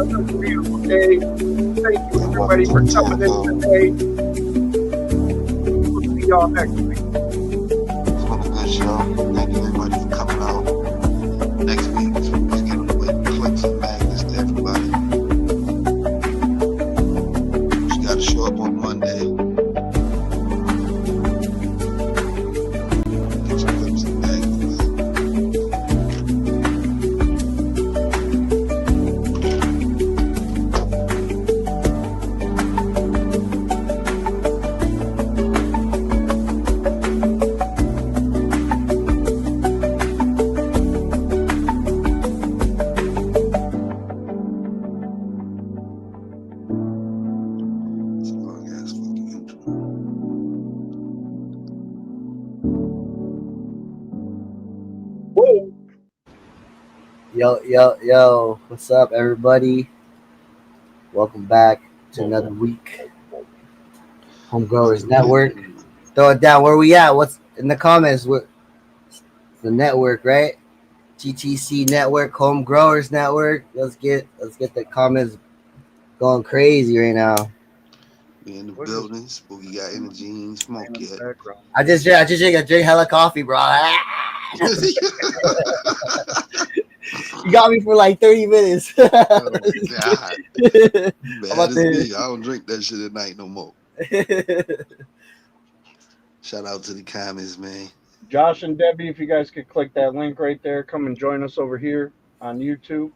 another beautiful day. Thank you, everybody, for coming in today. We'll see y'all next week. It's been a good show. Thank you, everybody, for coming out. Next week, let's get with clicks and magnets to everybody. You got to show up on Monday. Get your clips and magnets. Yo, what's up, everybody? Welcome back to another week. Homegrowers Network. Throw it down. Where we at? What's in the comments? What the network, right? GTC Network, Homegrowers Network. Let's get the comments going crazy right now. We in the building. Spooky got energy and smoke yet. I just drink hella coffee, bro. You got me for like 30 minutes. Oh, God. Bad as me. I don't drink that shit at night no more. Shout out to the comments, man. Josh and Debbie, if you guys could click that link right there, come and join us over here on YouTube.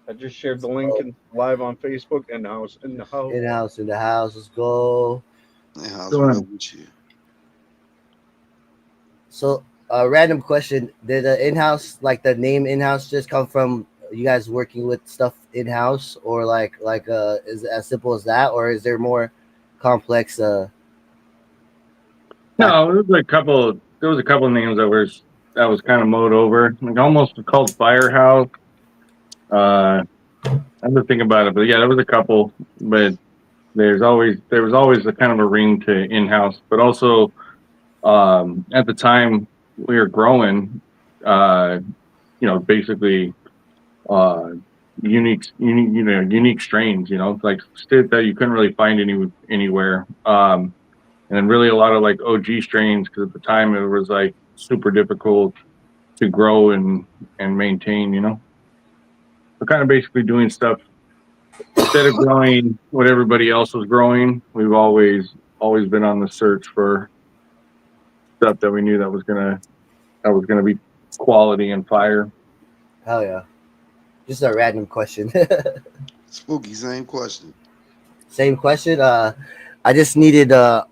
I just shared the link live on Facebook. In the house. In the house. Let's go. How's it going with you? So, random question: did the in-house, like the name in-house, just come from you guys working with stuff in-house, or like is it as simple as that, or is there more complex? No, there was a couple of names that was kind of mowed over, like almost called Firehouse. I have to think about it, but yeah, there was a couple. But there was always a kind of a ring to in-house, but also at the time we were growing, basically unique strains, like shit that you couldn't really find anywhere. And then really a lot of like OG strains, because at the time it was like super difficult to grow and maintain, We're kind of basically doing stuff instead of growing what everybody else was growing. We've always been on the search for stuff that we knew that was gonna be quality and fire. Hell yeah. Just a random question. Spooky, same question. Same question. I just needed I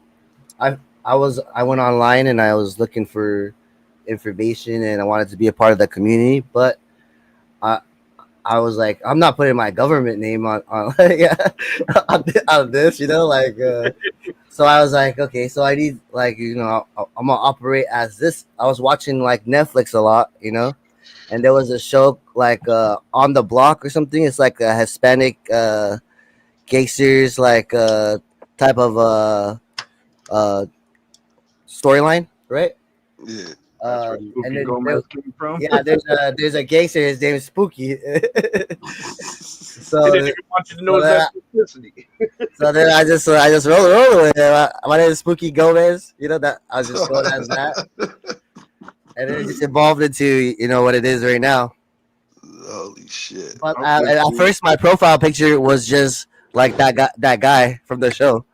went online and I was looking for information and I wanted to be a part of the community, but I was like, I'm not putting my government name on this, so I was like, okay, so I need I'm gonna operate as this. I was watching like Netflix a lot, and there was a show like On the Block or something. It's like a Hispanic gangsters like type of storyline, right? Yeah. And then there's a gangster. His name is Spooky. So then I just roll with it. My name is Spooky Gomez. That I was just going as that, and it just evolved into what it is right now. Holy shit! But at first, my profile picture was just like that guy from the show.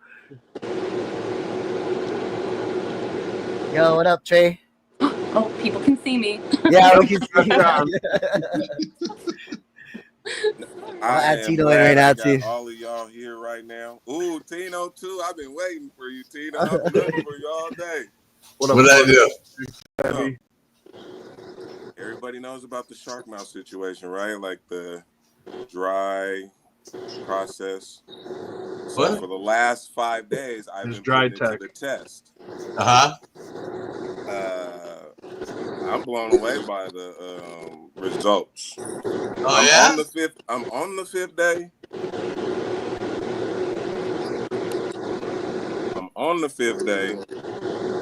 Yo, what up, Trey? Oh, people can see me. Yeah, we can see you. I'll add Tino in right now, too. All of y'all here right now. Ooh, Tino, too. I've been waiting for you, Tino. I've been looking for you all day. What I do? Everybody knows about the shark mouth situation, right? Like the dry process. So for the last 5 days, I've been putting it to the test. I'm blown away by the results. I'm on the fifth day. I'm on the 5th day.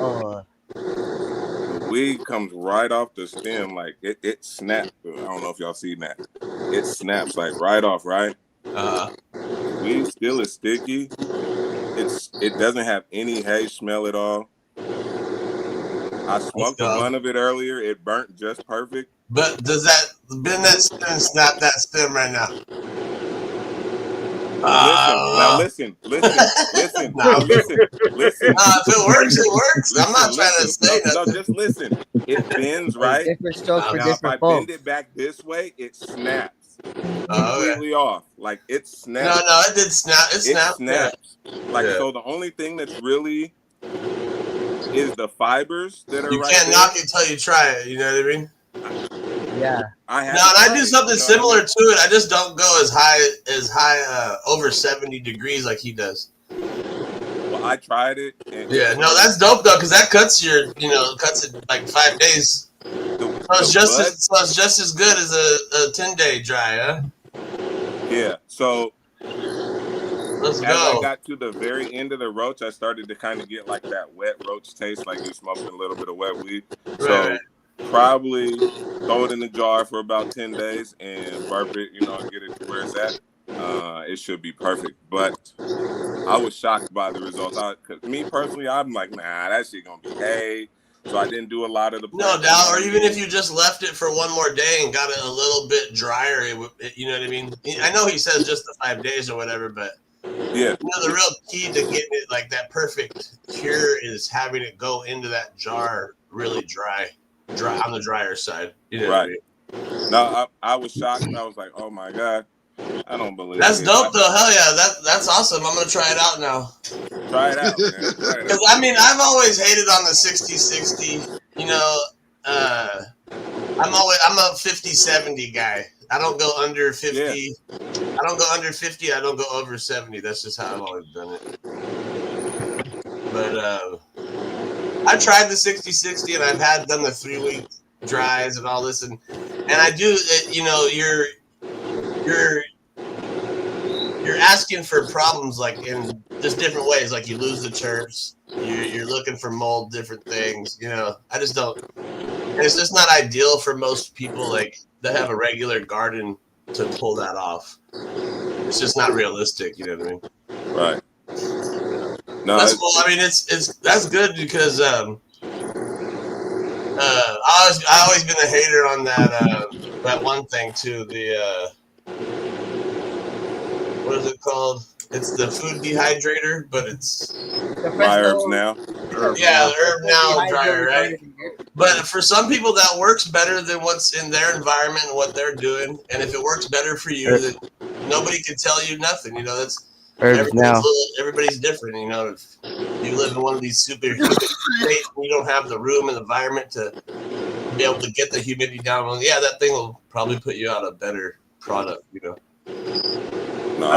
Oh. The weed comes right off the stem, like it snaps. I don't know if y'all seen that. It snaps like right off, right? Weed still is sticky. It doesn't have any haze smell at all. I smoked a blunt of it earlier. It burnt just perfect. But does that bend that stem, snap that stem right now? Listen. Now listen. If it works, it works. I'm not trying to say nothing. No, just listen. It bends right. Different strokes for Now, if I different folks. bend it back this way, it snaps completely off. Like it snaps. No, it did snap. It snapped. Snaps. Like so, the only thing that's really is the fibers that are. You can't knock it till you try it. You know what I mean? Yeah. And I do something similar to it. I just don't go as high over 70 degrees like he does. Well, I tried it. That's dope though, because that cuts cuts it like 5 days. So it's just as good as a 10-day dry, huh? Yeah. So let's go. As I got to the very end of the roach, I started to kind of get like that wet roach taste, like you're smoking a little bit of wet weed. So probably throw it in the jar for about 10 days and burp it, and get it to where it's at. It should be perfect. But I was shocked by the results. Cause me personally, I'm like, nah, that shit gonna be hay. So I didn't do a lot of the. No doubt. Or even if you just left it for one more day and got it a little bit drier, you know what I mean? I know he says just the 5 days or whatever, but yeah, the real key to getting it like that perfect cure is having it go into that jar really dry on the drier side. Right. No, I was shocked. I was like, oh my God, I don't believe that's it. dope though. Hell yeah, that's awesome. I'm gonna try it out now. Try it out, man. Because I've always hated on the 60-60. I'm a 50-70 guy. I don't go under 50. Yeah. I don't go under 50. I don't go over 70. That's just how I've always done it. But I tried the 60-60 and I've done the 3-week dries and all this and I do. You're asking for problems like in just different ways. Like you lose the terps. You're looking for mold, different things. I just don't. And it's just not ideal for most people like that have a regular garden to pull that off. It's just not realistic. You know what I mean? Right. No, that's cool. I mean, that's good because I always been a hater on that one thing too. What is it called? It's the food dehydrator, but it's my herbs now. Herb now dryer, right? But for some people, that works better than what's in their environment and what they're doing. And if it works better for you, then nobody can tell you nothing. That's everybody's different. If you live in one of these super humid states and you don't have the room and environment to be able to get the humidity down, well, yeah, that thing will probably put you out a better product. No,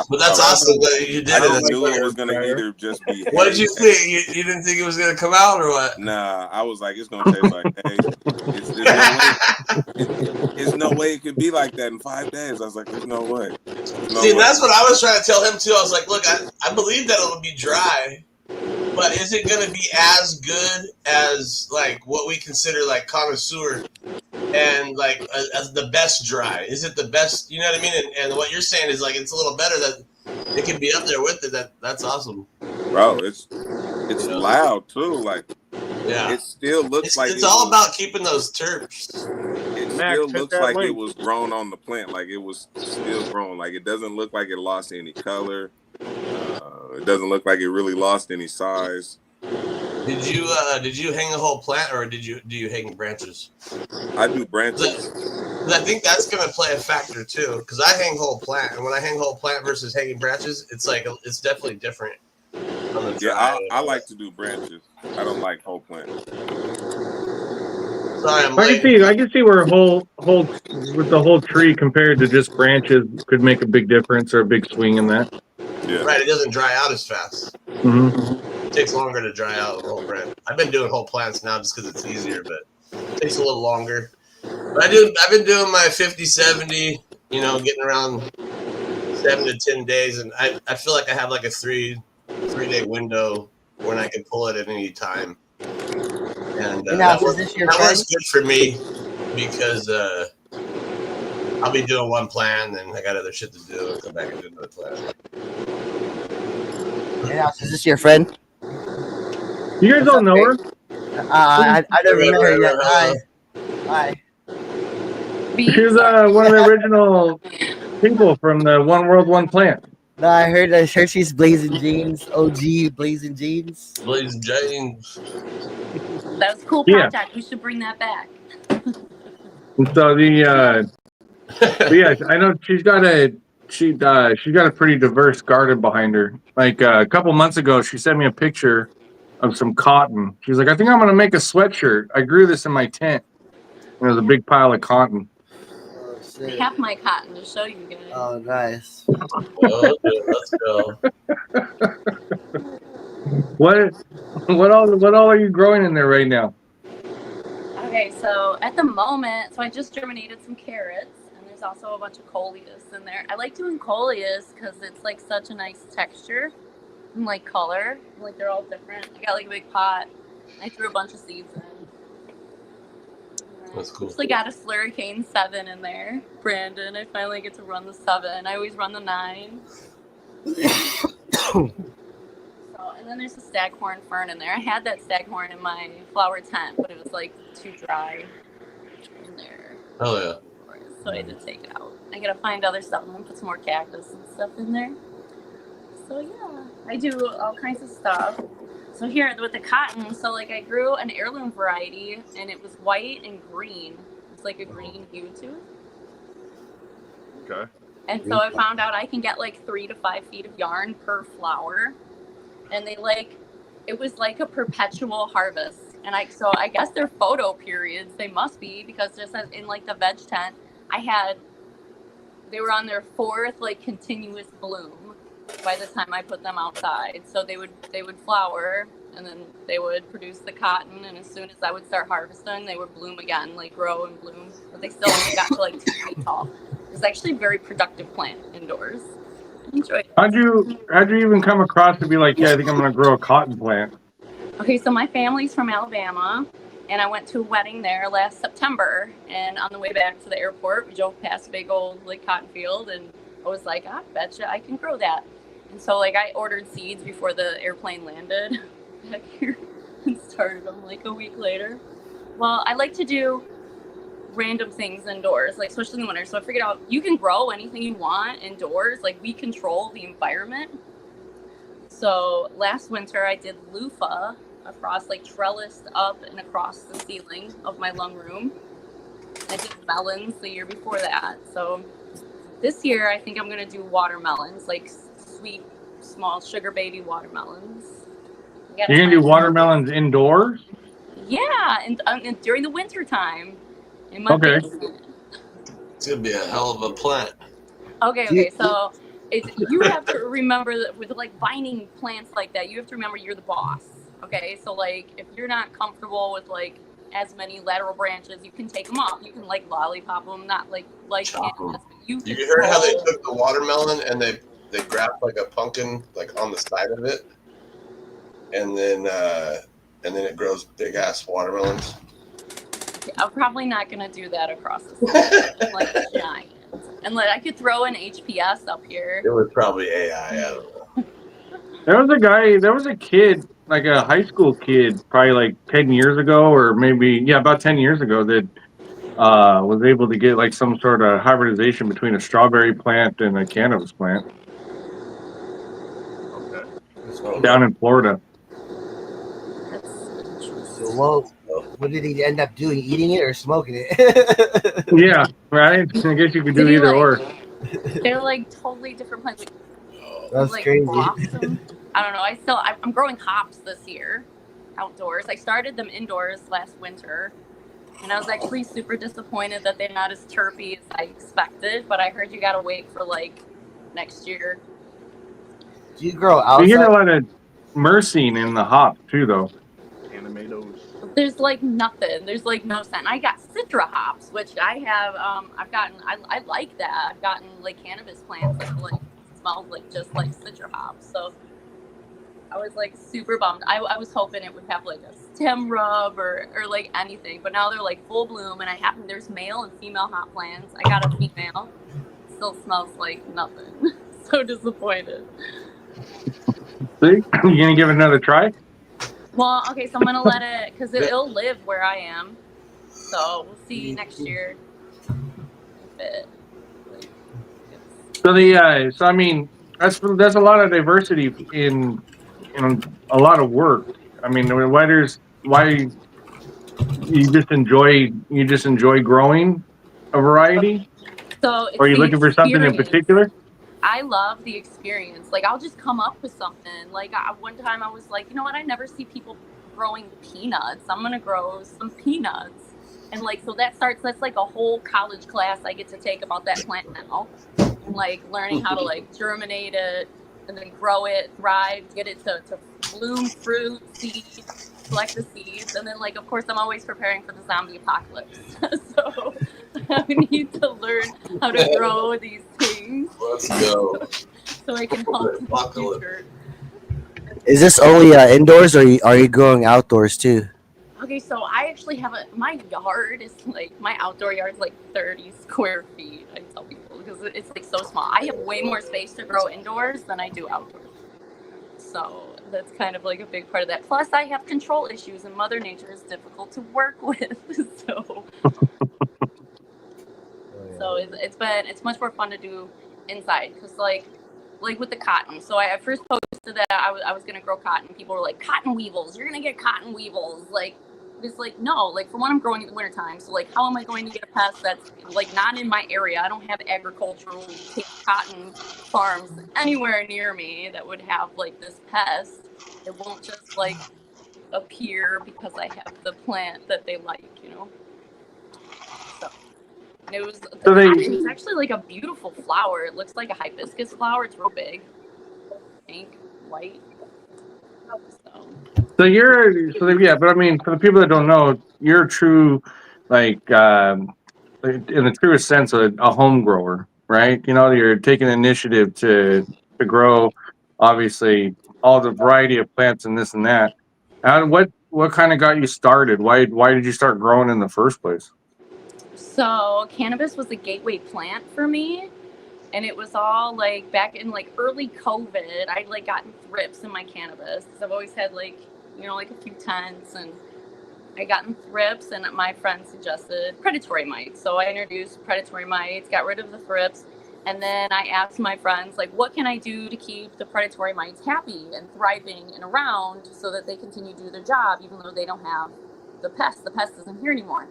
but that's awesome that you did it. I knew it was gonna either just be. What did you think? You didn't think it was gonna come out or what? Nah, I was like, it's gonna taste like hay. There's no way it could be like that in 5 days. I was like, there's no way. That's what I was trying to tell him too. I was like, look, I believe that it'll be dry, but is it gonna be as good as like what we consider like connoisseur? And like as the best dry, is it the best? You know what I mean? And what you're saying is like it's a little better that it can be up there with it. That's awesome, bro. It's loud too. Like it still looks like it's all about keeping those terps. It still looks like it was grown on the plant. Like it was still grown. Like it doesn't look like it lost any color. It doesn't look like it really lost any size. Did you hang the whole plant or do you hang branches? I do branches. I think that's gonna play a factor too, because I hang whole plant, and when I hang whole plant versus hanging branches, it's definitely different. I like to do branches. I don't like whole plant. Sorry, I can see where whole with the whole tree compared to just branches could make a big difference or a big swing in that. Yeah. Right, it doesn't dry out as fast. Mm-hmm. It takes longer to dry out a whole branch. I've been doing whole plants now just because it's easier, but it takes a little longer. But I've been doing my 50-70, getting around 7 to 10 days, and I feel like I have like a 3-day window when I can pull it at any time. And now, that is this your was friend? good for me because I'll be doing one plan, then I got other shit to do. I'll come back and do another plan. And now, is this your friend? You guys don't know her? I never met her yet. Hi. She's one of the original people from the One World, One Plant. No, I heard she's Blazing Jeans, OG Blazing Jeans. Blazing Jeans. That was a cool Yeah. project. We should bring that back. And so yeah, I know she's got a pretty diverse garden behind her. Like a couple months ago, she sent me a picture of some cotton. She's like, I think I'm gonna make a sweatshirt. I grew this in my tent. And there's a big pile of cotton. Oh, I shit. have my cotton to show you guys. Oh, nice. Well, let's go. What all are you growing in there right now? Okay, so at the moment, so I just germinated some carrots, and there's also a bunch of coleus in there. I like doing coleus because it's like such a nice texture and like color. Like they're all different. I got like a big pot. I threw a bunch of seeds in. That's cool. Actually got a Slurricane 7 in there. Brandon, I finally get to run the 7. I always run the 9. And then there's a staghorn fern in there. I had that staghorn in my flower tent, but it was like too dry in there. Oh yeah. So I had to take it out. I gotta find other stuff. I'm gonna put some more cactus and stuff in there. So yeah, I do all kinds of stuff. So here with the cotton, so like I grew an heirloom variety, and it was white and green. It's like a green hue to it. Okay. And so I found out I can get like 3 to 5 feet of yarn per flower. And they it was like a perpetual harvest. And so I guess they're photo periods. They must be, because just as in like the veg tent, they were on their 4th like continuous bloom by the time I put them outside. So they would flower, and then they would produce the cotton. And as soon as I would start harvesting, they would bloom again, like grow and bloom. But they still only got to like 2 feet tall. It was actually a very productive plant indoors. Enjoy it. How'd you even come across to be like, yeah, I think I'm gonna grow a cotton plant? Okay, so my family's from Alabama, and I went to a wedding there last September. And on the way back to the airport, we drove past a big old like cotton field, and I was like, I betcha I can grow that. And so like I ordered seeds before the airplane landed back here and started them like a week later. Well, I like to do random things indoors, like especially in the winter. So I figured out you can grow anything you want indoors. Like we control the environment. So last winter I did loofah across, like trellised up and across the ceiling of my lung room. I did melons the year before that. So this year I think I'm gonna do watermelons, like sweet, small sugar baby watermelons. You're gonna do watermelons indoors? Yeah, and during the winter time. In my basement. It's gonna be a hell of a plant. Okay. So you have to remember that with like vining plants like that, you have to remember you're the boss. Okay, so like if you're not comfortable with like as many lateral branches, you can take them off. You can like lollipop them, not like cannabis. You heard how they took the watermelon and they grabbed like a pumpkin like on the side of it, and then it grows big ass watermelons. I'm probably not gonna do that across the side, like giant. And like I could throw an HPS up here. It was probably AI. I don't know. There was a kid, like a high school kid, probably like 10 years ago, or maybe about 10 years ago, that was able to get like some sort of hybridization between a strawberry plant and a cannabis plant. Okay. Down in Florida. So what did he end up doing? Eating it or smoking it? Yeah, right. I guess you could do either or. They're like totally different plants. That's like crazy. blossom. I don't know. I'm growing hops this year, outdoors. I started them indoors last winter, and I was actually super disappointed that they're not as terpy as I expected. But I heard you gotta wait for like next year. Do you grow outside? You get a lot of myrcene in the hop too, though. Animatos. There's like nothing. There's like no scent. I got citra hops, which I have. I like that. I've gotten like cannabis plants that like smell like just like citra hops. So I was like super bummed. I was hoping it would have like a stem rub or like anything. But now they're like full bloom, and there's male and female hot plants. I got a female. Still smells like nothing. So disappointed. See, you gonna give it another try? Well, okay, so I'm gonna let it, because it'll live where I am. So we'll see next year if it. So I mean, that's a lot of diversity in a lot of work. I mean, why you just enjoy growing a variety? So it's Or are you looking for something in particular? I love the experience. Like, I'll just come up with something. Like, one time I was like, you know what? I never see people growing peanuts. I'm gonna grow some peanuts. And like, so that's like a whole college class I get to take about that plant now. And like learning how to like germinate it and then grow it, thrive, get it to bloom, fruit, seed, select the seeds. And then like, of course, I'm always preparing for the zombie apocalypse. So I need to learn how to grow these things. Let's go. So I can hunt in the future. Is this only indoors, or are you growing outdoors too? Okay, so I actually have my yard is like, my outdoor yard is like 30 square feet, I tell people, because it's like so small. I have way more space to grow indoors than I do outdoors. So that's kind of like a big part of that. Plus I have control issues and Mother Nature is difficult to work with. So it's much more fun to do inside, because like with the cotton. So I first posted that I was going to grow cotton. People were like, cotton weevils, you're going to get cotton weevils. Like, it's like, no, like for one, I'm growing in the wintertime. So like, how am I going to get a pest that's like not in my area? I don't have agricultural cotton farms anywhere near me that would have like this pest. It won't just like appear because I have the plant that they like, you know? So it's actually like a beautiful flower. It looks like a hibiscus flower. It's real big. Pink, white. But I mean, for the people that don't know, you're a true, like, in the truest sense, a home grower, right? You know, you're taking initiative to grow, obviously, all the variety of plants and this and that. What kind of got you started? Why did you start growing in the first place? So cannabis was a gateway plant for me. And it was all like back in like early COVID, I'd like gotten thrips in my cannabis, because I've always had like, you know, like a few tents, and I gotten thrips, and my friend suggested predatory mites. So I introduced predatory mites, got rid of the thrips. And then I asked my friends, like, what can I do to keep the predatory mites happy and thriving and around so that they continue to do their job, even though they don't have the pest. The pest isn't here anymore.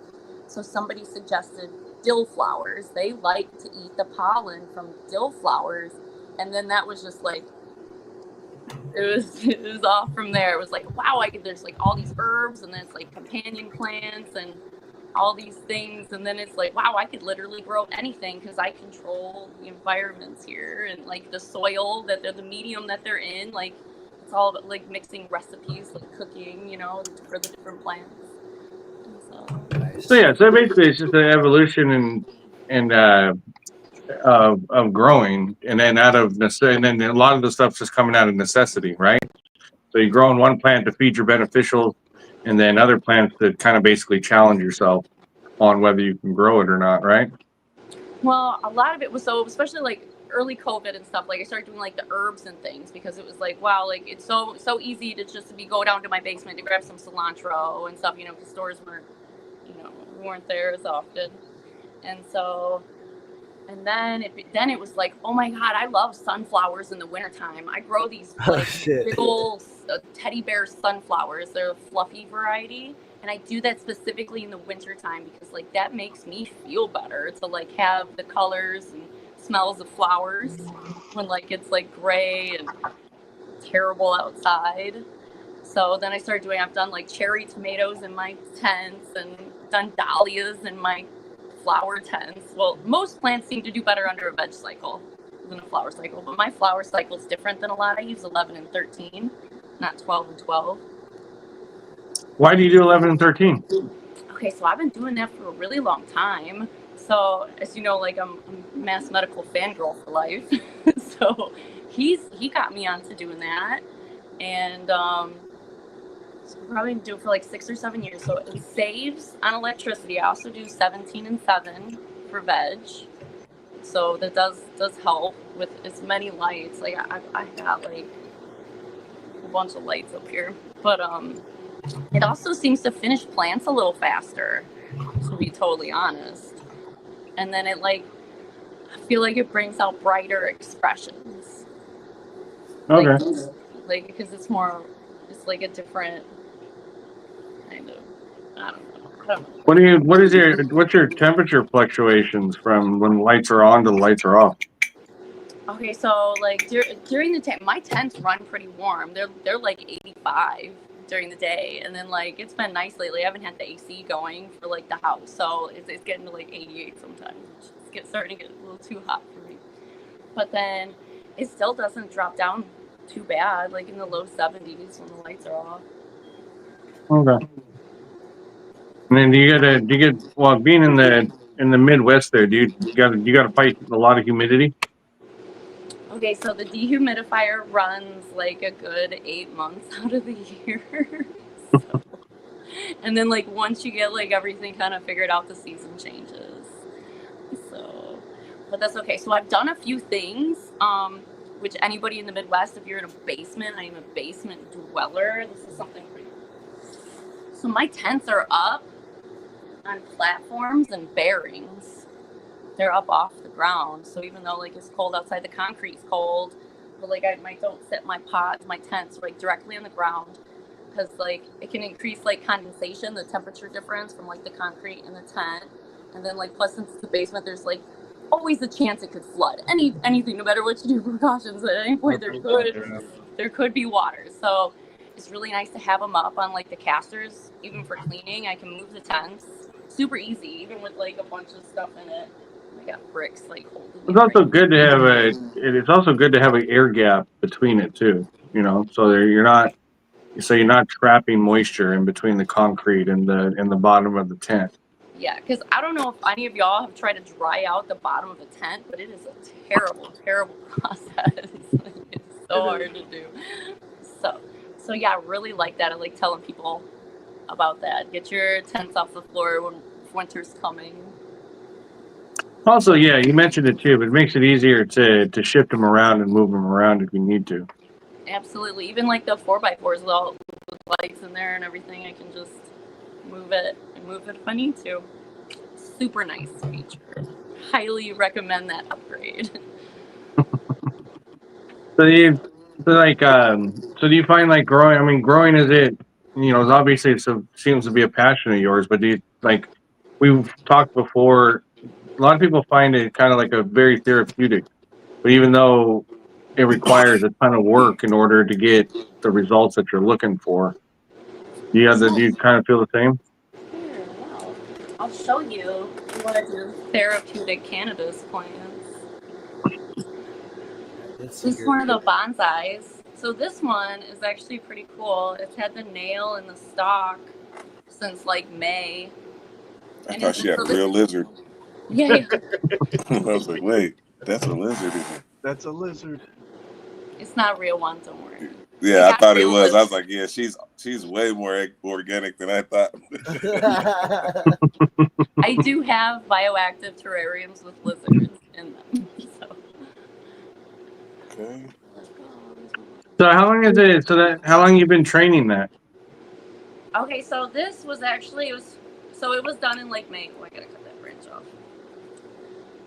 So somebody suggested dill flowers. They like to eat the pollen from dill flowers. And then that was just like, it was off from there. It was like, wow, there's like all these herbs, and then it's like companion plants and all these things. And then it's like, wow, I could literally grow anything because I control the environments here and like the soil that they're, the medium that they're in. Like, it's all about like mixing recipes, like cooking, you know, for the different plants. So basically it's just an evolution of growing, and then and then a lot of the stuff's just coming out of necessity, right? So you're growing one plant to feed your beneficials, and then other plants that kind of basically challenge yourself on whether you can grow it or not, right? Well, a lot of it was especially like early COVID and stuff, like I started doing like the herbs and things, because it was like, wow, like it's so easy to just go down to my basement to grab some cilantro and stuff, you know, because stores weren't there as often. And so, and then it was like, oh my God, I love sunflowers in the wintertime. I grow these like big old teddy bear sunflowers. They're a fluffy variety. And I do that specifically in the wintertime because like that makes me feel better to like have the colors and smells of flowers when like it's like gray and terrible outside. So then I started I've done like cherry tomatoes in my tents and done dahlias in my flower tents. Well, most plants seem to do better under a veg cycle than a flower cycle, but my flower cycle is different than a lot. I use 11 and 13, not 12 and 12. Why do you do 11 and 13? Okay, so I've been doing that for a really long time. So as you know, like I'm mass medical fangirl for life. So he got me onto doing that. And probably do it for like 6 or 7 years. So it saves on electricity. I also do 17 and 7 for veg. So that does help with as many lights. Like I got like a bunch of lights up here. But it also seems to finish plants a little faster, to be totally honest. And then it like, I feel like it brings out brighter expressions. Okay. Like because it's like a different kind of, I don't know. What's your temperature fluctuations from when the lights are on to the lights are off? Okay, so like during the day, my tents run pretty warm. They're like 85 during the day, and then like it's been nice lately. I haven't had the AC going for like the house, so it's getting to like 88 sometimes. It's starting to get a little too hot for me. But then it still doesn't drop down too bad, like in the low 70s when the lights are off. Okay. And then do you get well, being in the Midwest there, do you got to fight a lot of humidity? Okay, so the dehumidifier runs like a good 8 months out of the year. So, and then like once you get like everything kind of figured out, the season changes. So, but that's okay. So I've done a few things, which anybody in the Midwest, if you're in a basement, I am a basement dweller. This is something pretty cool. So my tents are up on platforms and bearings. They're up off the ground, so even though like it's cold outside, the concrete's cold, but like I don't set my pods, my tents like directly on the ground, because like it can increase like condensation, the temperature difference from like the concrete and the tent, and then like plus since it's the basement, there's like always a chance it could flood. Anything, no matter what you do, precautions at any point there could be water. So it's really nice to have them up on like the casters, even for cleaning. I can move the tents super easy, even with like a bunch of stuff in it. I got bricks like holding. It's also good to have an air gap between it too. You know, so you're not trapping moisture in between the concrete and the bottom of the tent. Yeah, because I don't know if any of y'all have tried to dry out the bottom of a tent, but it is a terrible, terrible process. It's so hard to do. So yeah, I really like that. I like telling people about that. Get your tents off the floor when winter's coming. Also, yeah, you mentioned it too, but it makes it easier to shift them around and move them around if you need to. Absolutely. Even like the 4x4s with all the lights in there and everything, I can just move it if I need to. Super nice feature. Highly recommend that upgrade. So do you find like growing? I mean, growing is obviously seems to be a passion of yours, but do you like? We've talked before. A lot of people find it kind of like a very therapeutic, but even though it requires a ton of work in order to get the results that you're looking for, do you kind of feel the same? Here, wow. I'll show you what I do. Therapeutic cannabis plants. This is one of the bonsais. So this one is actually pretty cool. It's had the nail in the stalk since like May. I thought she had a real lizard. Yeah. I was like, wait, that's a lizard. That's a lizard. It's not a real one, don't worry. Yeah, I thought it was. I was like, yeah, she's way more organic than I thought. I do have bioactive terrariums with lizards in them. So. Okay. So how long is it? How long you been training that? Okay, so this was actually it was done in like May. Oh, I gotta cut that branch off.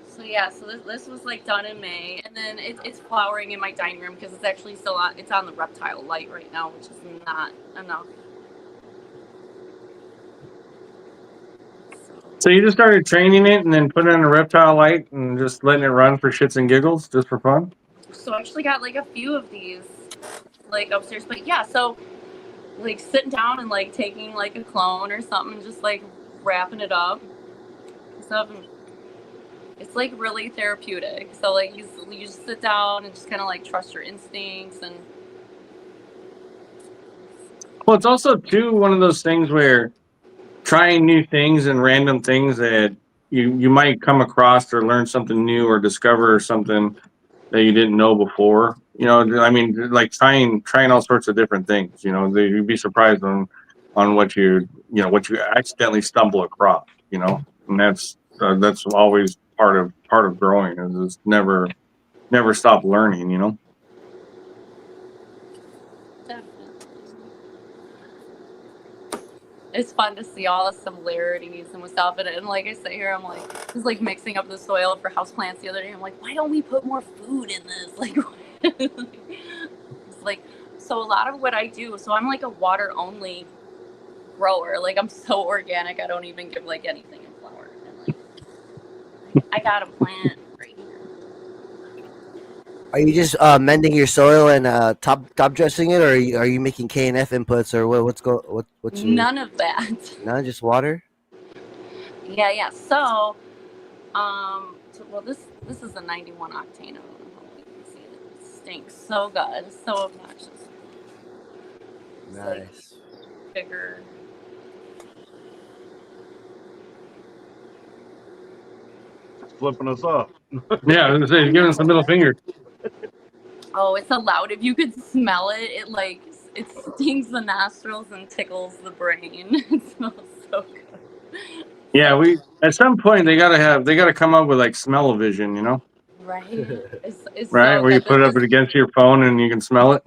So yeah, so this was like done in May, and then it's flowering in my dining room because it's actually still it's on the reptile light right now, which is not enough. So you just started training it and then putting it on a reptile light and just letting it run for shits and giggles, just for fun? So I actually got like a few of these like upstairs, but yeah, so like sitting down and like taking like a clone or something, just like wrapping it up. So it's like really therapeutic. So like you just sit down and just kind of like trust your instincts. And well, it's also too one of those things where trying new things and random things that you might come across or learn something new or discover something that you didn't know before. You know, I mean, like trying all sorts of different things. You know, you'd be surprised on what you accidentally stumble across. You know, and that's always part of growing, is never stop learning. You know. Definitely. It's fun to see all the similarities and stuff. And like I say here, I'm like, just like mixing up the soil for houseplants the other day. I'm like, why don't we put more food in this? Like, it's like, so a lot of what I do, so I'm like a water only grower. Like, I'm so organic, I don't even give like anything in flower. And like, I got a plant right here. Are you just mending your soil and top dressing it, or are you making KNF inputs, or what's your... None of that. No, just water. Yeah. So, well, this is a 91 octane. I don't know how you can see it. It stinks so good. It's so obnoxious. It's Nice. like bigger. Flipping us off. Yeah, I was gonna say, giving us the middle finger. Oh, it's so loud. If you could smell it, it stings the nostrils and tickles the brain. It smells so good. Yeah, we at some point they gotta come up with like smell-o-vision, you know? Right. It's Right, so where you good. put it up against your phone and you can smell it.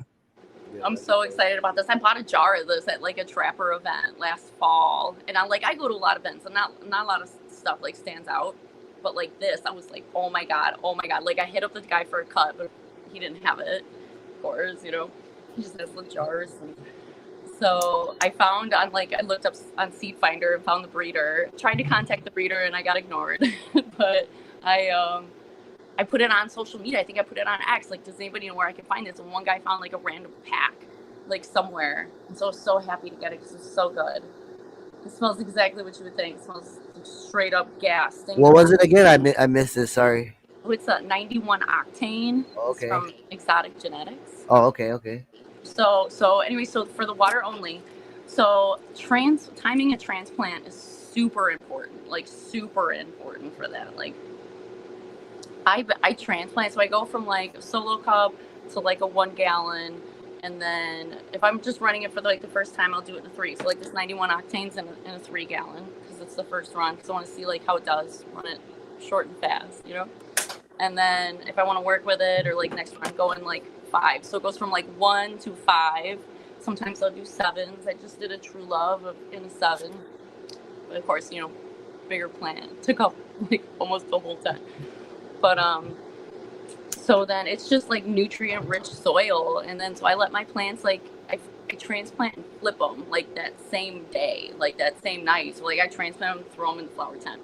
I'm so excited about this. I bought a jar of this at like a trapper event last fall, and I go to a lot of events, and not a lot of stuff like stands out, but like this, I was like, oh my god. Like I hit up the guy for a cut, but he didn't have it. Of course, you know, he just has the jars. And so I found I looked up on Seed Finder and found the breeder. Tried to contact the breeder and I got ignored, but I put it on social media. I think I put it on X. Like, does anybody know where I can find this? And one guy found like a random pack, like somewhere. And so I was so happy to get it because it's so good. It smells exactly what you would think. It smells straight up gas. What was it again? I missed it. Sorry. Oh, it's a 91 octane. Okay. It's from Exotic Genetics. Oh, okay. So anyway, so for the water only, so timing a transplant is super important. Like super important for that. Like, I transplant, so I go from like a solo cup to like a 1 gallon, and then if I'm just running it for the first time, I'll do it in a 3. So like this 91 octanes in a 3 gallon because it's the first run. Because I want to see like how it does. Run it short and fast, you know. And then if I want to work with it, or like next run, go in like 5. So it goes from like 1 to 5. Sometimes I'll do 7s. I just did a True Love in a 7. But of course, you know, bigger plant took up like almost the whole 10. But so then it's just like nutrient rich soil, and then so I let my plants I transplant and flip them like that same day, like that same night. So like I transplant them, throw them in the flower tent,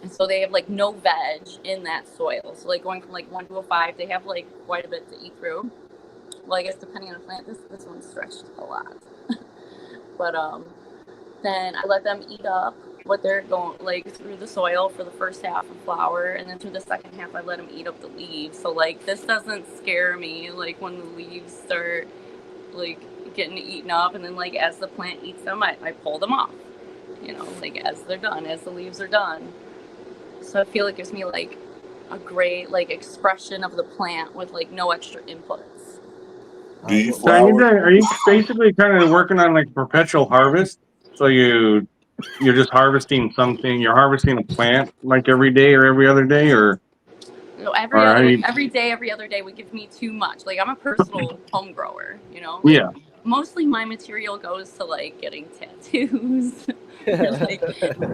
and so they have like no veg in that soil. So like going from like 1 to a 5, they have like quite a bit to eat through. Well, I guess depending on the plant, this one's stretched a lot. But then I let them eat up what they're going like through the soil for the first half of flower, and then through the second half I let them eat up the leaves. So like this doesn't scare me, like when the leaves start like getting eaten up, and then like as the plant eats them, I pull them off, you know, like as they're done, as the leaves are done. So I feel it gives me like a great like expression of the plant with like no extra inputs. Do you So are you basically kind of working on like perpetual harvest? So you're just harvesting something. You're harvesting a plant like every day or every other day, or no, every day, every other day would give me too much. Like I'm a personal home grower, you know. Like, yeah. Mostly my material goes to like getting tattoos, like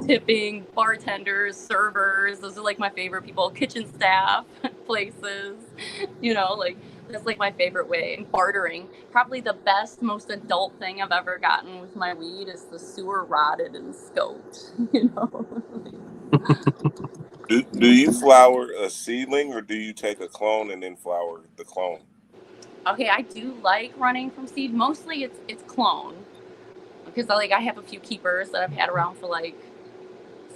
tipping, bartenders, servers. Those are like my favorite people. Kitchen staff, places, you know, like that's like my favorite way. And bartering. Probably the best, most adult thing I've ever gotten with my weed is the sewer rotted and scoped, you know. Do you flower a seedling, or do you take a clone and then flower the clone? Okay, I do like running from seed. Mostly it's clone, because I have a few keepers that I've had around for like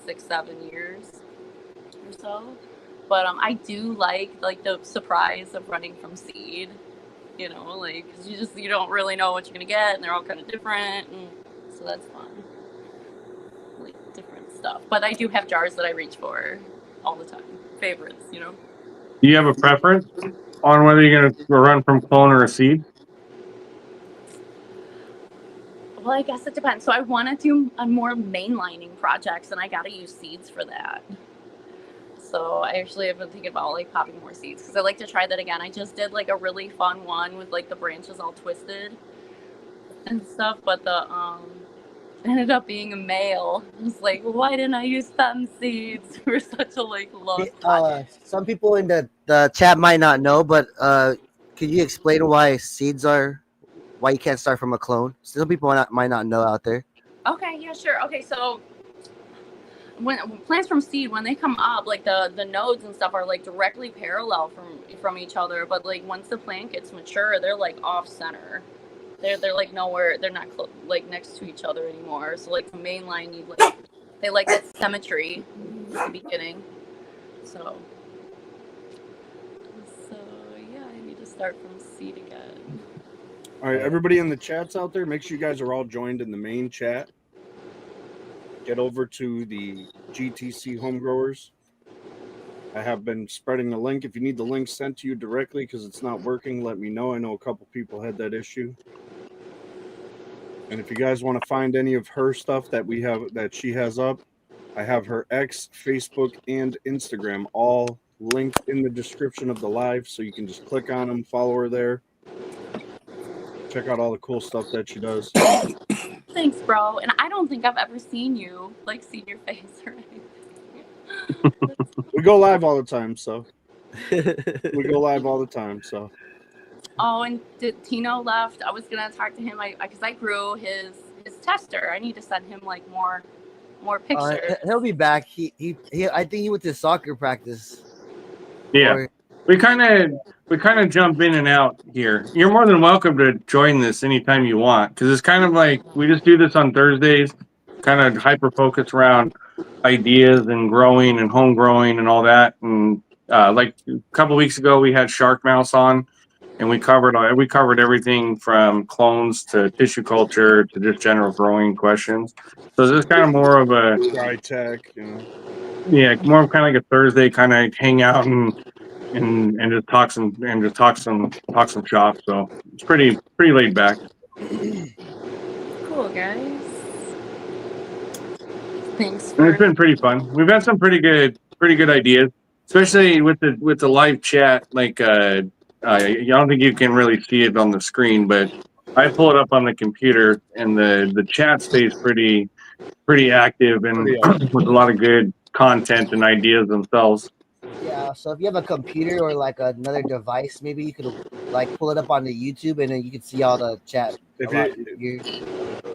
6-7 years or so. But I do like the surprise of running from seed, you know, like 'cause you don't really know what you're gonna get, and they're all kind of different, and so that's fun. Like different stuff. But I do have jars that I reach for all the time, favorites, you know. Do you have a preference on whether you're going to run from clone or a seed? Well, I guess it depends. So I want to do a more mainlining projects, and I got to use seeds for that. So I actually have been thinking about like popping more seeds because I like to try that again. I just did like a really fun one with like the branches all twisted and stuff, but the ended up being a male. I was like, why didn't I use stem seeds for such a like lost project? Some people in the chat might not know, but could you explain why you can't start from a clone? Some people might not know out there. Okay, yeah, sure. Okay, so when plants from seed, when they come up, like the nodes and stuff are like directly parallel from each other, but like once the plant gets mature, they're like off center. They're like nowhere. They're not like next to each other anymore. So like the main line, they like that symmetry at the beginning. So yeah, I need to start from seed again. All right, everybody in the chats out there, make sure you guys are all joined in the main chat. Get over to the GTC Homegrowers. I have been spreading the link. If you need the link sent to you directly because it's not working, let me know. I know a couple people had that issue. And if you guys want to find any of her stuff that she has up, I have her X, Facebook, and Instagram all linked in the description of the live, so you can just click on them, follow her there. Check out all the cool stuff that she does. Thanks, bro. And I don't think I've ever seen you, like, seen your face or anything. We go live all the time, so. Oh, and Tino left. I was going to talk to him because I grew his tester. I need to send him, like, more pictures. He'll be back. He I think he went to soccer practice. Yeah. We kind of jump in and out here. You're more than welcome to join this anytime you want, because it's kind of like we just do this on Thursdays, kind of hyper focus around ideas and growing and home growing and all that. And like a couple of weeks ago, we had Shark Mouse on, and we covered everything from clones to tissue culture to just general growing questions. So this is kind of more of a dry tech, yeah, more of kind of like a Thursday kind of hang out and just talk some shop. So it's pretty laid back. Cool, guys. Thanks. And it's been pretty fun. We've had some pretty good ideas, especially with the live chat. Like I don't think you can really see it on the screen, but I pull it up on the computer, and the chat stays pretty active and with a lot of good content and ideas themselves. Yeah, so if you have a computer or like another device, maybe you could like pull it up on the YouTube, and then you can see all the chat.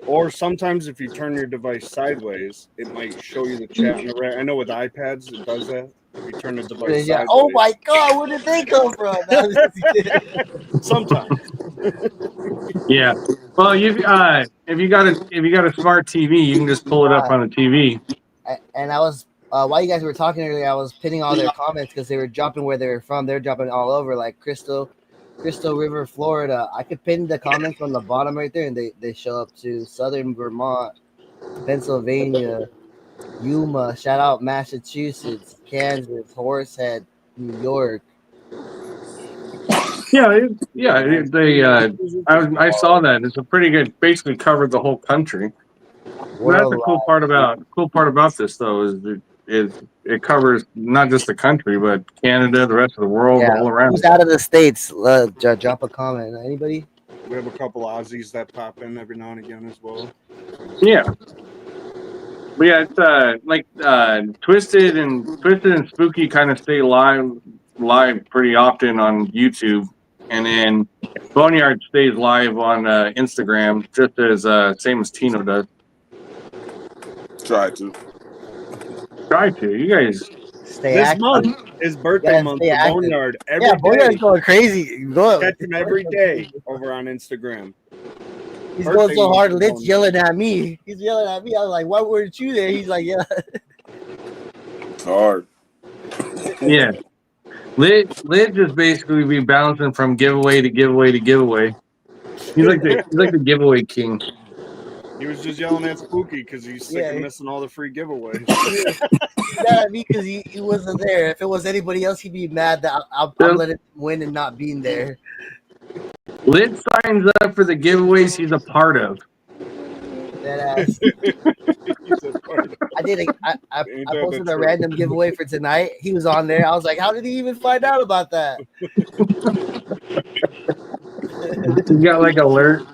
Or sometimes if you turn your device sideways, it might show you the chat on the right. I know with iPads it does that. If you turn the device sideways. Oh my God, where did they come from? Sometimes. Yeah. Well, if you got a smart TV, you can just pull it up on the TV. And I was while you guys were talking earlier, I was pinning all their comments because they were dropping where they were from. They're dropping all over, like Crystal River, Florida. I could pin the comments on the bottom right there, and they show up to Southern Vermont, Pennsylvania, Yuma. Shout out Massachusetts, Kansas, Horsehead, New York. Yeah. I saw that. It's a pretty good. Basically covered the whole country. Well, that's the cool part about this, though, is it covers not just the country, but Canada, the rest of the world, all around. Who's out of the States? Drop a comment. Anybody? We have a couple Aussies that pop in every now and again as well. Yeah. But yeah, it's like Twisted and Spooky kind of stay live pretty often on YouTube, and then Boneyard stays live on Instagram, just as same as Tino does. Try to. You guys stay this active. Month is birthday month for Boneyard. Boneyard's going crazy. Catch him every day over on Instagram. He's going so hard. Litt's yelling at me. He's yelling at me. I was like, "Why weren't you there?" He's like, "Yeah." It's hard. Yeah. Litt just basically be bouncing from giveaway to giveaway to giveaway. He's like the giveaway king. He was just yelling at Spooky because he's sick of missing all the free giveaways. Mad at me because he wasn't there. If it was anybody else, he'd be mad that I'm letting him win and not being there. Litt signs up for the giveaways he's a part of. That ass. I posted a random giveaway for tonight. He was on there. I was like, how did he even find out about that? He got like alert.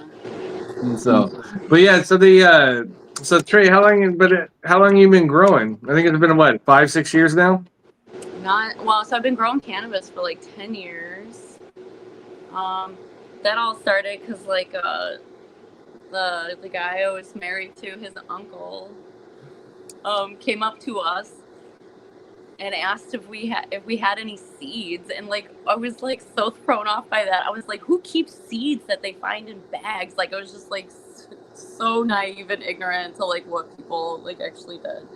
And so, but yeah, so so Trey, how long you been growing? I think it's been what, 5-6 years now? So I've been growing cannabis for like 10 years. That all started because like the guy I was married to, his uncle, came up to us and asked if we had any seeds, and like I was like so thrown off by that. I was like, who keeps seeds that they find in bags? Like I was just like so naive and ignorant to like what people like actually did.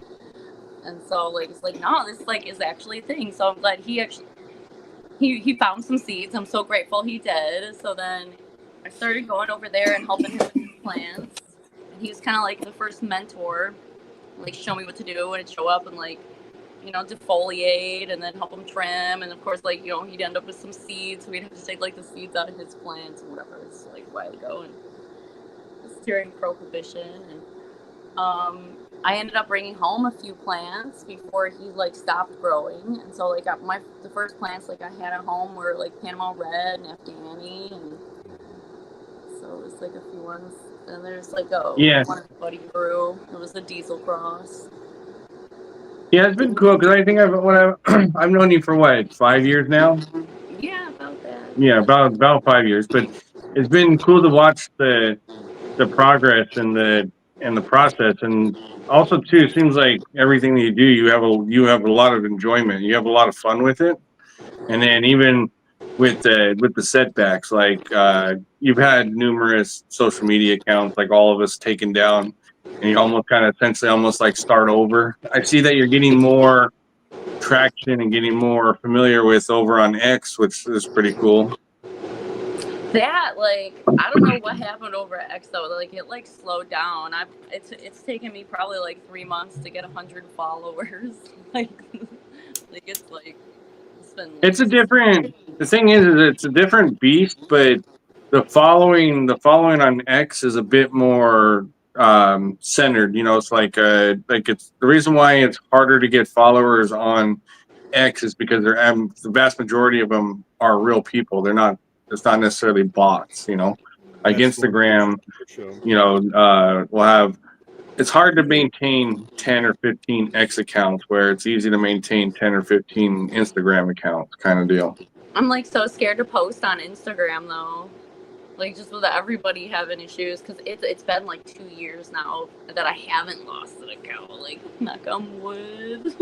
And so like it's like, no, this like is actually a thing. So I'm glad he found some seeds. I'm so grateful he did. So then I started going over there and helping him with his plants. And he was kind of like the first mentor, like show me what to do and show up and like, you know, defoliate and then help him trim. And of course, like, you know, he'd end up with some seeds. So we'd have to take like the seeds out of his plants and whatever. It's like a while ago. And it's during Prohibition. And I ended up bringing home a few plants before he like stopped growing. And so like the first plants like I had at home were like Panama Red and Afghani. And so it was like a few ones. And there's like one my buddy grew. It was a Diesel Cross. Yeah, it's been cool because I think I've known you for what, 5 years now? Yeah, about that. Yeah, about 5 years. But it's been cool to watch the progress and the process, and also too, it seems like everything that you do, you have a lot of enjoyment. You have a lot of fun with it, and then even with the setbacks, like you've had numerous social media accounts, like all of us, taken down. And you almost kind of essentially almost like start over. I see that you're getting more traction and getting more familiar with over on X, which is pretty cool. That like I don't know what happened over at X though. Like it like slowed down. It's taken me probably like 3 months to get 100 followers. like it's like it's been. Like, The thing is it's a different beast, but the following on X is a bit more centered. You know, it's like it's the reason why it's harder to get followers on X is because the vast majority of them are real people. It's not necessarily bots, you know. Like Instagram, you know, will have. It's hard to maintain 10 or 15 X accounts where it's easy to maintain 10 or 15 Instagram accounts, kind of deal. I'm like so scared to post on Instagram though. Like just with everybody having issues, because it's been like 2 years now that I haven't lost an account. Like knock on wood.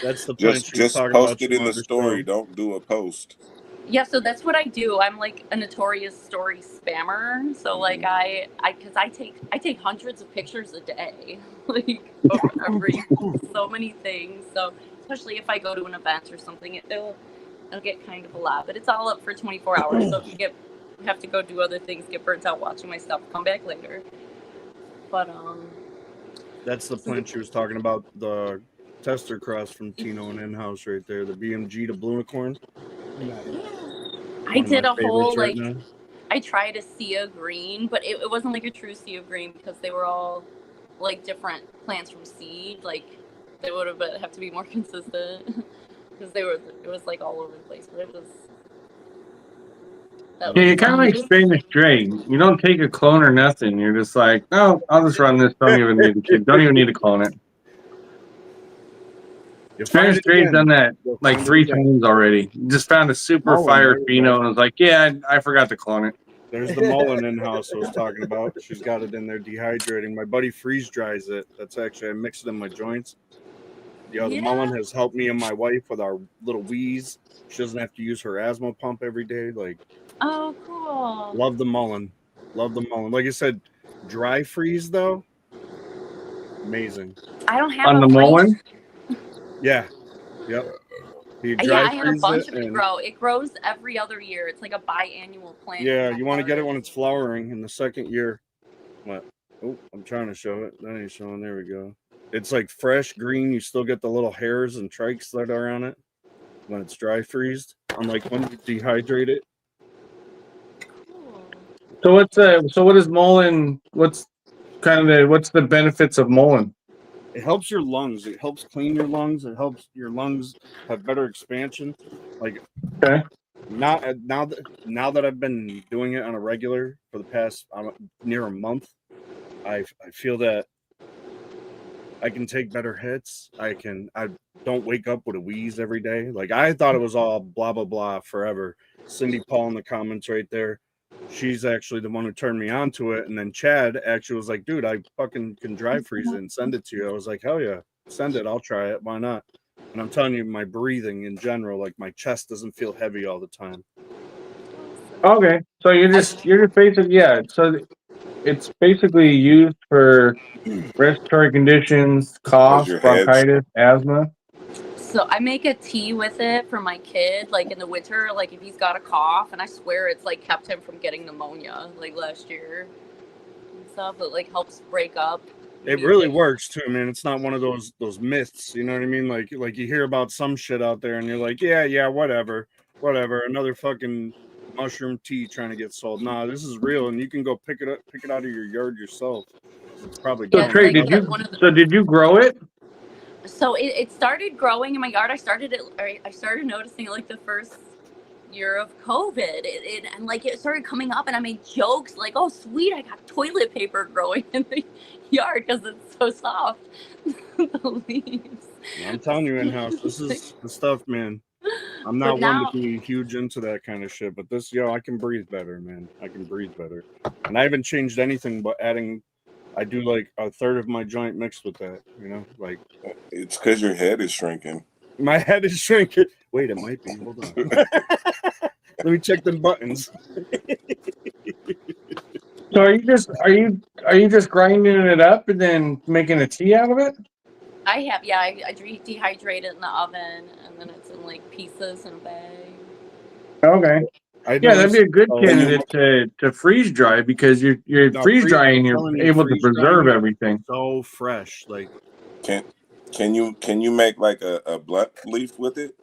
That's the point. Just post it in the story. Don't do a post. Yeah, so that's what I do. I'm like a notorious story spammer. So like because I take hundreds of pictures a day, like over so many things. So especially if I go to an event or something, it'll get kind of a lot. But it's all up for 24 hours. So if you have to go do other things, get burnt out watching my stuff, come back later. But that's the plant she was talking about, the tester cross from Tino and In-House right there, the BMG to Blunicorn. I did a whole like I tried a sea of green, but it wasn't like a true sea of green because they were all like different plants from seed. Like they would have to be more consistent because it was like all over the place. But it was. Yeah, you're kind of like Spanish Dre. You don't take a clone or nothing. You're just like, no, I'll just run this. Don't even need to clone it. Spanish Dre's done that like 3 times already. Just found a super fire pheno and was like, yeah, I forgot to clone it. There's the mullen In-House I was talking about. She's got it in there dehydrating. My buddy freeze dries it. That's actually, I mix it in my joints. The mullen has helped me and my wife with our little wheeze. She doesn't have to use her asthma pump every day. Like, oh, cool. Love the mullen. Like I said, dry freeze though, amazing. I don't have on the mullen. Yeah. Yep. I had a bunch of it grow. It grows every other year. It's like a biannual plant. Yeah, you want to get it when it's flowering in the second year. What? Oh, I'm trying to show it. That ain't showing. There we go. It's like fresh green. You still get the little hairs and trikes that are on it when it's dry freezed. Unlike when you dehydrate it. So what is Mullen? What's the benefits of Mullen? It helps your lungs. It helps clean your lungs. It helps your lungs have better expansion. Like Okay. now that I've been doing it on a regular for the past near a month, I feel that I can take better hits. I don't wake up with a wheeze every day. Like I thought it was all blah blah blah forever. Cindy Paul in the comments right there. She's actually the one who turned me on to it. And then Chad actually was like, dude, I fucking can dry freeze it and send it to you. I was like, hell yeah, send it. I'll try it. Why not? And I'm telling you, my breathing in general, like my chest doesn't feel heavy all the time. Okay. So you're just basically, yeah. So it's basically used for respiratory conditions, cough, your head's- bronchitis, asthma. So I make a tea with it for my kid, like in the winter, like if he's got a cough, and I swear it's like kept him from getting pneumonia like last year and stuff. It like helps break up. It really works too, man. It's not one of those myths, you know what I mean? Like you hear about some shit out there and you're like, yeah, whatever. Another fucking mushroom tea trying to get sold. Nah, this is real, and you can go pick it out of your yard yourself. It's probably Yeah, So Trey, like, did you grow it? So it started growing in my yard. I started noticing it like the first year of COVID. And like it started coming up, and I made jokes like, "Oh, sweet, I got toilet paper growing in the yard because it's so soft." The leaves. I'm telling you, in-house, this is the stuff, man. I'm not one to be huge into that kind of shit, but this, I can breathe better, man. I can breathe better. And I haven't changed anything but adding, I do like a third of my joint mixed with that, like. It's because your head is shrinking. My head is shrinking. Wait, it might be. Hold on. Let me check them buttons. So are you just grinding it up and then making a tea out of it? I have, yeah. I dehydrate it in the oven, and then it's in like pieces in a bag. Okay. Yeah, that'd be a good candidate to freeze dry, because you're freeze drying, you're able to preserve everything. So fresh, like. Can you make like a blunt leaf with it?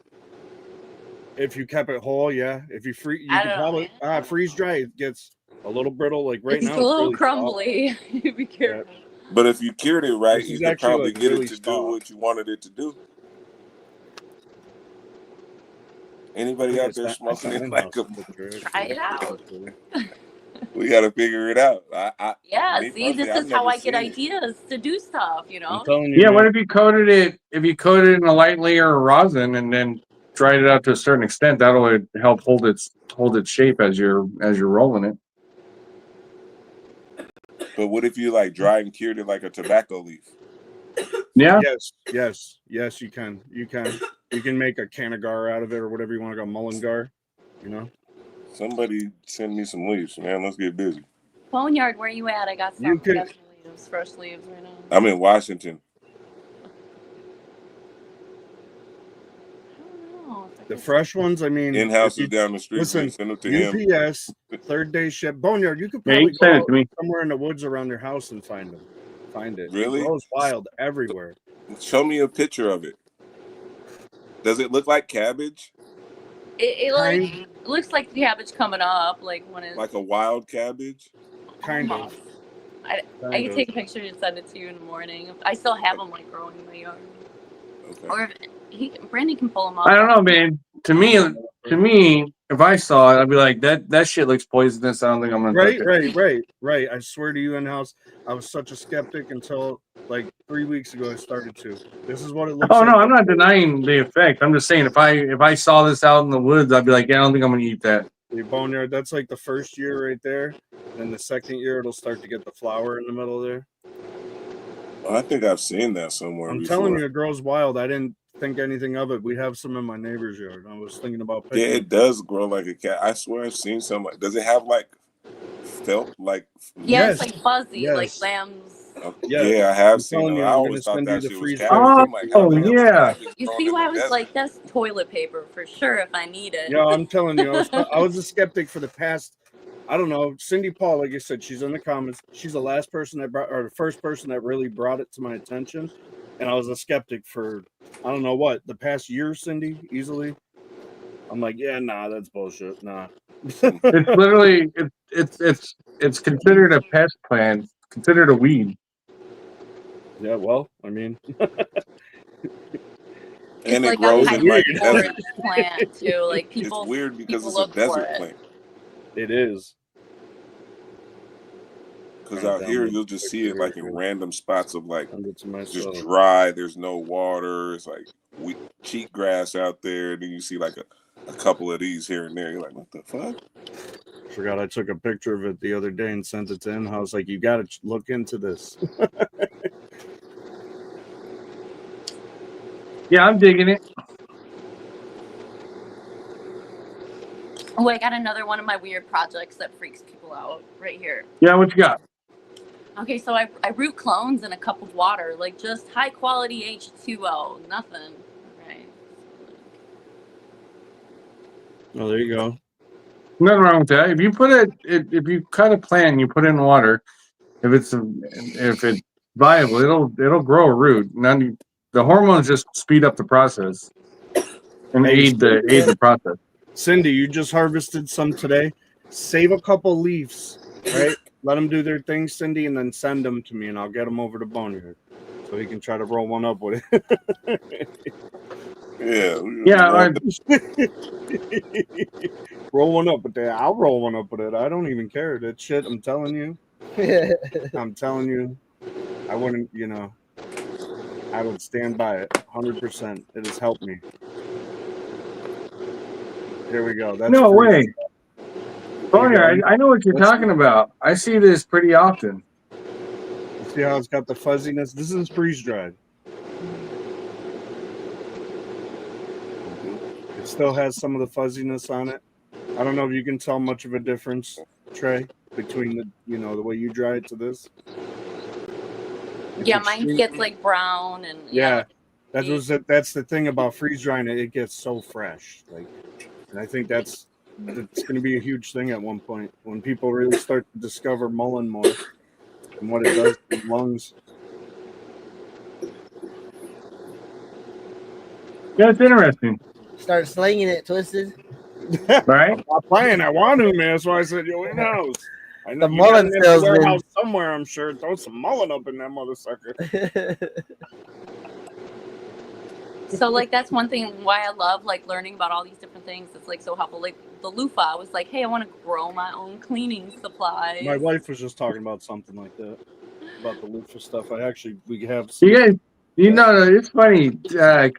If you kept it whole, yeah. If you you can probably freeze dry. It gets a little brittle, like right now. It's a little crumbly. Be careful. Yeah. But if you cured it right, you could probably get it to do what you wanted it to do. Anybody out there smoking it like a? Try it out. We got to figure it out. This is how I get ideas to do stuff, I'm telling you, yeah, what if you coated it in a light layer of rosin and then dried it out to a certain extent? That'll help hold its shape as you're rolling it. But what if you like dry and cured it like a tobacco leaf? Yeah. Yes, you can. You can make a cannagar out of it, or whatever you want to go, mullingar, Somebody send me some leaves, man. Let's get busy. Boneyard, where you at? I got some fresh leaves right now. I'm in Washington. The fresh ones, I mean, in-house is down the street. Listen, send them to him. UPS, third day ship. Boneyard, you could probably go somewhere in the woods around your house and find them. Find it. Really? It grows wild everywhere. Show me a picture of it. Does it look like cabbage? It looks like the cabbage coming up, like when it's like a wild cabbage. Kind of. I can take a picture and send it to you in the morning. I still have them like growing in my yard. Okay. Or if Brandon can pull them up. I don't know, man. To me, if I saw it, I'd be like, that shit looks poisonous. I don't think I'm gonna. Right. I swear to you, in-house, I was such a skeptic until like 3 weeks ago. I started to. This is what it looks. Oh no, I'm not denying the effect. I'm just saying if I saw this out in the woods, I'd be like, yeah, I don't think I'm gonna eat that. The Boneyard, that's like the first year right there. Then the second year, it'll start to get the flower in the middle there. I think I've seen that somewhere. I'm telling you, it grows wild. I didn't think anything of it. We have some in my neighbor's yard. I was thinking about picking. Yeah, it does grow like a cat. I swear I've seen some. Does it have like felt like? Yeah, it's like fuzzy, like lambs. Yeah, I have seen it. I always thought that shit was cabbage. Yeah. You see why I was like, that's toilet paper for sure if I need it. Yeah, I'm telling you, I was a skeptic for the past I don't know. Cindy Paul, like I said, she's in the comments. She's the last person that brought, or the first person that really brought it to my attention. And I was a skeptic for, I don't know what, the past year, Cindy, easily. I'm like, yeah, nah, that's bullshit. Nah. It's literally, it's considered a pest plant, considered a weed. Yeah, well, I mean. And it's it grows in like a desert. plant too. Like people, It's weird because people it's a look for desert it. plant. It is. Because out here, you'll just see it like in random spots of like just Just dry. There's no water. It's like cheat grass out there. Then you see like a couple of these here and there. You're like, what the fuck? Forgot I took a picture of it the other day and sent it to him. I was like, you got to look into this. Yeah, I'm digging it. Oh, I got another one of my weird projects that freaks people out right here. Yeah, what you got? Okay, so I root clones in a cup of water, like just high quality H2O, nothing, right? Oh, there you go. Nothing wrong with that. If you put if you cut a plant and you put it in water, if it's viable, it'll grow a root. The hormones just speed up the process and aid the process. Cindy, you just harvested some today. Save a couple leaves, right? Let them do their thing, Cindy, and then send them to me, and I'll get them over to Boneyard so he can try to roll one up with it. Yeah. Roll one up with that. I'll roll one up with it. I don't even care. That shit, I'm telling you. I'm telling you. I wouldn't, I would stand by it 100%. It has helped me. Here we go. That's no free. way. Boneyard, I know what you're talking about. I see this pretty often. You see how it's got the fuzziness? This is freeze dried. It still has some of the fuzziness on it. I don't know if you can tell much of a difference, Trey, between the way you dry it to this. Yeah, mine gets like brown and that's the thing about freeze drying it. It gets so fresh, and I think it's going to be a huge thing at one point when people really start to discover mullein more and what it does to the lungs. Yeah, it's interesting. Start slinging it, Twisted. Right? I'm not playing. I want to, man. That's why I said, who knows? I know The mullein salesman. warehouse somewhere, I'm sure. Throw some mullein up in that motherfucker. So like that's one thing why I love like learning about all these different things. It's like so helpful. Like the loofah, I was like, hey, I want to grow my own cleaning supplies. My wife was just talking about something like that, about the loofah stuff. We have some. You guys, it's funny.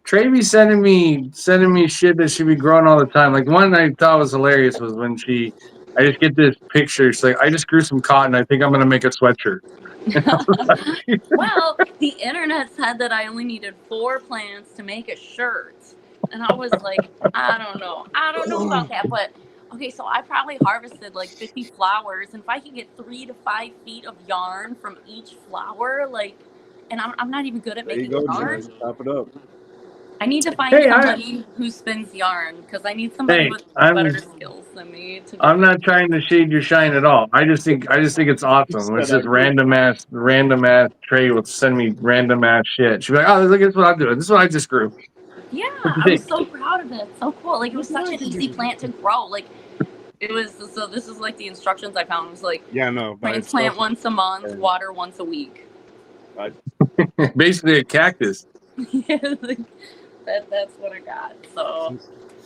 Trey be sending me shit that she be growing all the time. Like one I thought was hilarious was when I just get this picture. She's like, I just grew some cotton. I think I'm gonna make a sweatshirt. Well, the internet said that I only needed 4 plants to make a shirt. And I was like, I don't know about that. But okay, so I probably harvested like 50 flowers. And if I could get 3 to 5 feet of yarn from each flower, and I'm not even good at making yarn. Chop it up. I need to find somebody who spins yarn because I need somebody with better skills than me. I'm not trying to shade your shine at all. I just think it's awesome. It's just random ass Trey will send me random ass shit. She'll be like, oh, look at what I'm doing. This is what I just grew. Yeah, I was so proud of it. So cool. Like it was such an easy plant to grow. Like it was. So this is like the instructions I found. It was like plant once a month, water once a week. Basically a cactus. Yeah, that's what I got. So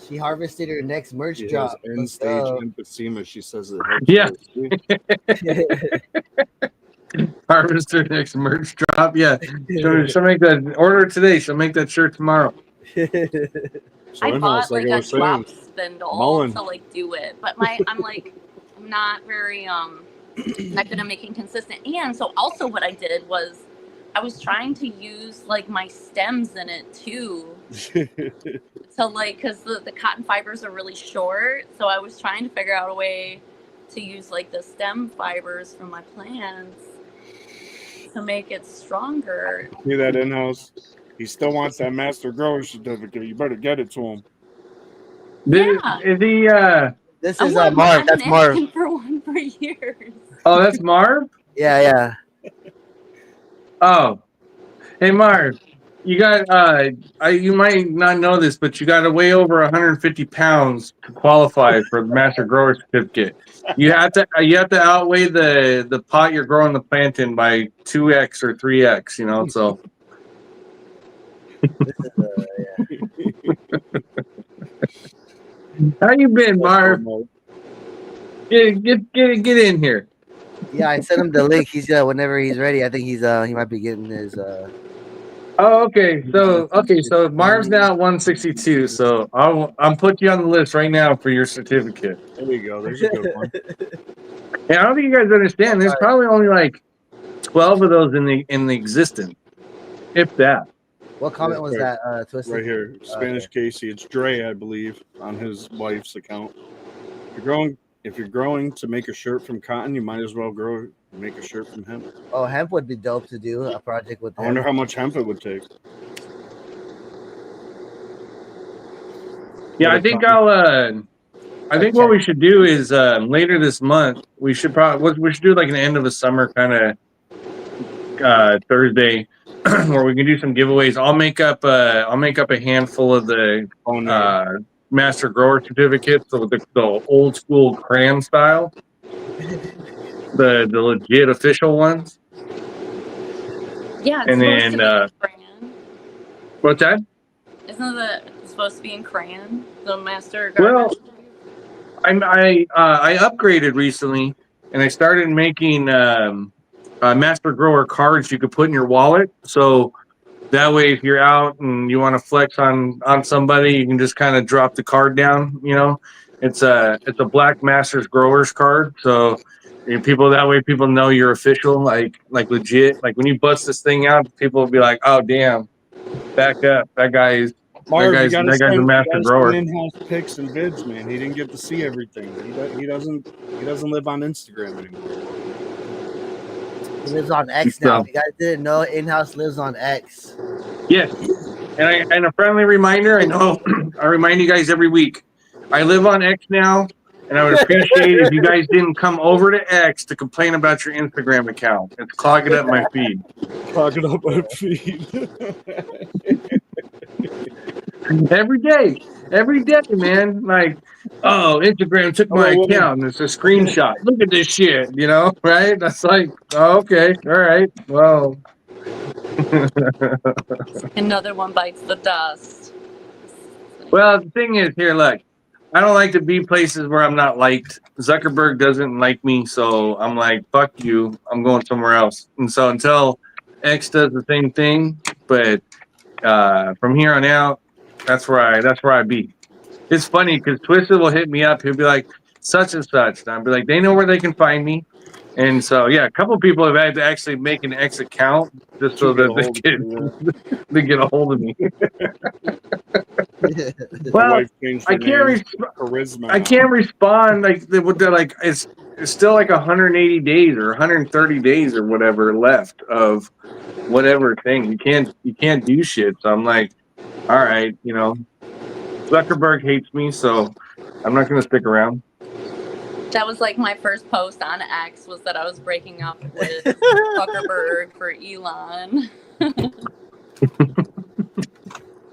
she harvested her next merch drop. End stage emphysema. She says it. Yeah. Harvest her next merch drop. Yeah. She'll make that order today. She'll make that shirt tomorrow. I bought like a drop spindle to like do it, but I'm not very not good at making consistent. And so also what I did was I was trying to use like my stems in it too. So like, cause the cotton fibers are really short. So I was trying to figure out a way to use like the stem fibers from my plants to make it stronger. See that in-house? He still wants that master grower certificate. You better get it to him. This is Marv. That's Marv. For one him for years. Oh, that's Marv? Yeah. Oh. Hey, Marv. You got you might not know this, but you got to weigh over 150 pounds to qualify for the Master Grower Certificate. You have to outweigh the pot you're growing the plant in by 2x or 3x, you know, so how you been, Marv? Get in here. Yeah, I sent him the link. He's whenever he's ready. I think he might be getting his Oh, okay. So Marv's now at 162. So I'm putting you on the list right now for your certificate. There you go. There's a good one. And I don't think you guys understand. There's probably only like 12 of those in the existence, if that. What comment was that? Twisted? Right here, Spanish Casey. It's Dre, I believe, on his wife's account. If you're growing to make a shirt from cotton, you might as well make a shirt from hemp. Oh, hemp would be dope to do a project with. I wonder how much hemp it would take. Yeah, I think I think what we should do is later this month we should do like an end of the summer kind of Thursday where we can do some giveaways. I'll make up a handful of the Master Grower certificates, so the old school crayon style, the legit official ones. Yeah, and then crayon. What's that? Isn't it supposed to be in crayon? The Master Grower. Well, I upgraded recently, and I started making Master Grower cards you could put in your wallet. So that way, if you're out and you want to flex on somebody, you can just kind of drop the card down. You know, it's a Black Masters Growers card. So people know you're official, like legit. Like when you bust this thing out, people will be like, "Oh damn, back up, that guy's a master grower." In-house pics and vids, man. He didn't get to see everything. He doesn't live on Instagram anymore. He lives on X now. If you guys didn't know, In-House lives on X. Yes, and a friendly reminder. I know I remind you guys every week. I live on X now, and I would appreciate if you guys didn't come over to X to complain about your Instagram account. It's clogging up my feed. Clogging up my feed. Every day, man. Like, oh, Instagram took my account and it's a screenshot. Look at this shit, you know, right? That's like, oh, okay, all right, well. Another one bites the dust. Well, the thing is, here, look, I don't like to be places where I'm not liked. Zuckerberg doesn't like me, so I'm like, fuck you, I'm going somewhere else. And so until X does the same thing, but from here on out, that's where I be. It's funny because Twisted will hit me up. He'll be like, such and such. And I'll be like, they know where they can find me. And so, yeah, a couple of people have had to actually make an X account just so that they get a hold of me. Well, I can't respond. Like they're like it's still like 180 days or 130 days or whatever left of whatever thing. You can't do shit. So I'm like, all right, you know, Zuckerberg hates me, so I'm not gonna stick around. That was like my first post on X was that I was breaking up with Zuckerberg for Elon.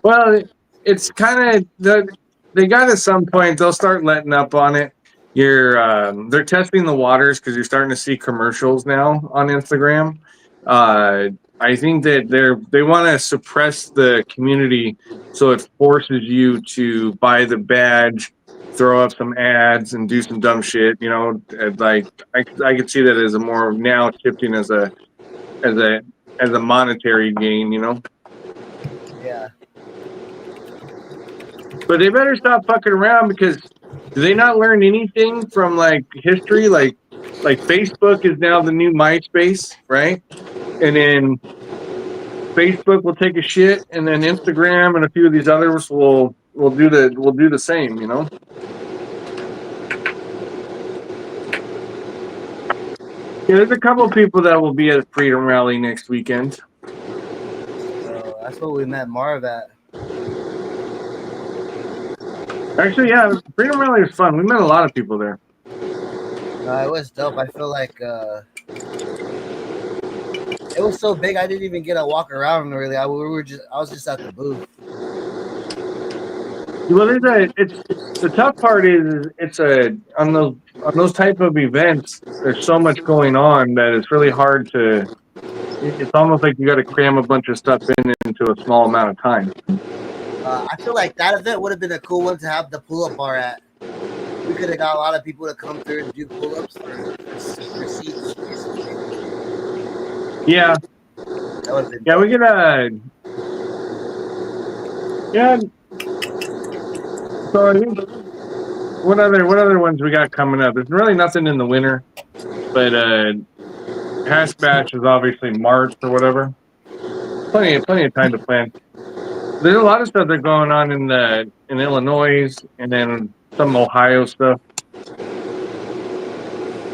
Well, it's kind of they got at some point they'll start letting up on it. They're testing the waters because you're starting to see commercials now on Instagram. I think that they want to suppress the community, so it forces you to buy the badge, throw up some ads, and do some dumb shit. You know, like I could see that as a more now shifting as a monetary gain. You know. Yeah. But they better stop fucking around because do they not learn anything from like history? Like Facebook is now the new MySpace, right? And then Facebook will take a shit, and then Instagram and a few of these others will do the same, you know. Yeah, there's a couple of people that will be at a Freedom Rally next weekend. So that's what we met Marv at. Actually, yeah, Freedom Rally was fun. We met a lot of people there. It was dope. I feel like it was so big I didn't even get to walk around really. I was just at the booth. Well, it's the tough part is it's on those type of events. There's so much going on that it's really hard to. It's almost like you got to cram a bunch of stuff into a small amount of time. I feel like that event would have been a cool one to have the pull-up bar at. We could have got a lot of people to come through and do pull-ups for seats. Yeah. That would have been Yeah, we could. Yeah. So I think what other ones we got coming up? There's really nothing in the winter, but Hash Bash is obviously March or whatever. Plenty of time to plan. There's a lot of stuff that's going on in Illinois and then some Ohio stuff.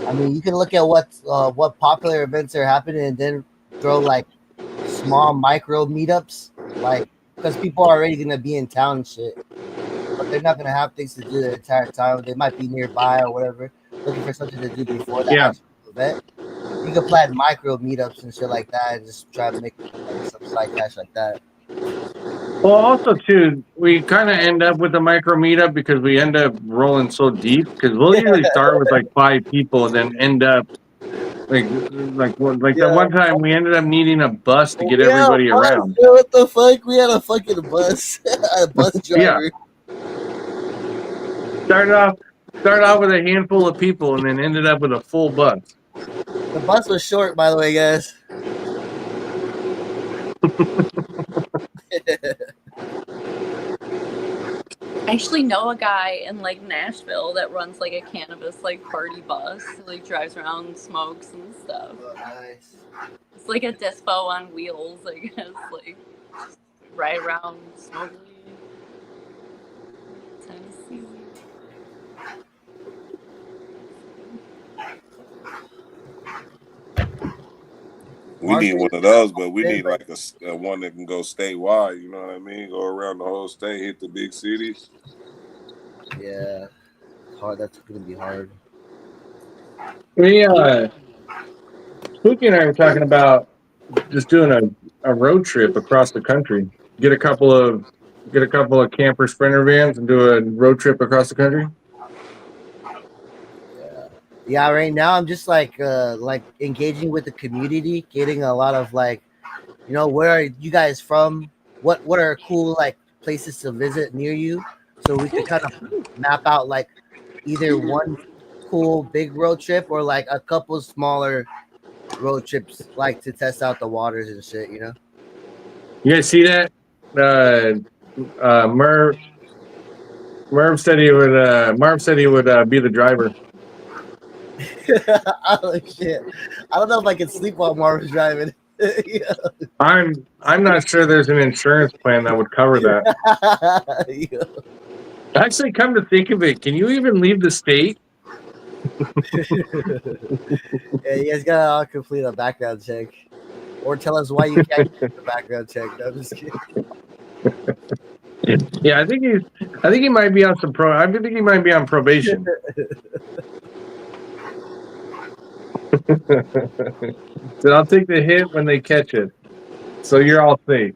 I mean, you can look at what popular events are happening and then throw like small micro meetups, like because people are already gonna be in town and shit, but they're not gonna have things to do the entire time. They might be nearby or whatever, looking for something to do before the actual event. You can plan micro meetups and shit like that, and just try to make like, some side cash like that. Well, also too, we kind of end up with a micro meetup because we end up rolling so deep. Because we'll usually start with like 5 people and then end up like the one time we ended up needing a bus to get everybody around. What the fuck? We had a fucking bus, a bus driver. Started off with a handful of people and then ended up with a full bus. The bus was short, by the way, guys. I actually know a guy in like Nashville that runs like a cannabis like party bus, like drives around and smokes and stuff. Oh, nice. It's like a dispo on wheels, I guess, like ride around smoking. Tennessee. We need one of those, but we need like a one that can go statewide. You know what I mean? Go around the whole state, hit the big cities. Yeah, hard. That's gonna be hard. We Spooky and I were talking about just doing a road trip across the country. Get a couple of camper sprinter vans and do a road trip across the country. Yeah, right now I'm just like engaging with the community, getting a lot of like, where are you guys from? What are cool like places to visit near you? So we can kind of map out like either one cool big road trip or like a couple smaller road trips, like to test out the waters and shit. You guys see that? Merv said he would. Marv said he would be the driver. Oh shit! I don't know if I can sleep while Marvin's driving. Yeah. I'm not sure there's an insurance plan that would cover that. Yeah. Actually, come to think of it, can you even leave the state? Yeah, you guys gotta complete a background check, or tell us why you can't do the background check. No, I'm just kidding. Yeah, I think he might be on I think he might be on probation. So I'll take the hit when they catch it. So you're all safe.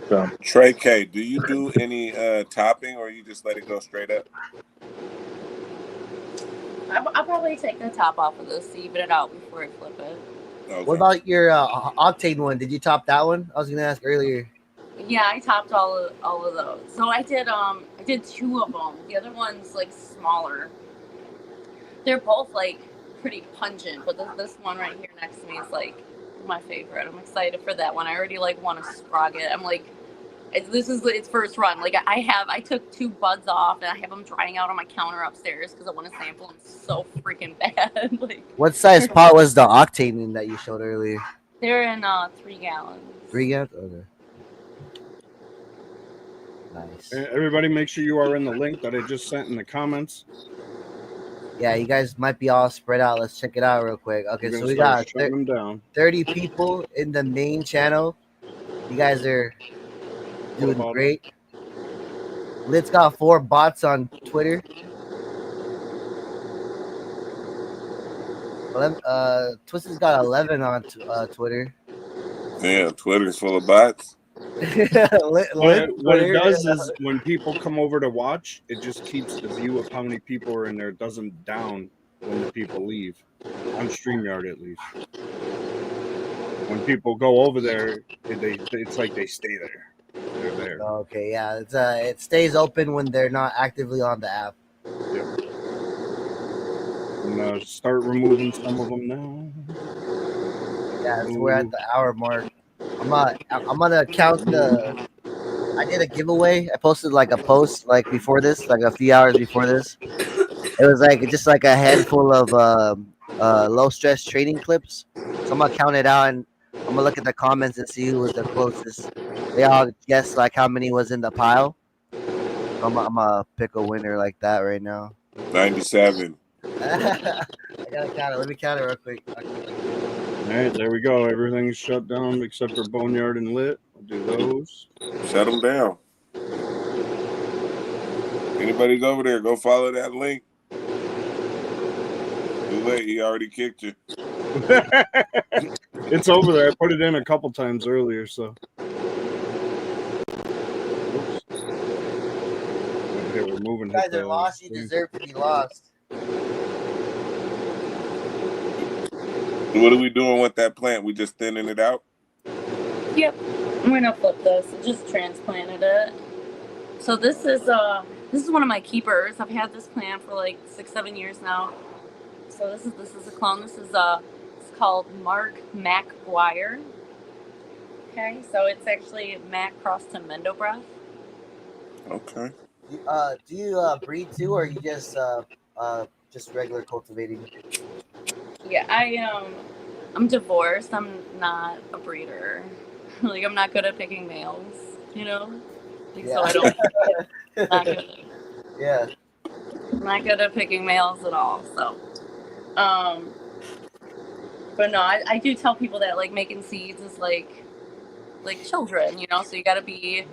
So. Trey K, do you do any topping or you just let it go straight up? I'll probably take the top off of this to even it out before I flip it. Okay. What about your octane one? Did you top that one? I was gonna ask earlier. Yeah, I topped all of those. So I did 2 of them. The other one's like smaller. They're both like pretty pungent, but this one right here next to me is like my favorite. I'm excited for that one. I already like want to sprog it. I'm like, this is its first run. Like I took 2 buds off and I have them drying out on my counter upstairs because I want to sample them so freaking bad. Like, what size pot was the octane in that you showed earlier? They're in 3 gallons. 3 gallons? Okay. Nice. Everybody make sure you are in the link that I just sent in the comments. Yeah, you guys might be all spread out. Let's check it out real quick. Okay, so we got 30 people in the main channel. You guys are doing great. Litt's got 4 bots on Twitter. Twisted's got 11 on Twitter. Damn, Twitter's full of bots. What it does is when people come over to watch, it just keeps the view of how many people are in there. It doesn't down when the people leave. On StreamYard, at least. When people go over there, it's like they stay there. They're there. Okay, yeah. It stays open when they're not actively on the app. Yep. I'm gonna start removing some of them now. Yeah, we're at the hour mark. I'm gonna count the. I did a giveaway. I posted like a post like before this, like a few hours before this. It was like just like a handful of low stress training clips. So I'm gonna count it out and I'm gonna look at the comments and see who was the closest. They all guessed like how many was in the pile. So I'm gonna pick a winner like that right now. 97. I gotta count it. Let me count it real quick. All right, there we go. Everything's shut down except for Boneyard and Litt. I'll do those. Shut them down. Anybody's over there, go follow that link. Too late, he already kicked you. It's over there. I put it in a couple times earlier, so. Oops. Okay, we're moving. You guys are lost. You deserve to be lost. What are we doing with that plant? We just thinning it out? Yep. I'm gonna flip this. I just transplanted it. So this is one of my keepers. I've had this plant for like 6-7 years now. So this is a clone. This is it's called Mark McGuire. Okay, so it's actually Mac crossed to Mendo breath. Okay. Do you breed too, or you just regular cultivating? Yeah, I'm divorced. I'm not a breeder. Like I'm not good at picking males, you know. Like, Yeah. So I don't. Not good. Yeah. Not good at picking males at all. So, but no, I do tell people that like making seeds is like children, you know. So you got to be, you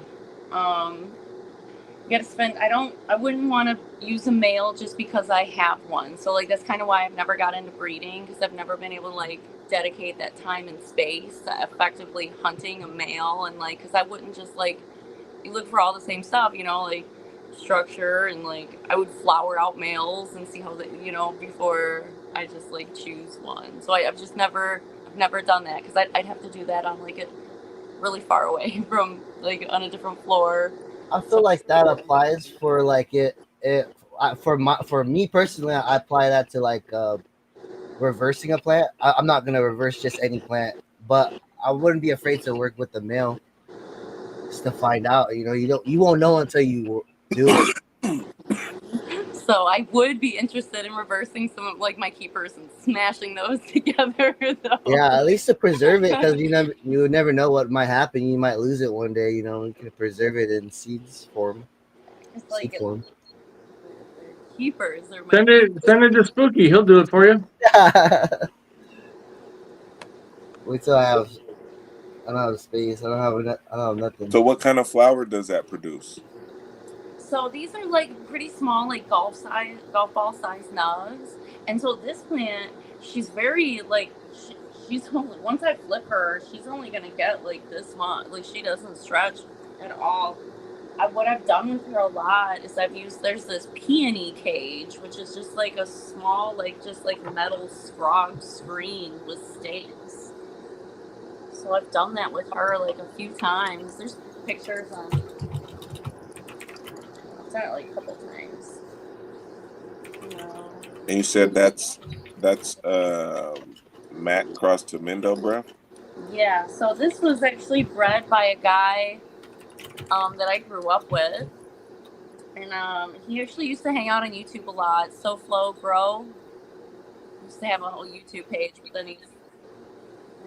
got to spend. I wouldn't want to use a male just because I have one. So like that's kind of why I've never got into breeding, because I've never been able to like dedicate that time and space to effectively hunting a male, and like because I wouldn't just like you look for all the same stuff, you know, like structure, and like I would flower out males and see how they, you know, before I just like choose one. So I've never done that, because I'd have to do that on like a really far away from like on a different floor. I feel like that applies for like for me personally. I apply that to like reversing a plant. I'm not gonna reverse just any plant, but I wouldn't be afraid to work with the male just to find out. You know, you won't know until you do it. So I would be interested in reversing some of like my keepers and smashing those together, though. Yeah, at least to preserve it, because you never know what might happen. You might lose it one day. You know, you can preserve it in seeds form. It's like form. keepers. Send it to Spooky. He'll do it for you. Wait till I don't have space. I don't have nothing. So what kind of flower does that produce? So these are like pretty small, like golf ball size nugs. And so this plant, she's very like she's only, once I flip her, she's only gonna get like this much. Like she doesn't stretch at all. What I've done with her a lot is there's this peony cage, which is just like a small, like just like metal screen with stakes. So I've done that with her like a few times. There's pictures on. I've done it like a couple times. And you said that's Matt crossed to Mendo breath? Yeah. So this was actually bred by a guy that I grew up with, and he actually used to hang out on YouTube a lot. SoFlo Grow used to have a whole YouTube page, but then he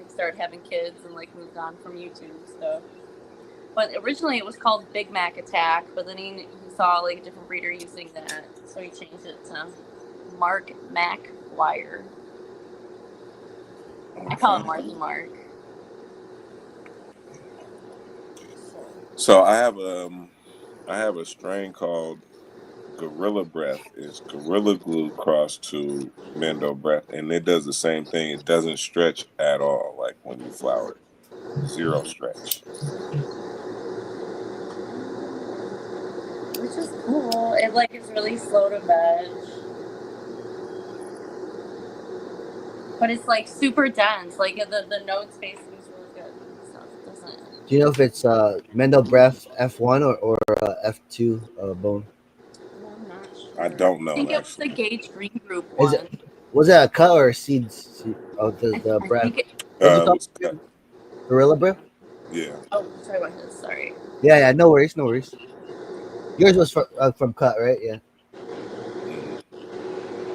started having kids and like moved on from YouTube stuff. But originally it was called Big Mac Attack, but then he saw like a different breeder using that, so he changed it to Mark McGuire. I call him Marky Mark. So I have a strain called Gorilla Breath is Gorilla Glue crossed to Mendo Breath, and it does the same thing. It doesn't stretch at all, like when you flower it. Zero stretch. Which is cool. It like is really slow to veg. But it's like super dense. Like the note spacing is really good and stuff. It doesn't. Do you know if it's Mendo Breath F1 or F2 bone? I'm not sure. I don't know. I think it was the Gage Green Group Is one. it? Was it a cut or a seeds of the I breath? think It was cut. Gorilla Breath? Yeah. Oh, sorry about this. Sorry. Yeah, no worries, no worries. Yours was from cut, right? Yeah.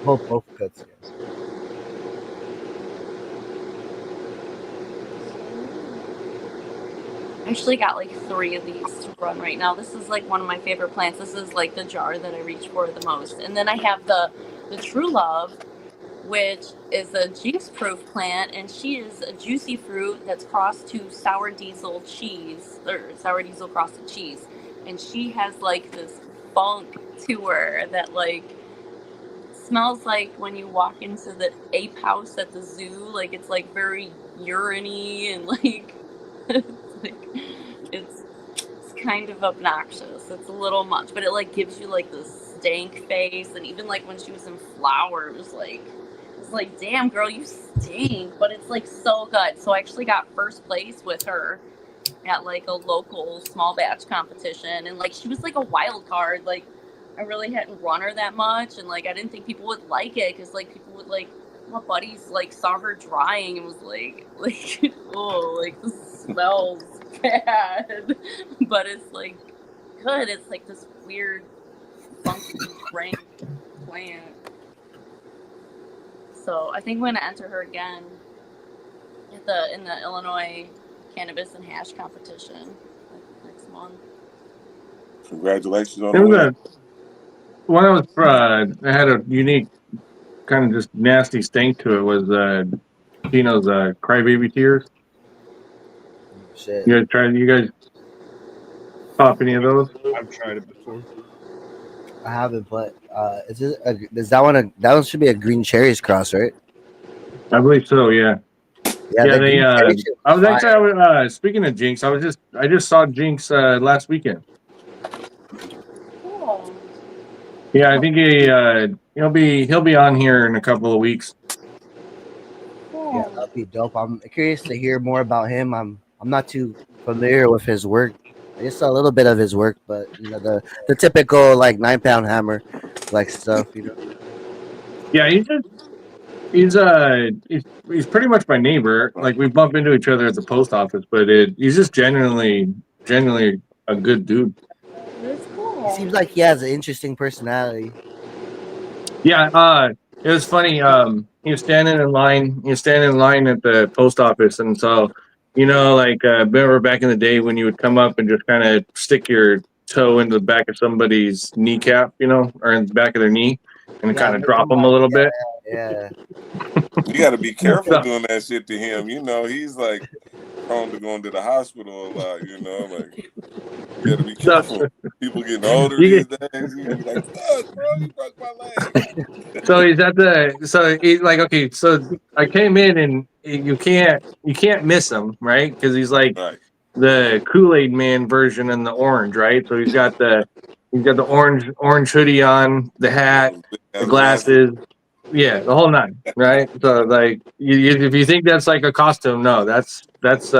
Both cuts. Yeah. I actually got like 3 of these to run right now. This is like one of my favorite plants. This is like the jar that I reach for the most. And then I have the True Love, which is a jinx-proof plant, and she is a juicy fruit that's crossed to sour diesel cheese, or sour diesel crossed to cheese. And she has like this funk to her that like smells like when you walk into the ape house at the zoo. Like it's like very urine-y and like it's kind of obnoxious. It's a little much, but it like gives you like this stank face. And even like when she was in flower, it was like damn girl, you stink. But it's like so good. So I actually got first place with her at like a local small batch competition, and like she was like a wild card. Like I really hadn't run her that much, and like I didn't think people would like it because like people would like, my buddies like saw her drying and was like oh, like this smells bad. But it's like good. It's like this weird funky brain plant. So I think I'm gonna enter her again at in the Illinois Cannabis and Hash competition next month. Congratulations on There the was win. one that was had a unique kind of just nasty stink to it was Tino's Crybaby Tears. Shit. You guys pop any of those? I've tried it before. I haven't, but is that one should be a green cherries cross, right? I believe so, yeah. Yeah, Yeah, the they green cherries shit I was fire. actually speaking of Jinx, I just saw Jinx last weekend. Cool. Yeah, I think he'll be on here in a couple of weeks. Yeah, that'd be dope. I'm curious to hear more about him. I'm not too familiar with his work. I just saw a little bit of his work, but you know the typical like 9-pound hammer like stuff, you know. Yeah, he's pretty much my neighbor. Like we bump into each other at the post office, but he's just genuinely a good dude. That's He cool. seems like he has an interesting personality. Yeah, it was funny. He was standing in line. He was standing in line at the post office, and so like remember back in the day when you would come up and just kind of stick your toe into the back of somebody's kneecap, or in the back of their knee, and kind of drop them a little bit. Yeah. You got to be careful doing that shit to him. He's like prone to going to the hospital a lot. Like you got to be careful. People getting older these days. You be like, fuck, bro, you broke my leg. So he's like, okay, so I came in and you can't miss him, right? Because he's like the Kool-Aid Man version in the orange, right? So he's got the orange hoodie on, the hat, the glasses. Yeah, the whole nine, right? So like, if you think that's like a costume, no, that's his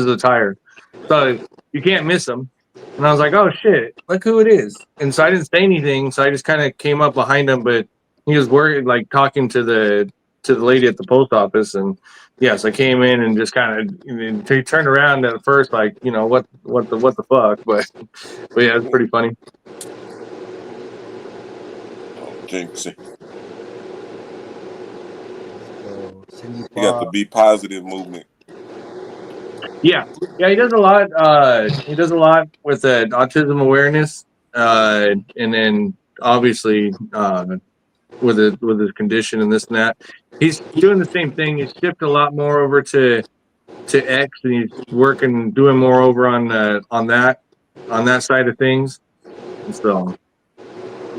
attire. So you can't miss him. And I was like, oh shit, look who it is. And so I didn't say anything, so I just kind of came up behind him, but he was worried, like talking to the lady at the post office. And yes, I came in and just kind of he turned around at first, like, what the fuck, but yeah, it's pretty funny. Jinxie. You got the Be Positive movement. Yeah, he does a lot. He does a lot with autism awareness, and then obviously with his condition and this and that. He's doing the same thing. He's shifted a lot more over to X, and he's doing more over on that side of things. And so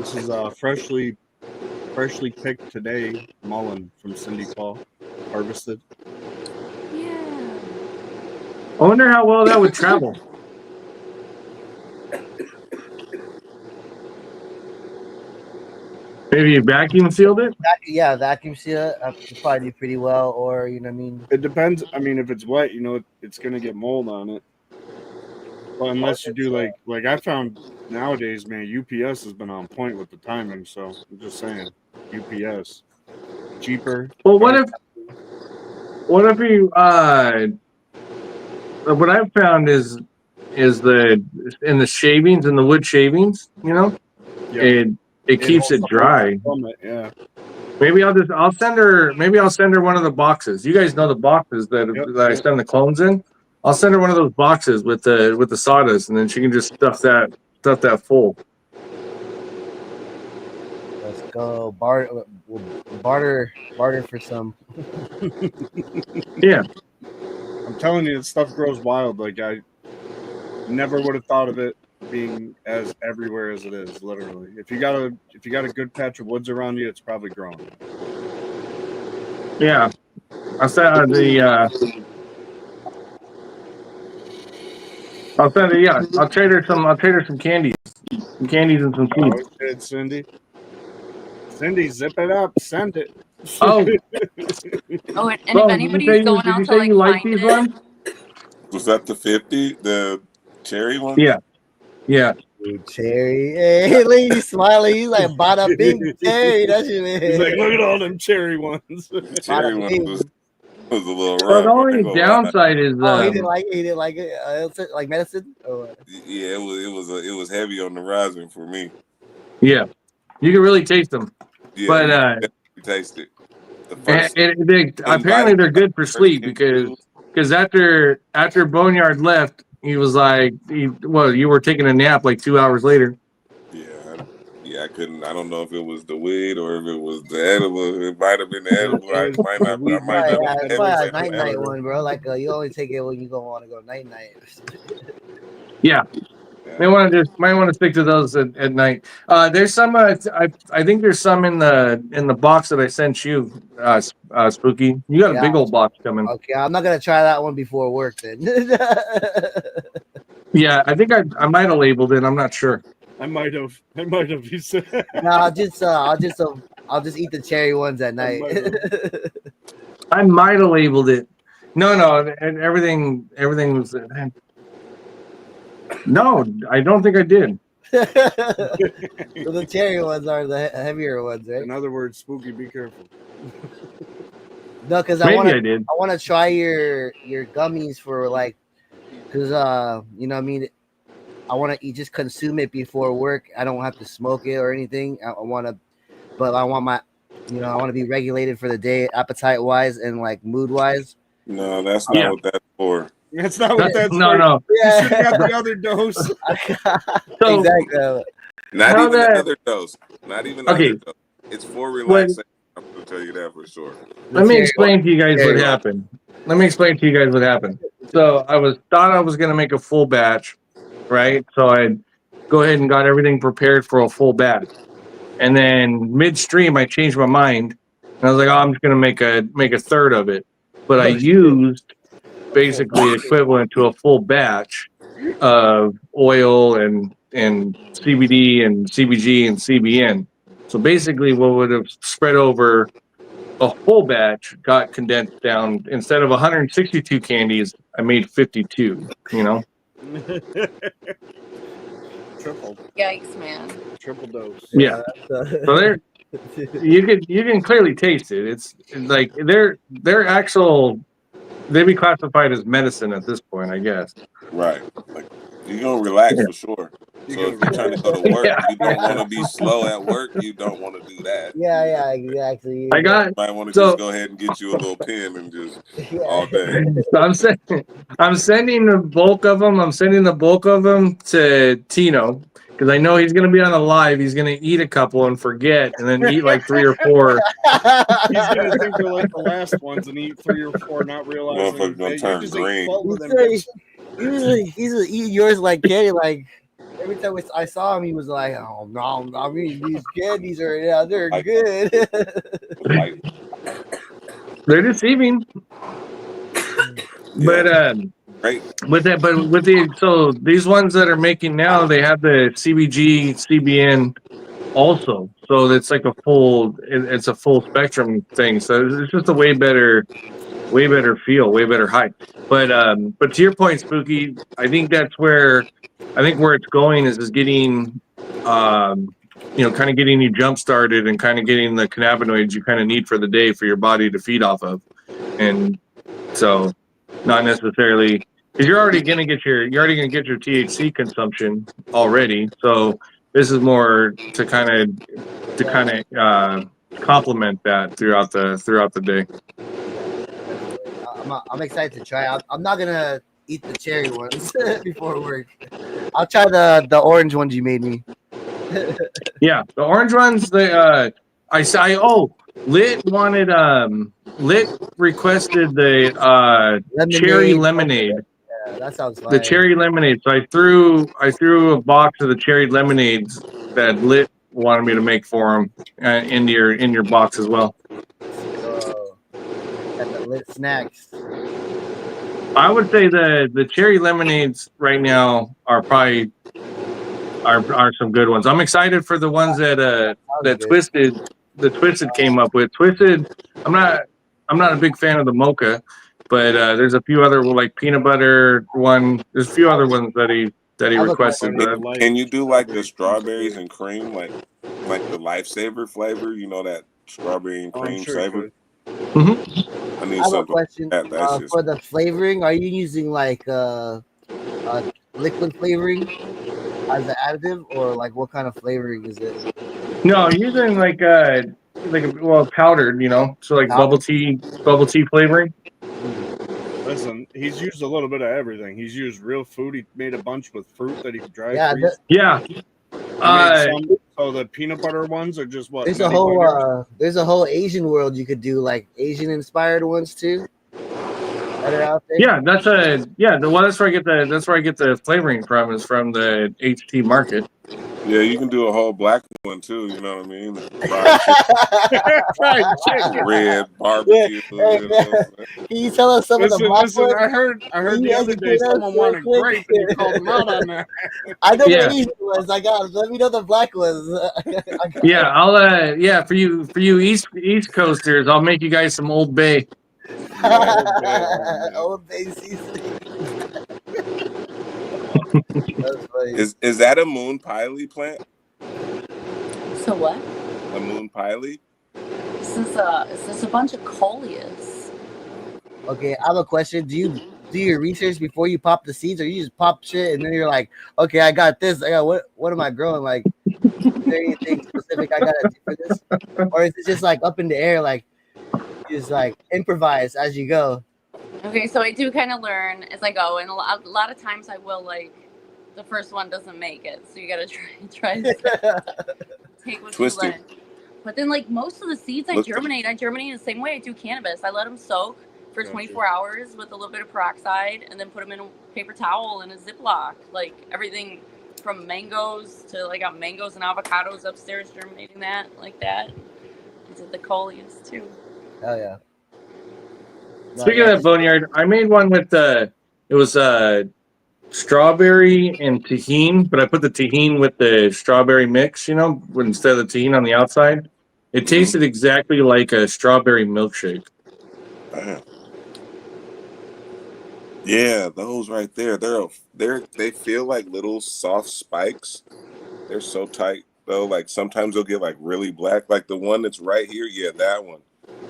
This is freshly picked today mullein from Cindy Paul, harvested. Yeah. I wonder how well that would travel. Maybe you vacuum sealed it? Yeah, vacuum seal it. Could probably do pretty well, or you know what I mean. It depends. I mean, if it's wet, you know, it's gonna get mold on it. Well, unless you do like I found nowadays, man, UPS has been on point with the timing. So I'm just saying, UPS cheaper. Well, what if you what I've found is the in the shavings and the wood shavings, you know, it keeps it dry. Yeah. Maybe I'll send her one of the boxes. You guys know the boxes that I send the clones in. I'll send her one of those boxes with the sawdust, and then she can just stuff that full. Let's go barter for some. Yeah. I'm telling you, this stuff grows wild. Like I never would have thought of it being as everywhere as it is. Literally, if you got a good patch of woods around you, it's probably growing. Yeah, I'll send I'll trade her some candies, and some food. Oh shit, Cindy, zip it up, send it. Oh, and if anybody's going out to like find it, was that the 50, the cherry one? Yeah. Dude, cherry, hey, look, he's smiling. He's like, bada bing cherry. That's your man. He's like, look at all them cherry ones. The cherry one was a little rough. Well, the only downside is he didn't like it. Like medicine. Yeah, it was heavy on the rosin for me. Yeah, you can really taste them. Yeah, but you taste it. Apparently they're good for sleep because after Boneyard left, he was like, you were taking a nap like 2 hours later. Yeah, I couldn't. I don't know if it was the weed or if it was the edible. It might have been the edible. I might not. It's probably a night one, bro. Like you only take it when you don't want to go night. Yeah. Might want to stick to those at night. There's some. I think there's some in the box that I sent you, Spooky. You got a big old box coming. Okay, I'm not gonna try that one before work then. Yeah, I think I might have labeled it. I'm not sure. I might have. You said. No, I'll just eat the cherry ones at night. I might have labeled it. No, everything was. No, I don't think I did. So the cherry ones are the heavier ones, right? In other words, Spooky, be careful. No, because I want to try your gummies for like, because you know what I mean. I want to just consume it before work. I don't have to smoke it or anything. I want to be regulated for the day, appetite wise and like mood wise. No, that's not what that's for. That's not what that's for. No. You should have the other dose. Exactly. Not even another dose. Not even another dose. It's for relaxation. I'm going to tell you that for sure. Let me explain to you guys what happened. So I thought I was going to make a full batch, right? So I go ahead and got everything prepared for a full batch. And then midstream, I changed my mind. And I was like, I'm just going to make a third of it. But I used basically equivalent to a full batch of oil and CBD and CBG and CBN. So basically what would have spread over a whole batch got condensed down. Instead of 162 candies, I made 52, you know? Triple. Yikes, man. Triple dose. Yeah. So there, you can clearly taste it. It's like they're actual. They'd be classified as medicine at this point, I guess. Right. Like you're gonna relax for sure. So if you're trying to go to work, you don't want to be slow at work. You don't want to do that. Yeah, exactly. You might want to just go ahead and get you a little pen and just all day. So I'm sending the bulk of them. I'm sending the bulk of them to Tino because I know he's going to be on a live. He's going to eat a couple and forget, and then eat like 3 or 4. He's going to think they're like the last ones and eat 3 or 4, not realizing. Motherfucker's going to turn green. He's eating yours like candy, like every time I saw him, he was like, "Oh no, I mean these candies are they're Like- good." Like, They're deceiving. But great. so these ones that are making now, they have the CBG, CBN also. So it's like it's a full spectrum thing. So it's just a way better feel, way better hype. But to your point, Spooky, I think where it's going is getting kind of getting you jump started and kind of getting the cannabinoids you kind of need for the day for your body to feed off of. And so not necessarily, because you're already going to get your THC consumption already. So this is more to kind of complement that throughout the day. I'm excited to try. I'm not gonna eat the cherry ones before work. I'll try the orange ones you made me. Yeah, the orange ones. Litt requested the cherry lemonade. Yeah, that sounds fine. The cherry lemonade. So I threw a box of the cherry lemonades that Litt wanted me to make for him into your box as well. And the Litt snacks. I would say the cherry lemonades right now are probably are some good ones. I'm excited for the ones that Twisted came up with. Twisted, I'm not a big fan of the mocha, but there's a few other like peanut butter one. There's a few other ones that he requested. Can you do like the strawberries and cream, like the Lifesaver flavor? You know, that strawberry and cream flavor. Mm-hmm. I need I have a something question. like that. For the flavoring, are you using like liquid flavoring as an additive, or like what kind of flavoring is it? No, using powdered, so like bubble tea flavoring. Listen, he's used a little bit of everything. He's used real food. He made a bunch with fruit that he could dry freeze. Yeah. So the peanut butter ones are just what? There's a whole Asian world you could do, like Asian inspired ones too. That are out there. Yeah, that's where I get the flavoring from, is from the HT market. Yeah, you can do a whole black one too. You know what I mean? Fried chicken, red barbecue. Can you tell us some of the black ones? I heard the other day someone wanted grape and you called them out on that. I know the Asian ones. Let me know the black ones. Yeah, I'll for you East Coasters, I'll make you guys some Old Bay. Old Bay seasoning. Is that a moon piley plant? So what? A moon piley? This is a bunch of coleus. Okay, I have a question. Do you do your research before you pop the seeds, or you just pop shit and then you're like, okay, I got this. I got what am I growing? Like, is there anything specific I gotta do for this, or is it just like up in the air, like you just like improvise as you go? Okay, so I do kind of learn as I go, and a lot of times I will like. The first one doesn't make it, so you gotta try to take what you learn. But then, like most of the seeds I germinate the same way I do cannabis. I let them soak for 24 hours with a little bit of peroxide, and then put them in a paper towel and a Ziploc. Like everything from mangoes to like got mangoes and avocados upstairs germinating that like that. I did the coleus too. Oh yeah. Speaking of that, Boneyard, I made one with it was strawberry and tahini, but I put the tahini with the strawberry mix, instead of the tahini on the outside. It tasted exactly like a strawberry milkshake. Yeah, those right there. They feel like little soft spikes. They're so tight though. Like sometimes they'll get like really black. Like the one that's right here, yeah, that one.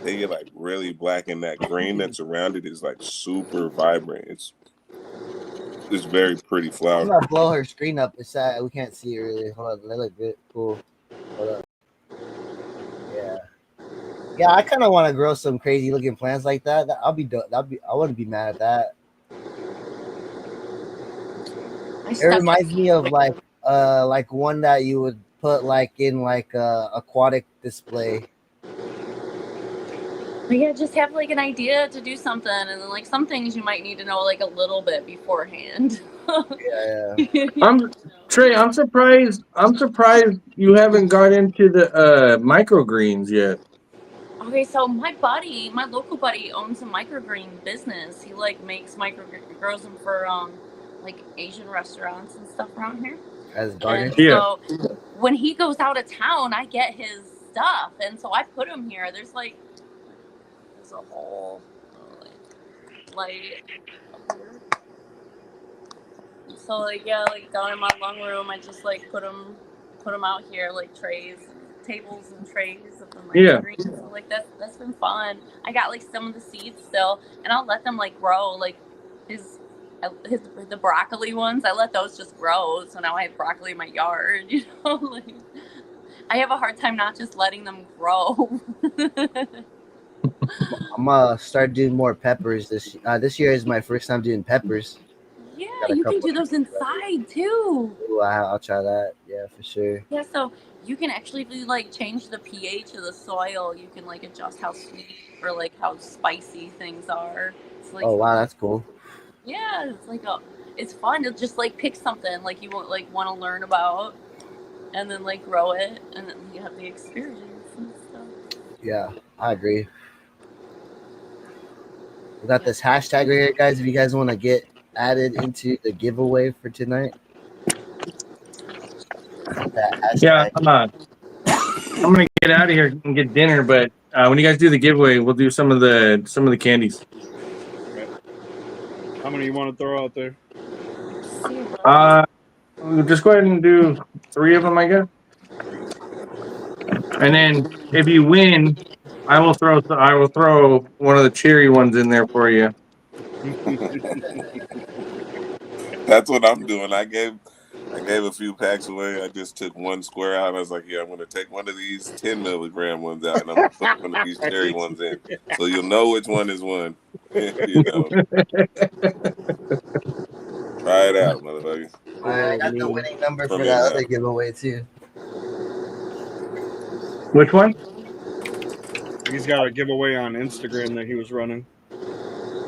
They get like really black, and that green that's around it is like super vibrant. It's very pretty flower. I'm gonna blow her screen up. It's sad we can't see it really. Hold on, they look good. Cool. Hold up. Yeah, I kind of want to grow some crazy looking plants like that. I'll be dope. I wouldn't be mad at that. It reminds me of like one that you would put like in like a aquatic display. But yeah, just have like an idea to do something, and then like some things you might need to know like a little bit beforehand. Yeah. Trey, I'm surprised you haven't got into the microgreens yet. Okay, so my local buddy owns a microgreen business. He like makes grows them for like Asian restaurants and stuff around here. As garden. So when he goes out of town, I get his stuff, and so I put him here. There's a whole light up here. So like down in my lung room, I just like put them out here like tables and trays of the microgreens. So like that's been fun. I got like some of the seeds still, and I'll let them like grow. Like the broccoli ones, I let those just grow. So now I have broccoli in my yard. You know, like I have a hard time not just letting them grow. I'm gonna start doing more peppers this year. Is my first time doing peppers. Yeah, you can do those inside too. Ooh, I'll try that. Yeah, for sure. Yeah, so you can actually like change the pH of the soil. You can like adjust how sweet or like how spicy things are. It's like, oh wow, that's cool. Yeah, it's fun to just like pick something like you want to learn about, and then like grow it, and then you have the experience and stuff. Yeah, I agree. We got this hashtag right here, guys. If you guys want to get added into the giveaway for tonight. Yeah, I'm gonna get out of here and get dinner, but when you guys do the giveaway, we'll do some of the candies. Okay. How many you want to throw out there? We'll just go ahead and do 3 of them, I guess. And then if you win, I will throw one of the cherry ones in there for you. That's what I'm doing. I gave a few packs away. I just took one square out. And I was like, yeah, I'm going to take one of these 10 milligram ones out, and I'm going to put one of these cherry ones in. So you'll know which one is one. You know. Try it out, motherfucker. I got the winning number for that other giveaway, too. Which one? He's got a giveaway on Instagram that he was running.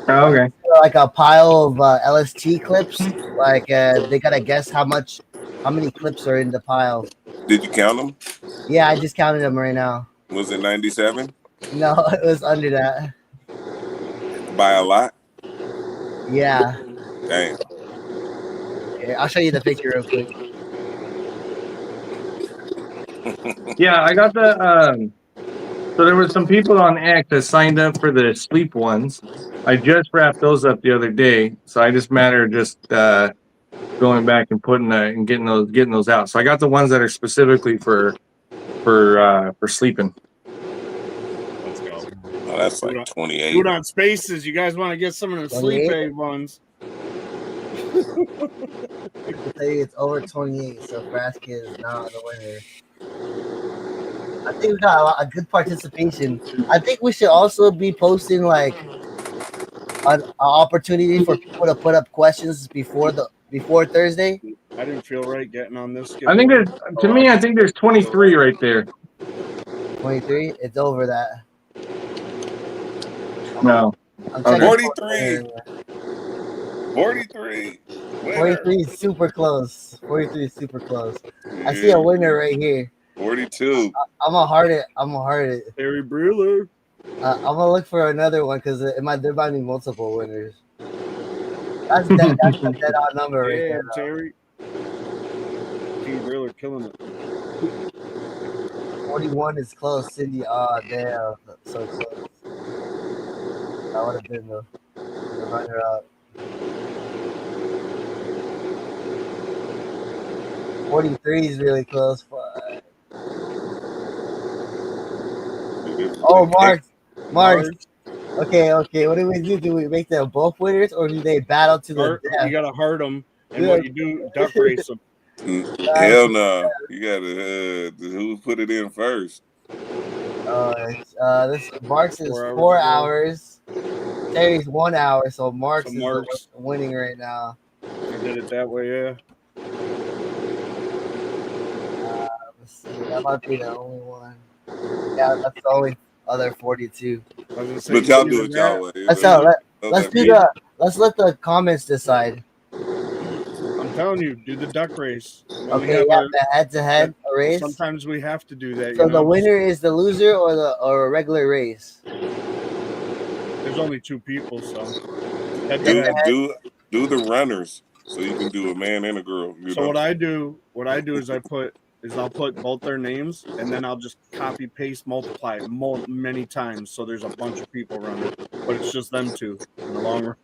Oh, okay. Like a pile of LST clips. Like they gotta guess how many clips are in the pile. Did you count them? Yeah, I just counted them right now. Was it 97? No, it was under that. By a lot? Yeah. Dang. Yeah, I'll show you the picture real quick. Yeah, I got the so there was some people on X that signed up for the sleep ones. I just wrapped those up the other day, so I just going back and getting those out. So I got the ones that are specifically for sleeping. Let's go. Oh, that's like 28. Food on Spaces. You guys want to get some of the sleep aid ones? It's over 28, so Fraskin is not the winner. I think we got a good participation. I think we should also be posting like an opportunity for people to put up questions before Thursday. I didn't feel right getting on this. I think there's 23 right there. 23? It's over that. No. 43. 43. 43 is super close. 43 is super close. I see a winner right here. 42. I'm gonna heart it. Harry Brewer. I'm gonna look for another one because there might be multiple winners. That's a dead odd number right there. Terry. Harry Brewer killing it. 41 is close. Cindy, oh damn, so close. That would have been the runner-up. 43 is really close. Oh, Mark. Okay. What do we do? Do we make them both winners, or do they battle to the death? You gotta heart them, and what you do, duck race them. Hell no! You gotta. Who put it in first? This Mark's is 4 hours. Terry's 1 hour, so Mark's is winning right now. You did it that way, yeah. Let's see. That might be the only one. Yeah, that's the only other 42. I was gonna say, But y'all do it y'all way. Let's let the comments decide. I'm telling you, do the duck race. When we Okay, have the head-to-head race. Sometimes we have to do that. So the winner is the loser or a regular race. There's only 2 people, so do the runners, so you can do a man and a girl. You know? what I do is I'll put both their names, and then I'll just copy paste multiply it many times, so there's a bunch of people running, but it's just them 2 in the long run.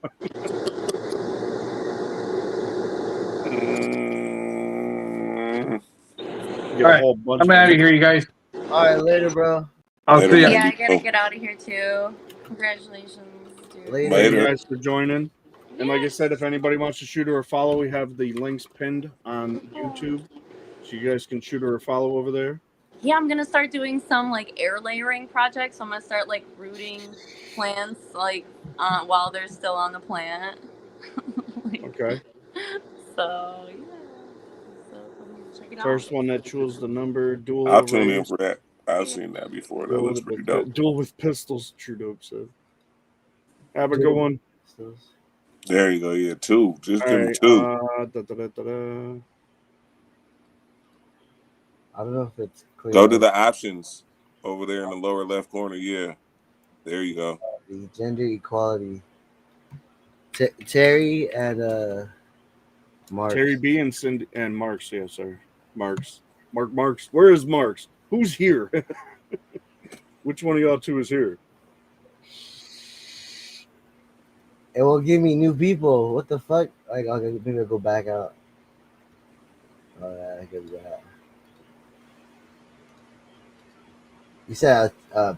All right, I'm out of here, you guys. All right, later, bro. I'll see ya. Yeah, I gotta get out of here too. Congratulations, dude. Later. Thank you guys for joining. And like I said, if anybody wants to shoot her a follow, we have the links pinned on YouTube, so you guys can shoot her a follow over there. Yeah, I'm gonna start doing some like air layering projects. So I'm gonna start like rooting plants like while they're still on the plant. Okay. So yeah. So check it out. First one that chose the number dual. I'll tune in for that. I've seen that before. That looks pretty dope. Duel with pistols, true dope said. Have a good one. There you go. Yeah, 2. Just give them 2. I don't know if it's clear. Go to the options over there in the lower left corner. Yeah, there you go. The gender equality. Terry and Marks. Terry B and Cindy and Marks. Yeah, sorry, Marks. Marks. Where is Marks? Who's here? Which one of y'all 2 is here? It will give me new people. What the fuck? Like, okay, maybe I'll go back out. Oh yeah, I could do that. You said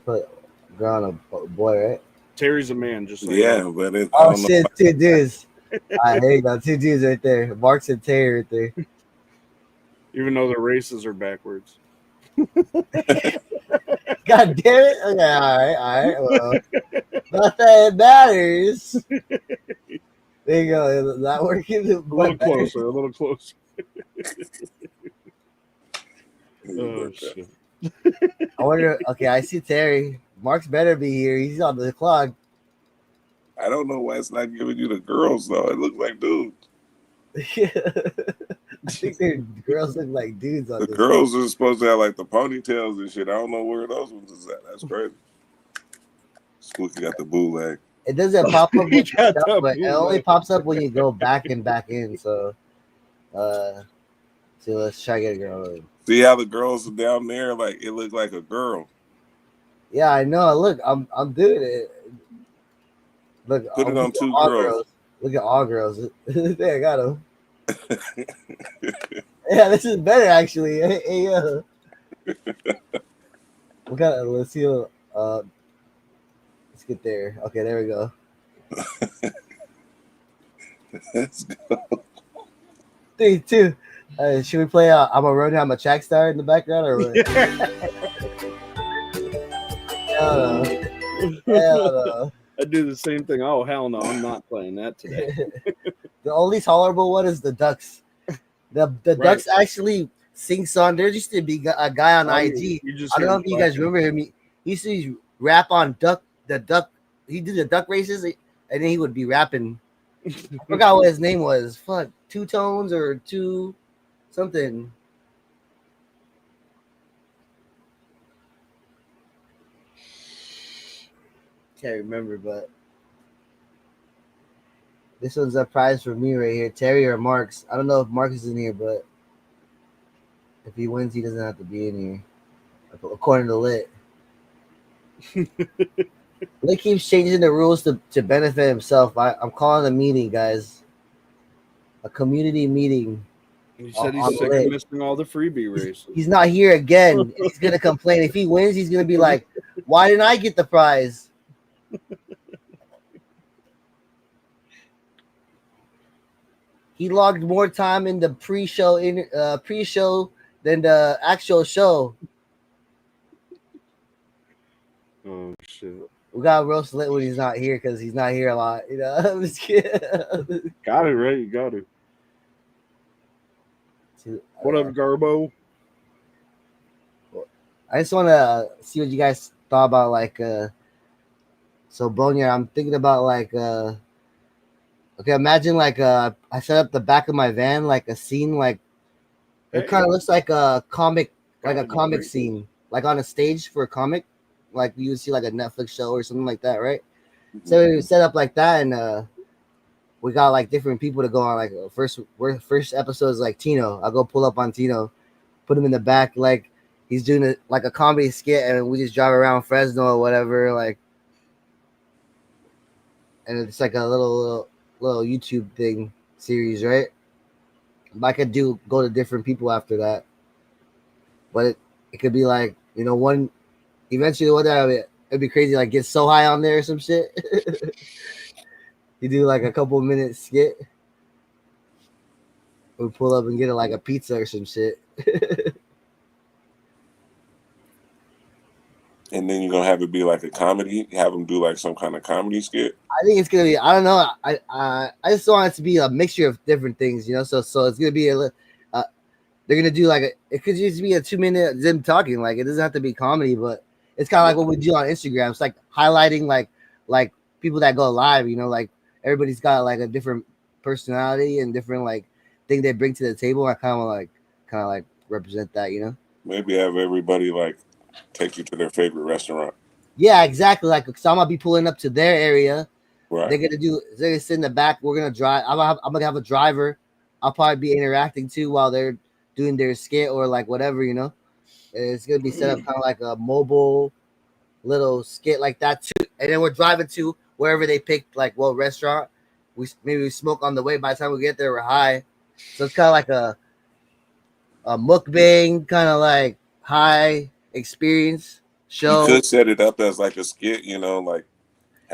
put girl on a boy, right? Terry's a man, just like but it's shit, 2 dudes. There you go, 2 dudes right there. Marks and Terry right there. even though the races are backwards. God damn it! Okay, all right. Well, nothing matters. There you go. Is that working? A little closer. Oh shit! I wonder. Okay, I see Terry. Mark's better be here. He's on the clock. I don't know why it's not giving you the girls though. It looks like dudes. I think the girls look like dudes on the this. Girls are supposed to have like the ponytails and shit. I don't know where those ones is at. That's crazy. Spooky got the bootleg. It doesn't pop up, but it only pops up when you go back and back in. So, so let's try to get a girl. See how the girls are down there? Like it looked like a girl. Yeah, I know. Look, I'm doing it. Look, put it on 2 girls. Look at all girls. There, I got them. Yeah, this is better actually. Hey, we got. Let's see. Let's get there. Okay, there we go. Let's go. 3, 2. Should we play? I'm a Ronin, I'm a track star in the background, or what? Hell no. I do the same thing. Oh hell no, I'm not playing that today. The only tolerable one is the Ducks. The Ducks actually sing song. There used to be a guy on IG. I don't know if you guys remember him. He used to rap on the duck. He did the duck races, and then he would be rapping. I forgot what his name was. Fuck, 2 Tones or 2 something. Can't remember, but this one's a prize for me right here. Terry or Marks. I don't know if Marks is in here, but if he wins, he doesn't have to be in here, according to Litt. Litt keeps changing the rules to benefit himself. I'm calling a meeting, guys. A community meeting. He said he's sick of missing all the freebie races. He's not here again. He's going to complain. If he wins, he's going to be like, why didn't I get the prize? He logged more time in the pre-show than the actual show. Oh shit! We got roast Litt when he's not here because he's not here a lot. You know, I'm just kidding. Got it right. You got it. What up, Garbo? I just want to see what you guys thought about like So Boneyard, I'm thinking about like okay, imagine like I set up the back of my van like a scene like it kind of looks like a comic scene, like on a stage for a comic, like you would see like a Netflix show or something like that, right? So we set up like that, and we got like different people to go on. Like first episode is like Tino. I'll go pull up on Tino, put him in the back, like he's doing it like a comedy skit, and we just drive around Fresno or whatever, like, and it's like a little YouTube thing series, right? But I could go to different people after that, but it could be like, you know, one eventually one day it'd be crazy, like get so high on there or some shit. You do like a couple minute skit. We pull up and get it like a pizza or some shit. And then you're gonna have it be like a comedy. Have them do like some kind of comedy skit. I think it's gonna be. I don't know. I just want it to be a mixture of different things, you know. So it's gonna be they're gonna do like it could just be a 2-minute them talking. Like it doesn't have to be comedy, but it's kind of like what we do on Instagram. It's like highlighting like people that go live. You know, like everybody's got like a different personality and different like thing they bring to the table. I kind of like represent that, you know. Maybe have everybody like take you to their favorite restaurant. Yeah, exactly. Like, so I'm gonna be pulling up to their area. Right. They're gonna sit in the back. We're gonna drive. I'm gonna have a driver. I'll probably be interacting too while they're doing their skit or like whatever, you know. And it's gonna be set up kind of like a mobile little skit like that too. And then we're driving to wherever they picked, like what restaurant. We smoke on the way. By the time we get there, we're high. So it's kind of like a mukbang, kind of like high experience show. You could set it up as like a skit, you know, like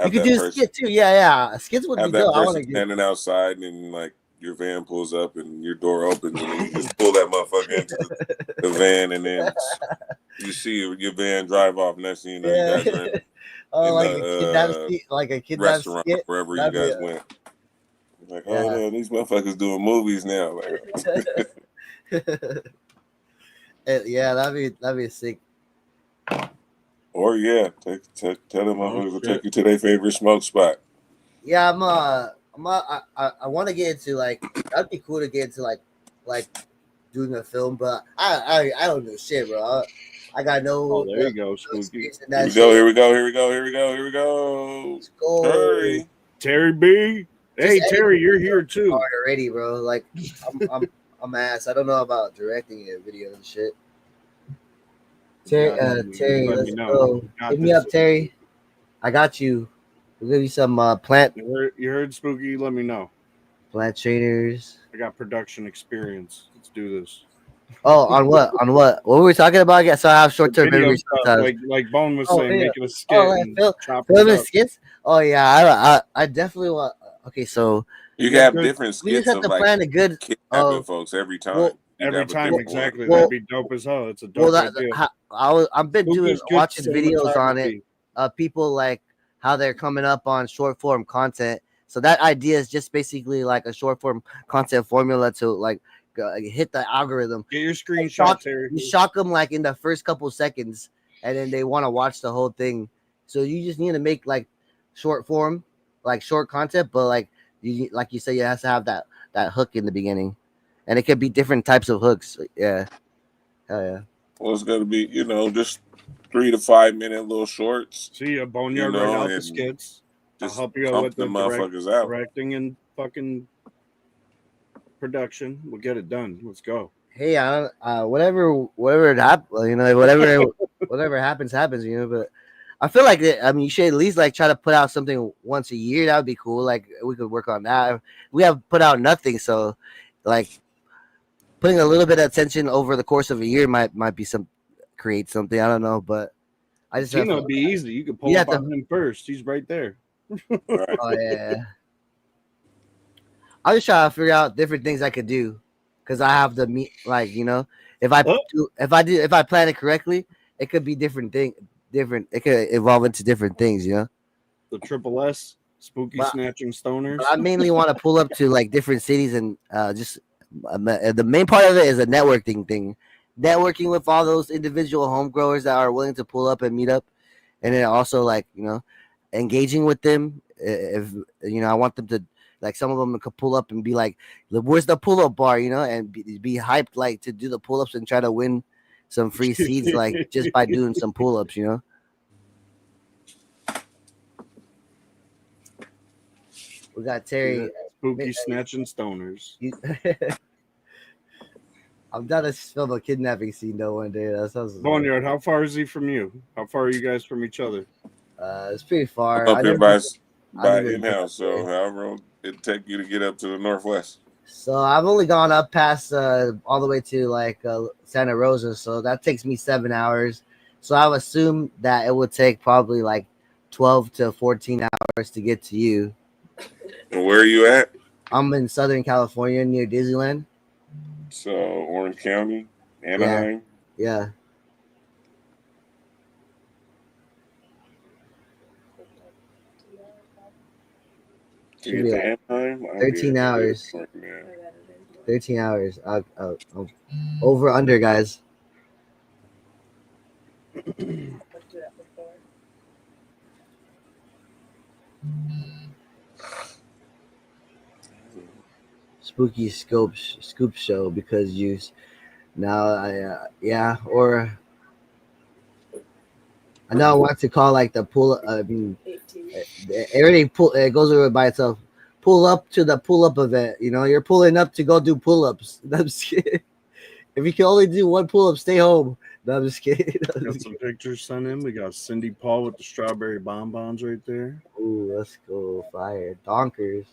you could do a skit too. Yeah. Skits would have be that dope. person standing outside and like your van pulls up and your door opens and you just pull that motherfucker into the van and then you see your van drive off. Next thing you know, you guys are in like a kidnap restaurant skit. wherever you guys went. Like, oh no, these motherfuckers doing movies now. Like, yeah, that'd be sick. Or tell them motherfuckers to take you to their favorite smoke spot. Yeah, I want to get into like that'd be cool to get into like doing a film, but I don't know shit, bro. I got no. Oh, there you go, Spooky. Here we go. Terry B. Hey, Terry, you're here too. Already, bro. Like I'm ass. I don't know about directing a video and shit. Terry, let's go. Hit me up, Terry. I got you. We'll give you some plant. You heard Spooky? Let me know. Plant traders. I got production experience. Let's do this. Oh, on what? What were we talking about? Yeah, so I have short-term memory. Like Bone was saying, making a skit. Film skits. Oh yeah, I definitely want. Okay, so you have different skits. We just have to plan a good kidnapping folks every time. Well, every time, exactly. That'd be dope as hell. It's a dope idea. I've been watching videos on it. People like how they're coming up on short form content. So that idea is just basically like a short form content formula to like hit the algorithm. Get your screenshot, Terry. You shock them like in the first couple seconds, and then they want to watch the whole thing. So you just need to make like short form, like short content, but like you said, you have to have that hook in the beginning, and it could be different types of hooks. Yeah, hell yeah. Well, it's gonna be just 3 to 5 minute little shorts. See a Boneyard right out the skits. I'll help you out with the directing and fucking production. We'll get it done. Let's go. Hey, whatever it happens, whatever happens, but I feel like you should at least like try to put out something once a year. That would be cool. Like we could work on that. We have put out nothing, so like putting a little bit of attention over the course of a year might be create something. I don't know, but I just Tino would be easy. You could pull up on him first. He's right there. Oh yeah. I just try to figure out different things I could do because I have the if I plan it correctly, it could be different. It could evolve into different things, The Triple S, Spooky Snatching Stoners. I mainly want to pull up to like different cities and just the main part of it is a networking thing. Networking with all those individual home growers that are willing to pull up and meet up, and then also engaging with them. If you know, I want them to like some of them could pull up and be like, "Where's the pull-up bar?" You know, and be hyped like to do the pull-ups and try to win some free seeds like just by doing some pull-ups. You know. We got Terry. Spooky snatching stoners. I'm down to film a kidnapping scene though one day. That sounds. Boneyard, how far is he from you? How far are you guys from each other? It's pretty far. Up here by never in-house, so however it'd take you to get up to the northwest. So I've only gone up past all the way to like Santa Rosa, so that takes me 7 hours. So I would assume that it would take probably like 12 to 14 hours to get to you. And where are you at? I'm in Southern California near Disneyland. So Orange County, Anaheim. Yeah. To get to Anaheim, 13 hours. 13 hours. Over under, guys. Spooky scoop show because you now or I know I want to call like the pull. I mean, everything pull. It goes over by itself. Pull up to the pull up event. You know, you're pulling up to go do pull ups. I'm just kidding. If you can only do one pull up, stay home. No, I'm just kidding. Got some pictures sent in. We got Cindy Paul with the strawberry bonbons right there. Ooh, let's go. Fire. Donkers.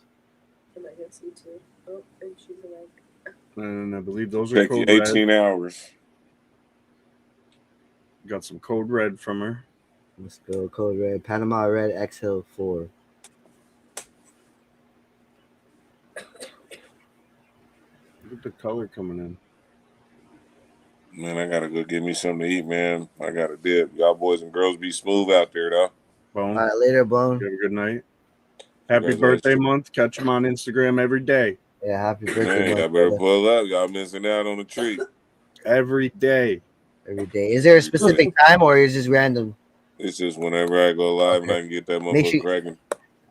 And I believe those are Take you code 18 red. hours. Got some code red from her. Let's go. Code red. Panama red. Exhale 4. Look at the color coming in. Man, I gotta go get me something to eat, man. I gotta dip. Y'all boys and girls be smooth out there, though. Bone. All right, later, Bone. You have a good night. Happy birthday month. Catch him on Instagram every day. Yeah, happy birthday. Man, y'all better pull up. Y'all missing out on the treat. Every day. Every day. Is there a specific time or is it just random? It's just whenever I go live and I can get that motherfucker cracking.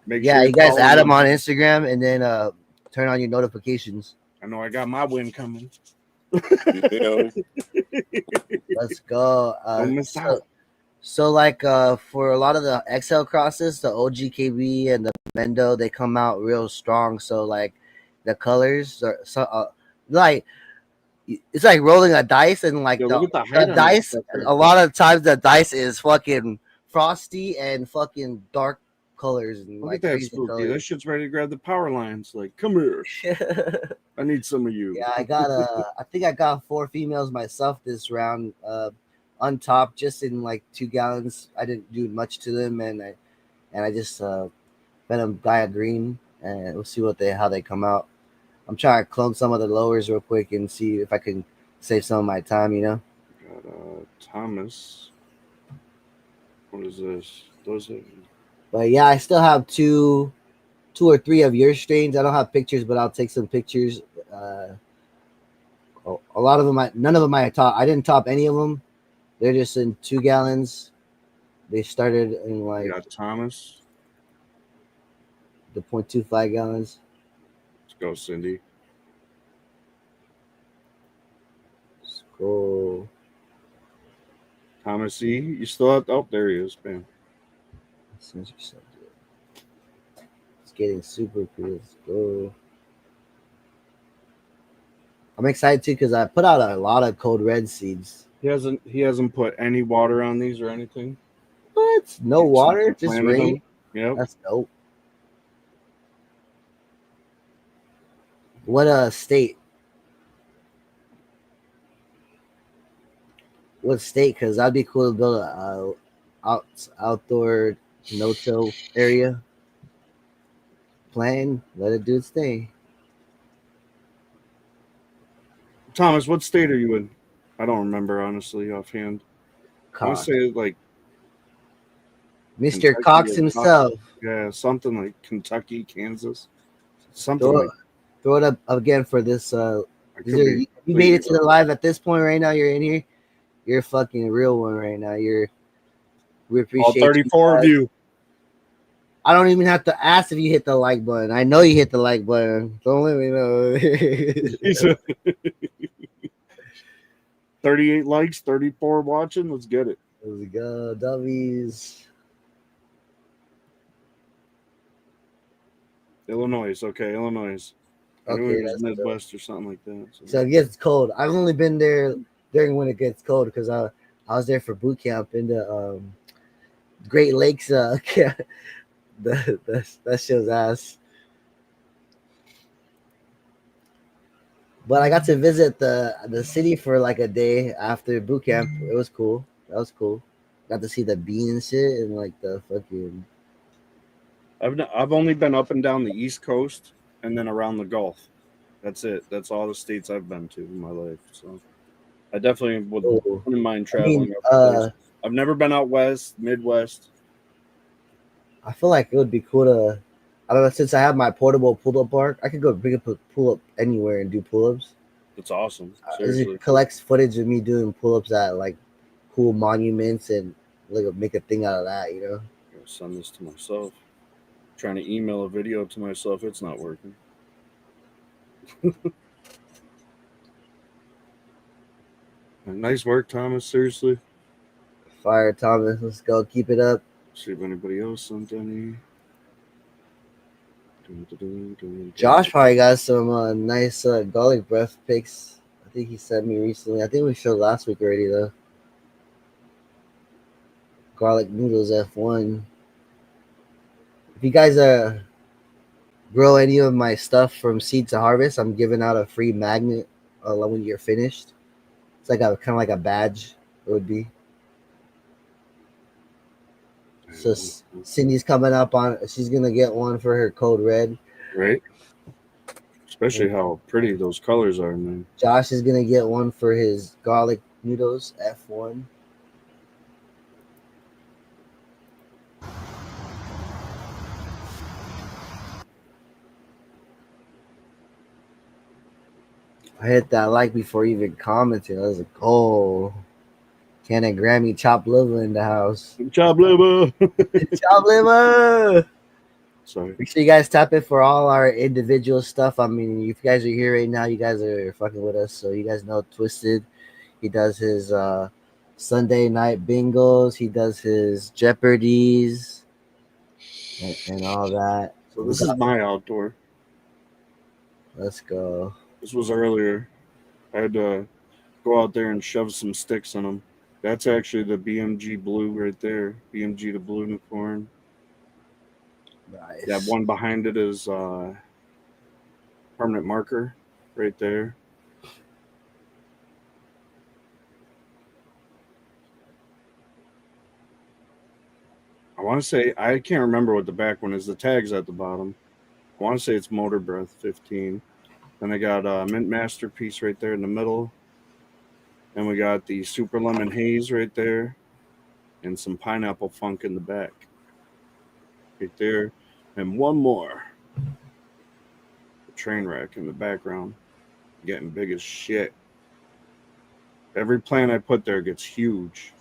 You guys add them on Instagram and then turn on your notifications. I know I got my win coming. Let's go. Don't miss out. So like for a lot of the XL crosses, the OGKB and the Mendo, they come out real strong. So like the colors are like it's like rolling a dice and like the dice. A lot of times the dice is fucking frosty and fucking dark colors and Look like at that spooky. colors. That shit's ready to grab the power lines. Like, come here. I need some of you. Yeah, I think I got 4 females myself this round. Untopped, just in like 2 gallons. I didn't do much to them, and I just fed them Gaia Green, and we'll see how they come out. I'm trying to clone some of the lowers real quick and see if I can save some of my time. You know. Got Thomas. What is this? Those are. But yeah, I still have two or three of your strains. I don't have pictures, but I'll take some pictures. A lot of them, none of them I top. I didn't top any of them. They're just in 2 gallons. They started in like Thomas. The 0.25 gallons. Let's go, Cindy. Let's go. Thomas E. You still have? Oh, there he is, man. It's getting super cool. Let's go. I'm excited too because I put out a lot of code red seeds. He hasn't put any water on these or anything. What? No water, just rain. Yeah, that's dope. What state? What state? Because that'd be cool to build a outdoor no-till area. Plan, let it do its thing. Thomas, what state are you in? I don't remember, honestly, offhand. I want to say like Mr. Kentucky Cox himself. Yeah, something like Kentucky, Kansas. Something throw it up again for this. You made it to the live at this point right now. You're in here. You're a fucking real one right now. We appreciate all 34 of you. I don't even have to ask if you hit the like button. I know you hit the like button. Don't let me know. 38 likes, 34 watching. Let's get it. Let's go, dummies. Illinois. Okay, Illinois. I knew Okay, it was that's Midwest cool. or something like that. So it gets cold. I've only been there during when it gets cold because I was there for boot camp in the Great Lakes. That show's ass. But I got to visit the city for like a day after boot camp. It was cool. That was cool. Got to see the bean and shit and like the fucking. I've only been up and down the East Coast and then around the Gulf. That's it. That's all the states I've been to in my life. So I definitely wouldn't mind traveling up places. I've never been out west, Midwest. I feel like it would be cool to. I don't know. Since I have my portable pull-up bar, I could go bring up a pull-up anywhere and do pull-ups. That's awesome. Seriously. It collects footage of me doing pull-ups at like cool monuments and like make a thing out of that. You know. I'll send this to myself. Trying to email a video to myself, it's not working. Nice work, Thomas. Seriously. Fire, Thomas. Let's go. Keep it up. See if anybody else sent any. Josh probably got some nice garlic breath pics. I think he sent me recently. I think we showed last week already though. Garlic noodles F1. If you guys grow any of my stuff from seed to harvest, I'm giving out a free magnet when you're finished. It's like a kind of like a badge. It would be. So Cindy's coming up on. She's gonna get one for her code red. Right. Especially how pretty those colors are, man. Josh is gonna get one for his garlic noodles F1. I hit that like before even commenting. I was like, oh, Ken and Grammy chop liver in the house. Chop liver. Chop liver. Sorry. Make sure you guys tap in for all our individual stuff. I mean, if you guys are here right now, you guys are fucking with us. So you guys know Twisted. He does his Sunday night bingos. He does his Jeopardies and all that. So this is my outdoor. Let's go. This was earlier. I had to go out there and shove some sticks in them. That's actually the BMG blue right there. BMG the blue unicorn. Nice. That one behind it is permanent marker right there. I want to say, I can't remember what the back one is. The tag's at the bottom. I want to say it's Motor Breath 15. Then I got a Mint Masterpiece right there in the middle. And we got the Super Lemon Haze right there. And some Pineapple Funk in the back. Right there. And one more. The train wreck in the background. Getting big as shit. Every plant I put there gets huge.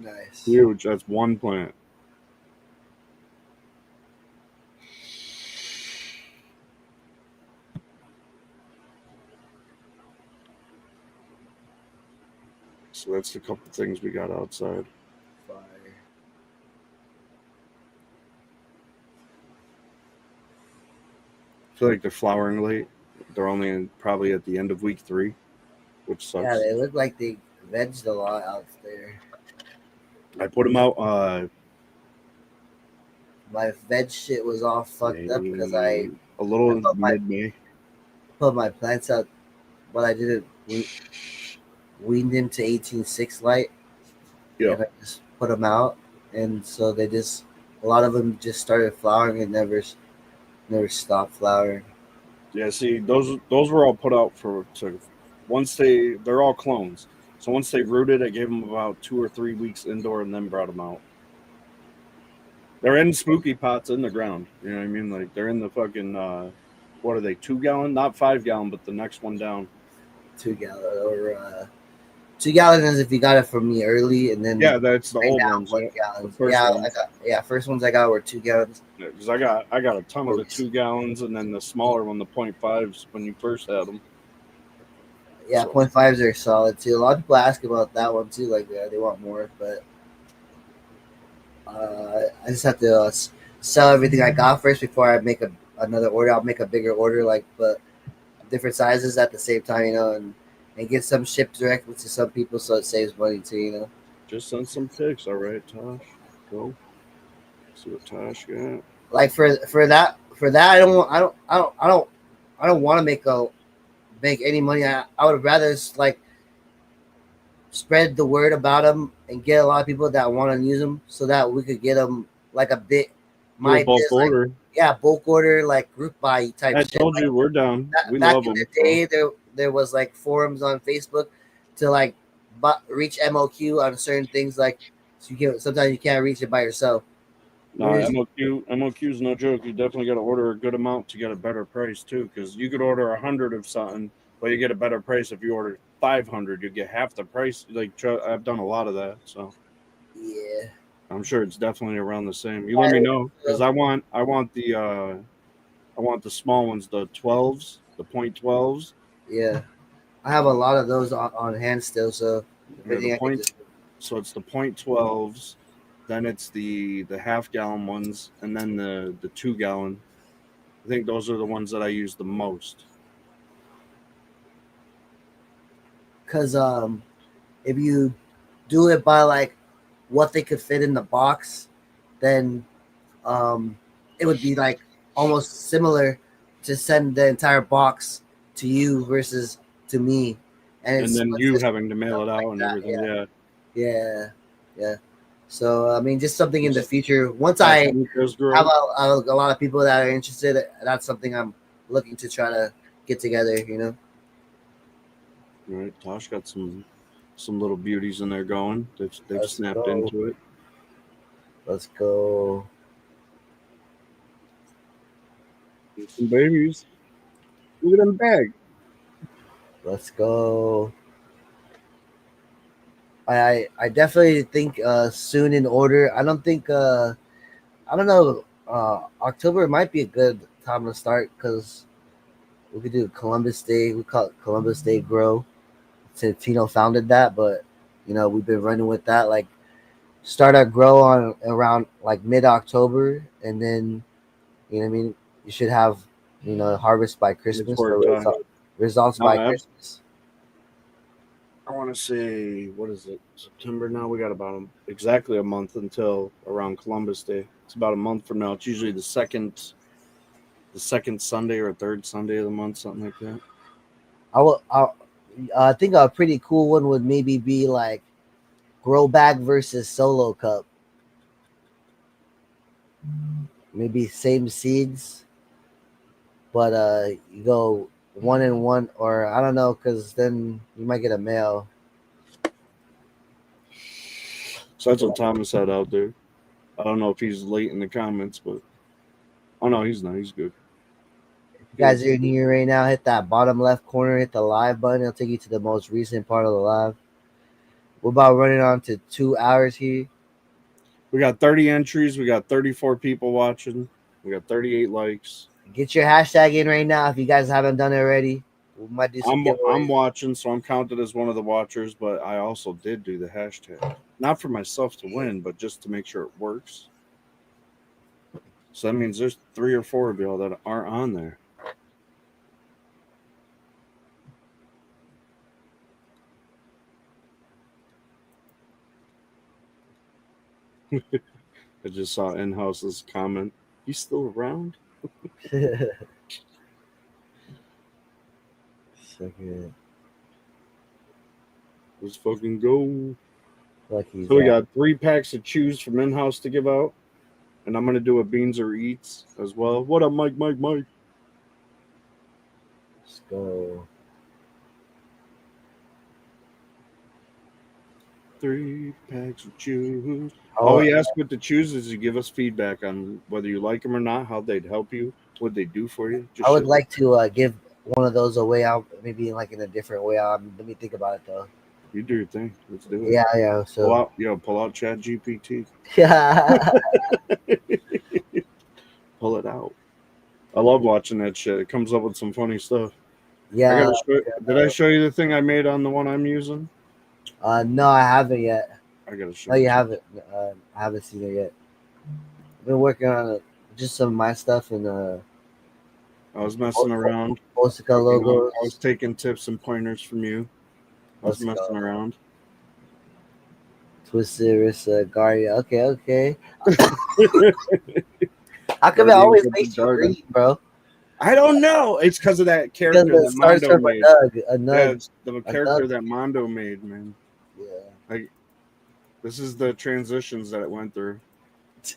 Nice. Huge. That's one plant. So that's the couple things we got outside. Fire. I feel like they're flowering late. They're only probably at the end of week 3, which sucks. Yeah, they look like they vegged a lot out there. I put them out. My veg shit was all fucked up because I a little put mid-May. put my plants out, but I didn't weaned them to 18.6 light. Yeah. And I just put them out, and so they just a lot of them just started flowering and never stopped flowering. Yeah, see, those were all put out once they're all clones. So once they rooted, I gave them about 2 or 3 weeks indoor and then brought them out. They're in spooky pots in the ground. You know what I mean? Like they're in the fucking what are they? 2 gallon, not 5 gallon, but the next one down. 2 gallon or 2 gallons is if you got it from me early, and then Yeah, that's the right old now, ones. 1 Yeah, gallon. the first Yeah, ones. first ones I got were 2 gallons. Because I got a ton of the 2 gallons, and then the smaller one, the 0.5s, when you first had them. Yeah, So. 0.5s are solid too. A lot of people ask about that one too. Like, they want more, but I just have to sell everything I got first before I make another order. I'll make a bigger order, like, but different sizes at the same time, and get some shipped directly to some people, so it saves money too. Just send some pics, all right, Tosh. Go see what Tosh got. Like for that I don't want to make any money. I would rather just like spread the word about them and get a lot of people that want to use them, so that we could get them like a bit. My bulk order. Like, bulk order, like group buy type. I shit. told you we're down. We back love in them. the day, there was like forums on Facebook to like reach MOQ on certain things. Like, so sometimes you can't reach it by yourself. No, MOQ is no joke. You definitely got to order a good amount to get a better price too, because you could order 100 of something, but you get a better price if you order 500. You get half the price. Like, I've done a lot of that, so yeah, I'm sure it's definitely around the same. You let me know, because I want the small ones, the 12s, the 0.12s. Yeah, I have a lot of those on hand still. So so it's the 0.12s. Then it's the half gallon ones, and then the 2 gallon. I think those are the ones that I use the most. Because if you do it by like what they could fit in the box, then it would be like almost similar to send the entire box to you versus to me, and then you having to mail it out and everything. Yeah. So I mean, just something in the future. Once I have a lot of people that are interested, that's something I'm looking to try to get together. All right, Tosh got some little beauties in there going. They've snapped into it. Let's go. Some babies. Look at them bag. Let's go. I definitely think soon in order. I don't think I don't know. October might be a good time to start, because we could do Columbus Day. We call it Columbus Day Grow. Since Tino founded that, but we've been running with that. Like, start our grow on around like mid-October, and then what I mean, you should have harvest by Christmas, or results by Christmas. I want to say, what is it? September now. We got about exactly a month until around Columbus Day. It's about a month from now. It's usually the second Sunday or third Sunday of the month, something like that. I think a pretty cool one would maybe be like grow bag versus solo cup. Maybe same seeds, but you go 1 and 1, or I don't know, because then you might get a male. So that's what Thomas had out there. I don't know if he's late in the comments, but oh no, he's not. He's good. If you guys are in here right now, hit that bottom left corner, hit the live button. It'll take you to the most recent part of the live. We're about running on to 2 hours here. We got 30 entries. We got 34 people watching. We got 38 likes. Get your hashtag in right now if you guys haven't done it already. We might do some I'm watching, so I'm counted as one of the watchers, but I also did do the hashtag. Not for myself to win, but just to make sure it works. So that means there's 3 or 4 of y'all that aren't on there. I just saw In-House's comment. He's still around? Second. Let's fucking go. So we got 3 packs of chews from In-House to give out. And I'm going to do a beans or eats as well. What up, Mike? Let's go. 3 packs of chews. All we ask with the chews is you give us feedback on whether you like them or not, how they'd help you, what they do for you. I would like to give one of those away out, maybe like in a different way. Let me think about it though. You do your thing. Let's do it. Yeah. So Pull out Chat GPT. yeah. Pull it out. I love watching that shit. It comes up with some funny stuff. Yeah. Did I show you the thing I made on the one I'm using? No, I haven't yet. I gotta show No, you you. haven't. I haven't seen it yet. I've been working on just some of my stuff and I was messing around. Osaka logos. I was taking tips and pointers from you. I was messing around. Twisted wrist, Guardian. Okay. How come it always makes you read, bro? I don't know. It's because of that character that Mondo made. A nug. Yeah, it's the character that Mondo made, man. Yeah. Like, this is the transitions that it went through.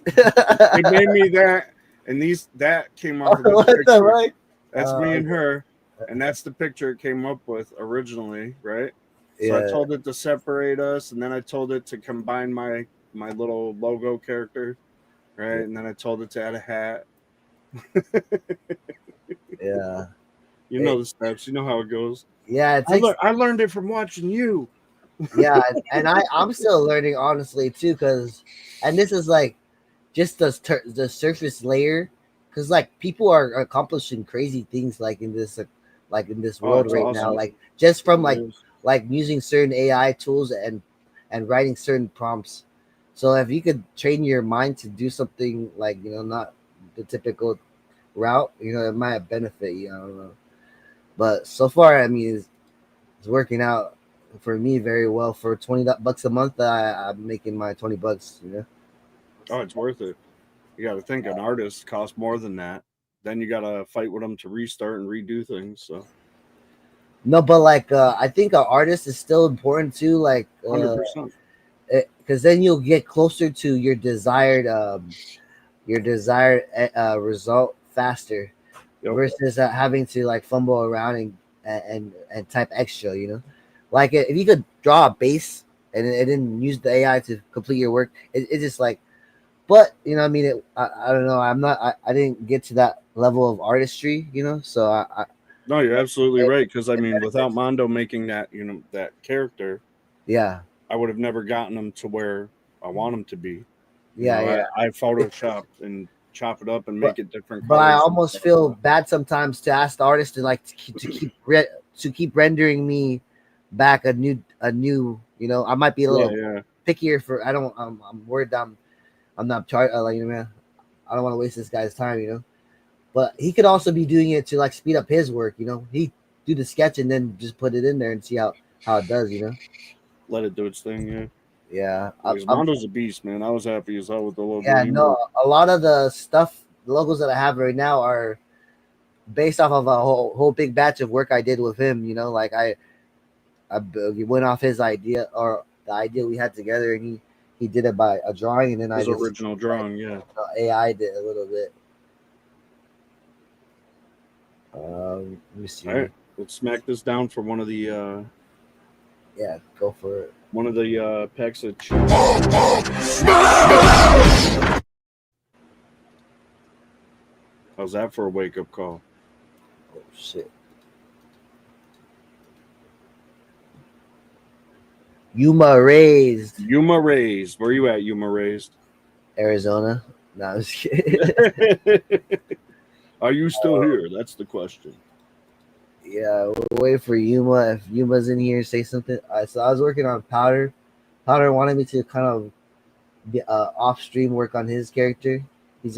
It made me that, and that came off of this picture. Right? That's me and her, and that's the picture it came up with originally, right? So Yeah. I told it to separate us, and then I told it to combine my little logo character, right? And then I told it to add a hat. Yeah. You know the steps. You know how it goes. Yeah. I learned it from watching you. Yeah, and I'm still learning, honestly, too, and this is like just the surface layer, because like people are accomplishing crazy things like in this world right now, like just from like using certain AI tools and writing certain prompts. So if you could train your mind to do something like, not the typical route, it might benefit you. I don't know, but so far, I mean, it's working out for me very well. For $20 a month, I'm making my $20. Oh, it's worth it. You got to think an artist costs more than that. Then you got to fight with them to restart and redo things. So no, but like I think an artist is still important too. Like 100%, because then you'll get closer to your desired result faster, versus having to like fumble around and type extra. Like if you could draw a base and then use the AI to complete your work, it's just like, but I mean, I don't know. I didn't get to that level of artistry, So no, you're absolutely right. Because I mean, without Mondo making that, that character, yeah, I would have never gotten him to where I want him to be. Yeah. I Photoshop and chop it up and make it different. But I almost feel bad sometimes to ask the artist to like to keep rendering me back a new I might be a little pickier for I'm worried that I'm not man, I don't want to waste this guy's time, but he could also be doing it to like speed up his work, he do the sketch and then just put it in there and see how it does, let it do its thing. Yeah, Mondo's a beast, man. I was happy as hell with the logo. Yeah, no, a lot of the logos that I have right now are based off of a whole big batch of work I did with him. Like I went off his idea or the idea we had together, and he did it by a drawing, and then his original drawing. Yeah, AI did a little bit. Let me see. All right, let's smack this down for one of the. Yeah, go for it. One of the packs of chips. How's that for a wake-up call? Oh, shit. Yuma Raised. Where you at, Yuma Raised? Arizona. No, I was kidding. Are you still here? That's the question. Yeah, we'll wait for Yuma. If Yuma's in here, say something. So I was working on Powder. Powder wanted me to kind of off stream work on his character. He's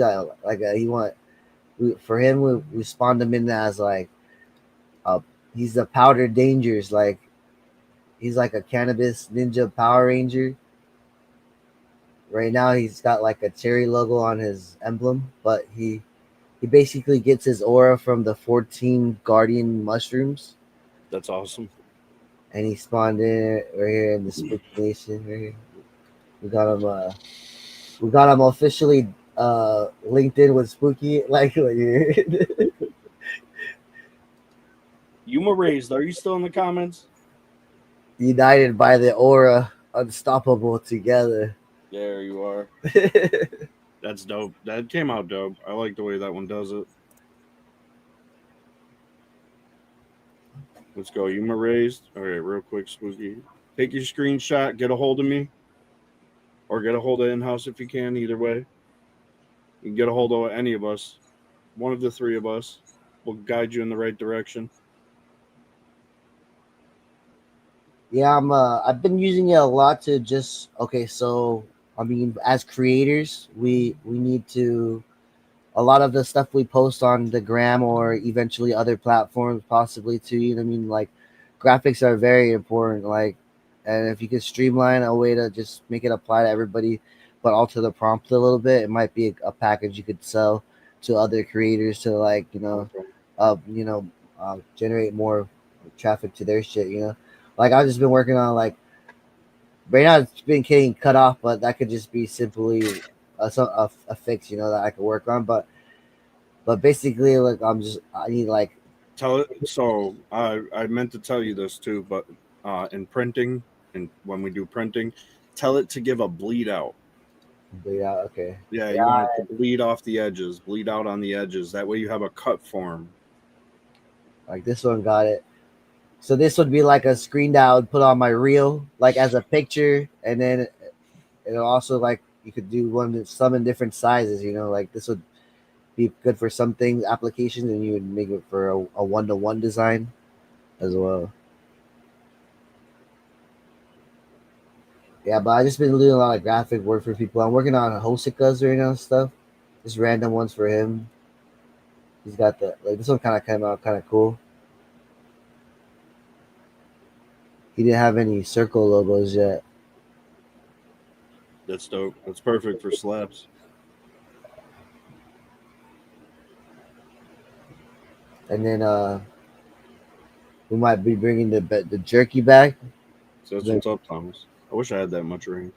for him we spawned him in as like he's the Powder Dangers, like he's like a Cannabis Ninja Power Ranger. Right now he's got like a cherry logo on his emblem, but he basically gets his aura from the 14 Guardian mushrooms. That's awesome. And he spawned in right here in the Spooky Nation. Right here. We got him officially linked in with Spooky. Like Yuma Raised, are you still in the comments? United by the aura, unstoppable together. There you are. That's dope. That came out dope. I like the way that one does it. Let's go. Yuma Raised. All right, real quick, Spooky. take your screenshot, get a hold of me, or get a hold of in-house if you can. Either way, you can get a hold of any of us. One of the three of us will guide you in the right direction. Yeah, I've been using it a lot to just so I mean, as creators, we need to, a lot of the stuff we post on the gram or eventually other platforms possibly too, you know what I mean? Like graphics are very important, like, and if you could streamline a way to just make it apply to everybody but alter the prompt a little bit, it might be a package you could sell to other creators to, like, generate more traffic to their shit, you know. Like I've just been working on, like, right now it's been getting cut off, but that could just be simply a fix, you know, that I could work on. But basically, like, I need, like, tell it. So I meant to tell you this too, but in printing, and when we do printing, tell it to give a bleed out. Bleed out, okay. Yeah, you want it to bleed off the edges, bleed out on the edges. That way you have a cut form. Like this one got it. So this would be like a screen that I would put on my reel, like as a picture, and then it'll also, like, you could do some in different sizes, you know, like this would be good for some things, applications, and you would make it for a 1-to-1 design as well. Yeah, but I just been doing a lot of graphic work for people. I'm working on Hosikas right now, stuff, just random ones for him. He's got this one kind of came out kind of cool. He didn't have any circle logos yet. That's dope. That's perfect for slabs. And then we might be bringing the jerky back. So that's what's up, Thomas. I wish I had that much rain.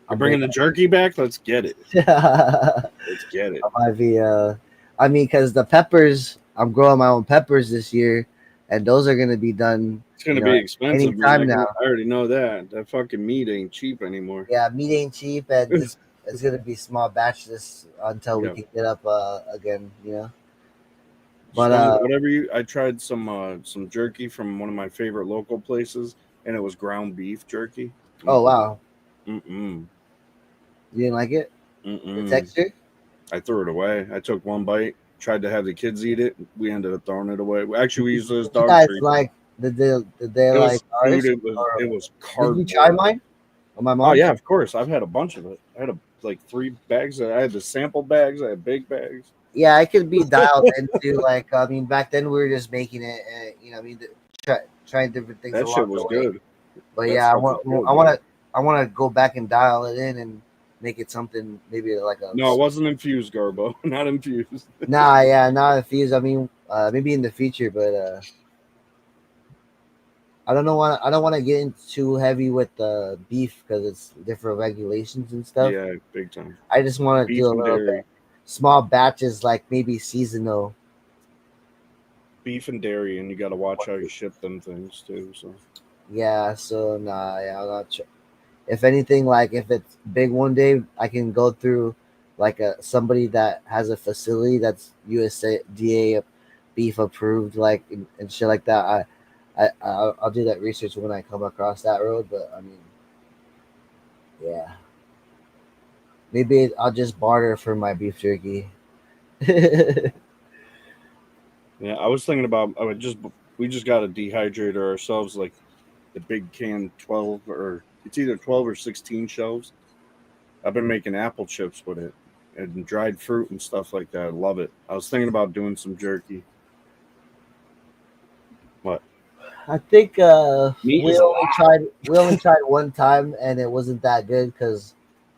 I'm bringing the jerky back. Let's get it. Let's get it. I might be. I mean, because the peppers, I'm growing my own peppers this year, and those are gonna be done. It's gonna be expensive. Anytime now. I already know that. That fucking meat ain't cheap anymore. Yeah, meat ain't cheap, and it's gonna be small batches until we can get up again. You know. But I tried some jerky from one of my favorite local places, and it was ground beef jerky. Oh wow. You didn't like it? The texture? I threw it away. I took one bite, tried to have the kids eat it. We ended up throwing it away. Actually, we used it as dog treat. Like did they like ours? It was cardboard. Did you try mine? Or my mom? Oh yeah, of course. I've had a bunch of it. I had like 3 bags. I had the sample bags. I had big bags. Yeah, I could be dialed into, like, I mean, back then we were just making it, you know, I mean, trying different things. That shit was good. But yeah, I want to go back and dial it in and make it something, maybe like a. No, it wasn't infused, Garbo. Not infused. Nah, not infused. I mean, maybe in the future, but I don't want to get in too heavy with the beef because it's different regulations and stuff. Yeah, big time. I just want to do a little bit. Small batches, like maybe seasonal. Beef and dairy, and you got to watch how you ship them things too. So yeah, so I'm not sure. If anything, like if it's big one day, I can go through like somebody that has a facility that's USDA beef approved, like and shit like that. I'll do that research when I come across that road. But I mean, yeah. Maybe I'll just barter for my beef jerky. Yeah, I was thinking about we just got a dehydrator ourselves, like the big can 12 or it's either 12 or 16 shelves. I've been making apple chips with it and dried fruit and stuff like that. I love it. I was thinking about doing some jerky. What? I think we only tried one time and it wasn't that good because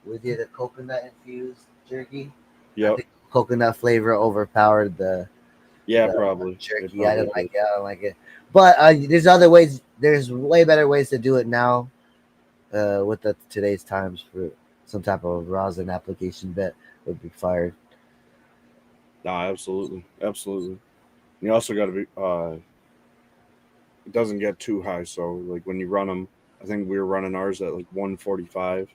we did a coconut infused jerky. Yeah. Coconut flavor overpowered the probably jerky. I don't like it. But there's other ways. There's way better ways to do it now. With today's times for some type of rosin application that would be fired. No, absolutely. You also got to be. It doesn't get too high, so like when you run them, I think we were running ours at like 145.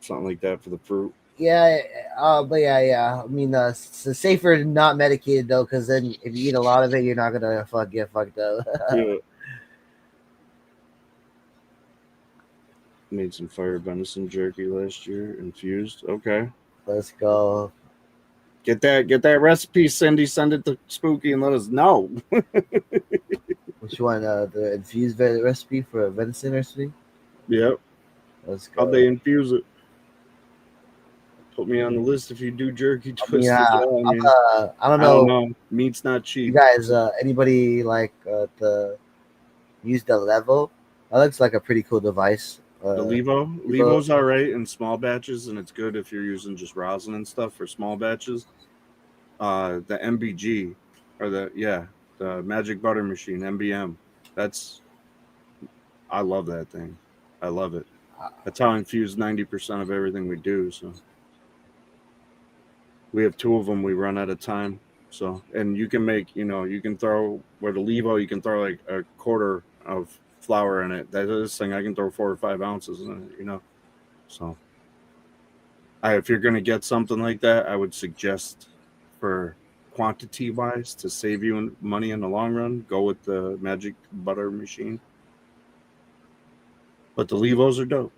Something like that for the fruit. Yeah, but yeah. I mean, it's safer not medicated though, because then if you eat a lot of it, you're not gonna get fucked up. Made some fire venison jerky last year, infused. Okay. Let's go. Get that recipe, Cindy. Send it to Spooky and let us know. Which one? The infused recipe for a venison recipe? Yep. Let's go. How'd they infuse it? Put me on the list if you do jerky twisted. Yeah, I don't know. Meat's not cheap. You guys, anybody like use the Levo? That looks like a pretty cool device. The Levo's all right in small batches, and it's good if you're using just rosin and stuff for small batches. The MBG or the Magic Butter Machine, MBM. I love that thing. I love it. That's how I infuse 90% of everything we do. So we have 2 of them. We run out of time. So, and you can make, you can throw where the Levo, you can throw like a quarter of flour in it. This thing I can throw 4 or 5 ounces in it, So if you're going to get something like that, I would suggest for quantity wise to save you money in the long run, go with the Magic Butter Machine. But the Levos are dope.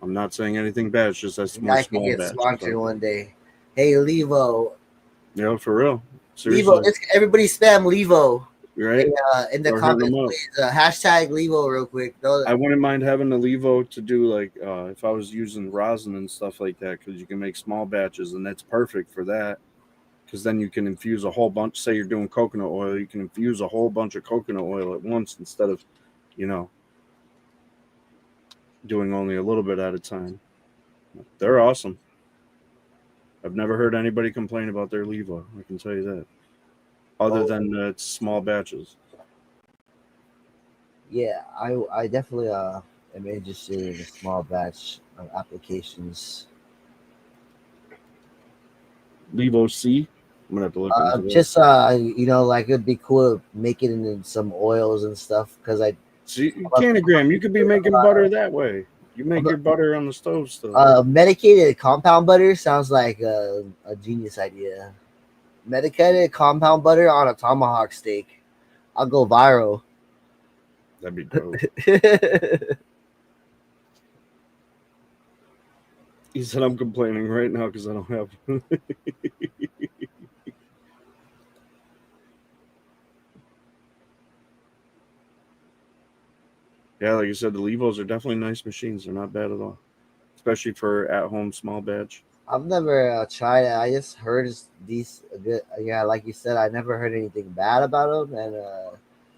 I'm not saying anything bad. It's just that's more small batch. I can get sponsored one day. Hey, Levo. For real. Seriously. Levo. Everybody spam Levo. Right. In the comments, please, hashtag Levo real quick. I wouldn't mind having the Levo to do like if I was using rosin and stuff like that, because you can make small batches, and that's perfect for that. Because then you can infuse a whole bunch. Say you're doing coconut oil, you can infuse a whole bunch of coconut oil at once instead of, doing only a little bit at a time. They're awesome. I've never heard anybody complain about their Levo. I can tell you that. Other than it's small batches. Yeah, I definitely am interested in the small batch applications. Levo C. I'm gonna have to look into just like it'd be cool to make it into some oils and stuff because Canagram. You could be making butter that way. You make your butter on the stove still. Medicated compound butter sounds like a genius idea. Medicated compound butter on a tomahawk steak. I'll go viral. That'd be dope. He said I'm complaining right now because I don't have. Yeah, like you said, the Levos are definitely nice machines. They're not bad at all, especially for at-home small batch. I've never tried it. I just heard these good. Yeah, like you said, I never heard anything bad about them, and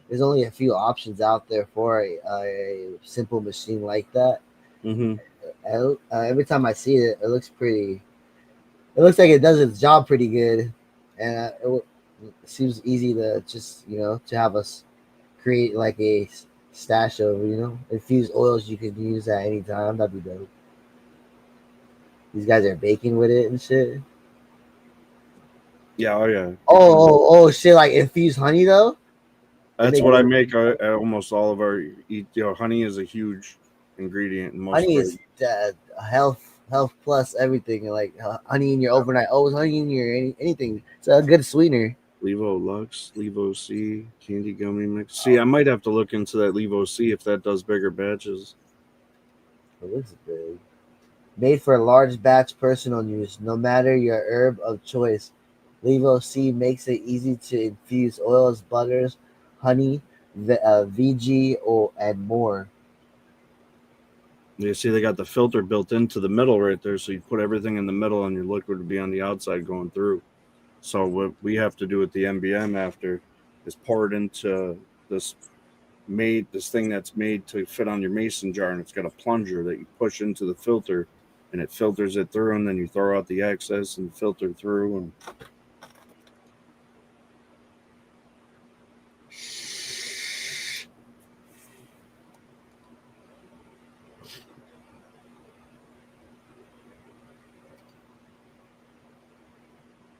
there's only a few options out there for a simple machine like that. Mm-hmm. Every time I see it, it looks pretty. It looks like it does its job pretty good, and it seems easy to just to have us create like a stash of infused oils you can use at any time. That'd be dope. These guys are baking with it and shit. Yeah, oh yeah. Oh shit! Like infused honey though. That's what I make at almost all of our. Honey is a huge ingredient in most. Honey is health plus everything. Like honey in your overnight oats, honey in your anything. It's a good sweetener. Levo Lux, Levo C, candy gummy mix. See, I might have to look into that Levo C if that does bigger batches. It looks big. Made for large batch personal use, no matter your herb of choice. Levo C makes it easy to infuse oils, butters, honey, VG, and more. You see, they got the filter built into the middle right there, so you put everything in the middle, and your liquid would be on the outside going through. So what we have to do with the MBM after is pour it into this thing that's made to fit on your mason jar, and it's got a plunger that you push into the filter, and it filters it through, and then you throw out the excess and filter through. And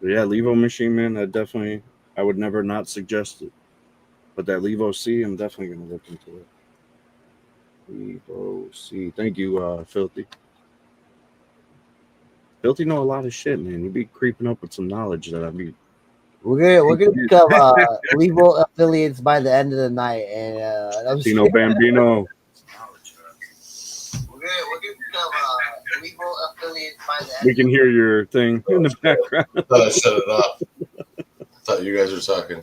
but yeah, Levo machine, man, I would never not suggest it. But that Levo C, I'm definitely going to look into it. Levo C. Thank you, Filthy. Filthy know a lot of shit, man. You be creeping up with some knowledge that We're gonna become Levo affiliates by the end of the night, and Tino Bambino. We're gonna become legal affiliates by the We can hear your thing in the background. I thought I shut it off. I thought you guys were talking.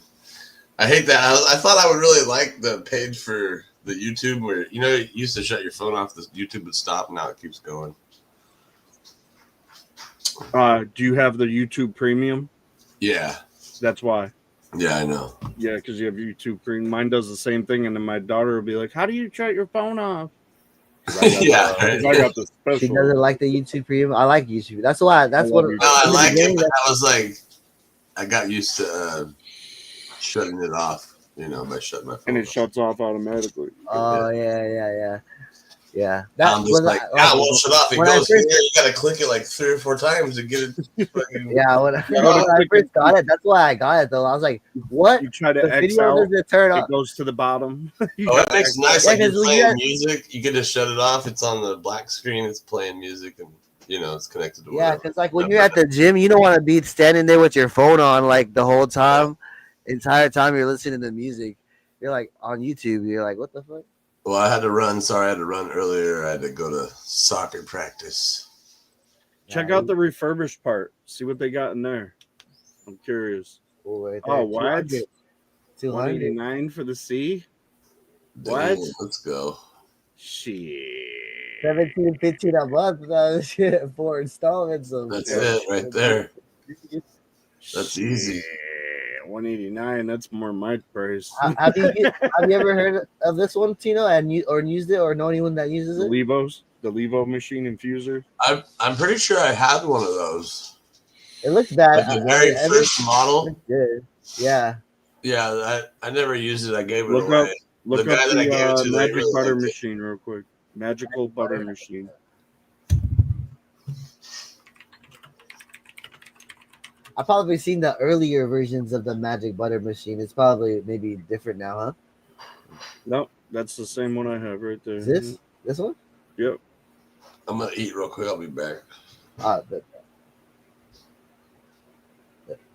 I hate that. I thought I would really like the page for the YouTube where, you know, you used to shut your phone off, the YouTube would stop, now it keeps going. Do you have the YouTube Premium? Yeah. That's why. Yeah, I know. Yeah, because you have YouTube Premium. Mine does the same thing, and then my daughter will be like, "How do you shut your phone off?" Yeah, I got the special. She doesn't like the YouTube Premium. I like YouTube. That's why. That's what. No, I like it, but I was like, I got used to shutting it off, you know, by shutting my phone And it off. shuts off automatically. Oh yeah. I'm just like, yeah, well, shut off. It when I goes first- here. You gotta click it like 3 or 4 times to get it. Fucking, Yeah, when I first got it, that's why I got it though. I was like, "What? You try to The X video out, doesn't turn it off." goes to the bottom. You Oh, gotta it makes X nice. Yeah, Like you're 'cause we playing got- music, you get to shut it off. It's on the black screen. It's playing music, and you know it's connected to. Yeah, whatever. because like when you're at the gym, you don't want to be standing there with your phone on like the whole time, entire time you're listening to music. You're like on YouTube. You're like, "What the fuck?" Well, I had to run. Sorry, I had to run earlier. I had to go to soccer practice. Check out the refurbished part. See what they got in there. I'm curious. Right Oh, what? 200. 189 for the C? What? Dang, let's go. Shit. 17, 15 a month. Shit, 4 installments. That's it right there. That's easy. Shit. 189. That's more my price. Have you ever heard of this one, Tino, and used it or know anyone that uses The it? the Levo machine infuser. I'm pretty sure I had one of those. It looks bad. Like the very first model. Looks good. Yeah. Yeah, I never used it. I gave it Look away. up The guy that I gave it to, they magic really butter liked it. machine real quick. Magical butter machine. I've probably seen the earlier versions of the magic butter machine. It's probably maybe different now, huh? Nope, that's the same one I have right there. Is this one? Yep. I'm gonna eat real quick. I'll be back.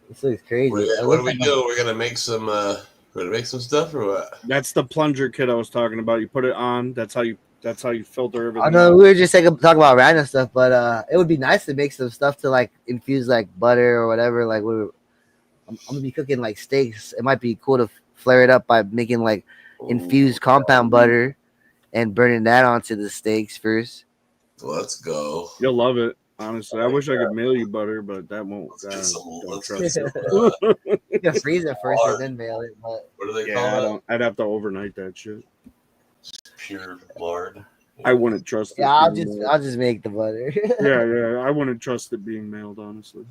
This looks crazy. What do we do? We're gonna make some. We're gonna make some stuff or what? That's the plunger kit I was talking about. You put it on. That's how you filter everything. I know out. we were just talking about random stuff, but it would be nice to make some stuff to like infuse like butter or whatever. Like I'm gonna be cooking like steaks. It might be cool to flare it up by making like infused compound butter and burning that onto the steaks first. Let's go. You'll love it. Honestly, I wish I could mail you butter, but that won't. Don't trust it. You can freeze it first and then mail it. But What do they Yeah, call I'd have to overnight that shit. it? Pure lard. I wouldn't trust it. yeah, I'll being just mailed. make the butter. Yeah, I wouldn't trust it being mailed, honestly.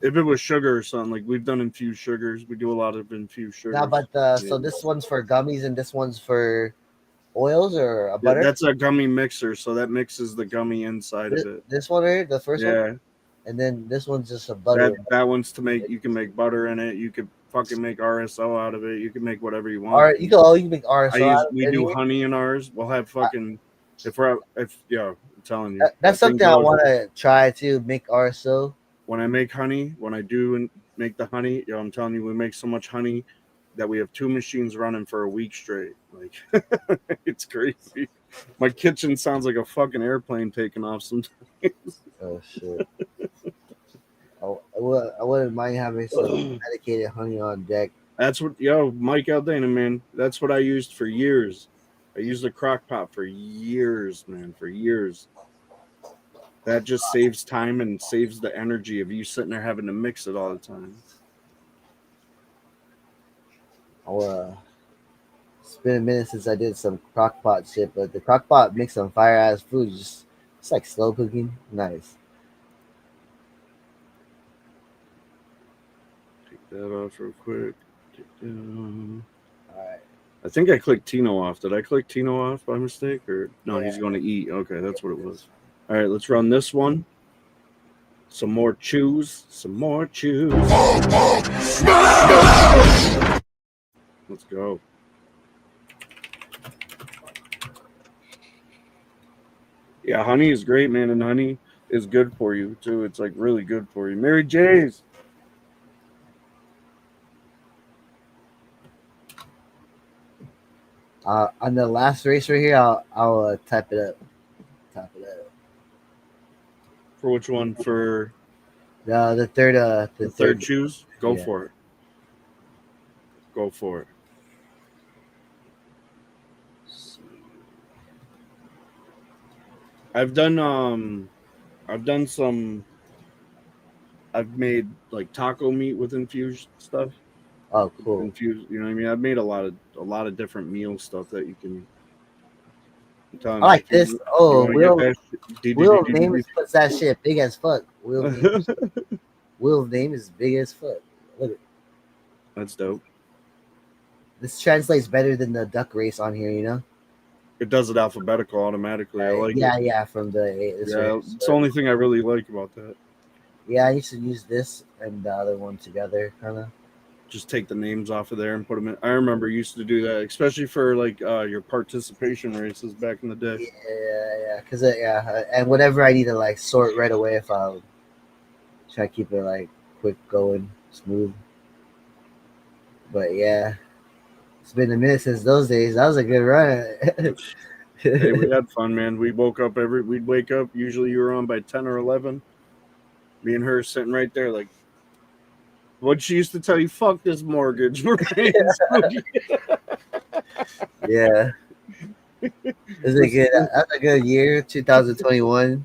If it was sugar or something, like we've done infused sugars, we do a lot of infused sugars. No, but so this one's for gummies and this one's for oils or a Yeah, butter. that's a gummy mixer, so that mixes the gummy inside of it. This one here, the first Yeah, one, and then this one's just a butter. that one's to make. You can make butter in it. You could fucking make RSO out of it. You can make whatever you want. All right, you can make RSO. We do honey in ours. We'll have fucking I'm telling you. That's that thing something I goes- want to try to make RSO. When I make honey, when I do and make the honey, I'm telling you, we make so much honey that we have 2 machines running for a week straight. Like it's crazy. My kitchen sounds like a fucking airplane taking off sometimes. Oh shit! I wouldn't mind having some medicated honey on deck. That's what Mike Aldana, man. That's what I used for years. I used a crock pot for years, man, for years. That just saves time and saves the energy of you sitting there having to mix it all the time. It's been a minute since I did some crock pot shit, but the crock pot makes some fire ass food. It's like slow cooking. Nice. Take that off real quick. All right. I think I clicked Tino off. Did I click Tino off by mistake? Or no, Yeah. he's going to eat. Okay, that's what it was. All right, let's run this one. Some more chews. Let's go. Yeah, honey is great, man, and honey is good for you too. It's like really good for you. Mary J's. On the last race right here, I'll type it up. top of that. For which one? For The third. the third choose? Go yeah. for it. Go for it. I've done some. I've made like taco meat with infused stuff. Oh, cool. Infused, you know what I mean? I've made a lot of different meal stuff that you can. I like this. Oh, Will Names puts that shit big as fuck. Will's name is big as fuck. Look at That's dope. this translates better than the duck race on here, you know? It does it alphabetical automatically. I like it. Yeah, from the It's the only thing I really like about that. Yeah, I used to use this and the other one together, kind of. Just take the names off of there and put them in. I remember you used to do that, especially for like your participation races back in the day. Yeah, because and whatever I need to like sort right away if I try to keep it like quick going, smooth. But yeah, it's been a minute since those days. That was a good run. Hey, we had fun, man. We'd wake up. Usually you were on by 10 or 11. Me and her sitting right there, like, what she used to tell you, fuck this mortgage. We're paying Yeah. That's a good year, 2021.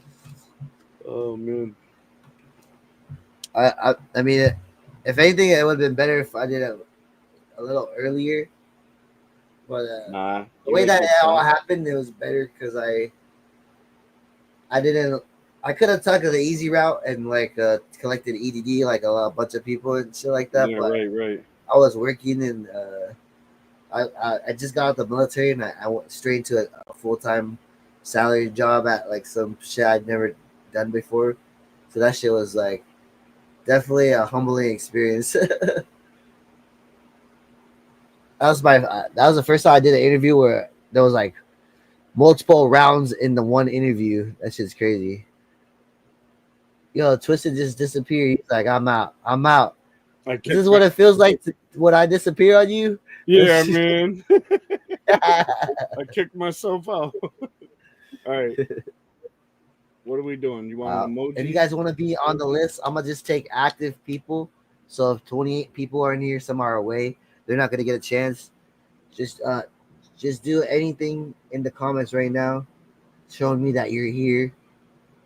Oh man. I mean, if anything, it would have been better if I did it a little earlier. But the way that it all happened, it was better because I could have took the easy route and like collected EDD like a bunch of people and shit like that. Yeah, but right. I was working and I just got out of the military and I went straight into a full-time salary job at like some shit I'd never done before. So that shit was like definitely a humbling experience. That was the first time I did an interview where there was like multiple rounds in the one interview. That shit's crazy. Yo, Twisted just disappeared. He's like, I'm out. Is this what it feels like when I disappear on you? Yeah, man. I kicked myself out. All right. What are we doing? You want an emoji? If you guys want to be on the list, I'm gonna just take active people. So if 28 people are in here, some are away, they're not gonna get a chance. Just do anything in the comments right now, showing me that you're here,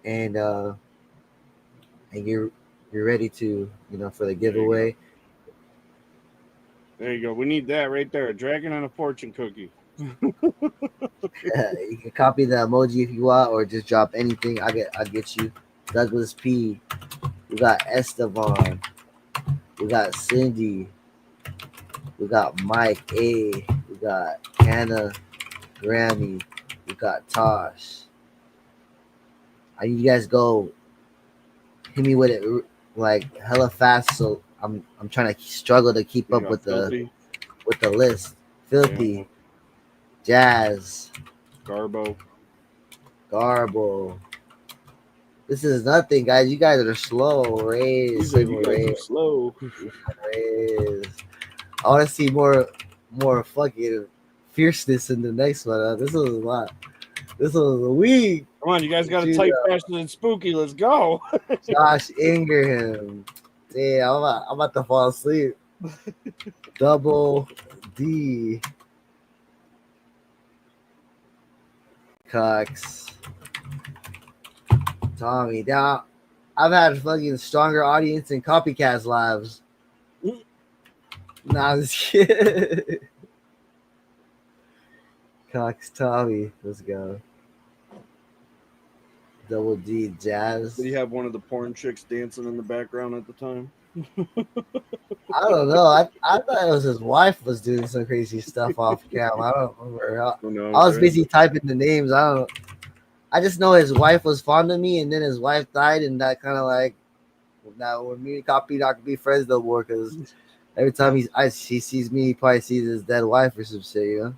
and you're ready to, for the giveaway. There you go. We need that right there. A dragon and a fortune cookie. You can copy the emoji if you want, or just drop anything. I'll get you. Douglas P. We got Esteban. We got Cindy. We got Mike A. We got Hannah, Grammy. We got Tosh. I need you guys go hit me with it like hella fast, so I'm trying to struggle to keep up with the list. Filthy, Jazz, Garbo. This is nothing, guys. You guys are slow. Raise. Slow. Raise. I want to see more fucking fierceness in the next one. This was a lot. This was a week. Come on, you guys got to type faster than Spooky. Let's go. Josh Ingraham. Damn, I'm about to fall asleep. Double D. Cox. Tommy. Now, I've had fucking stronger audience than Copycat's lives. Nah, this kid. Cox, Tommy. Let's go. Double D, Jazz. Did you have one of the porn chicks dancing in the background at the time? I don't know. I thought it was his wife was doing some crazy stuff off cam. I don't remember. I was busy typing the names. I just know his wife was fond of me, and then his wife died, and that kind of like, now when me and Copy not gonna be friends no more, because every time he sees me, he probably sees his dead wife or some shit, you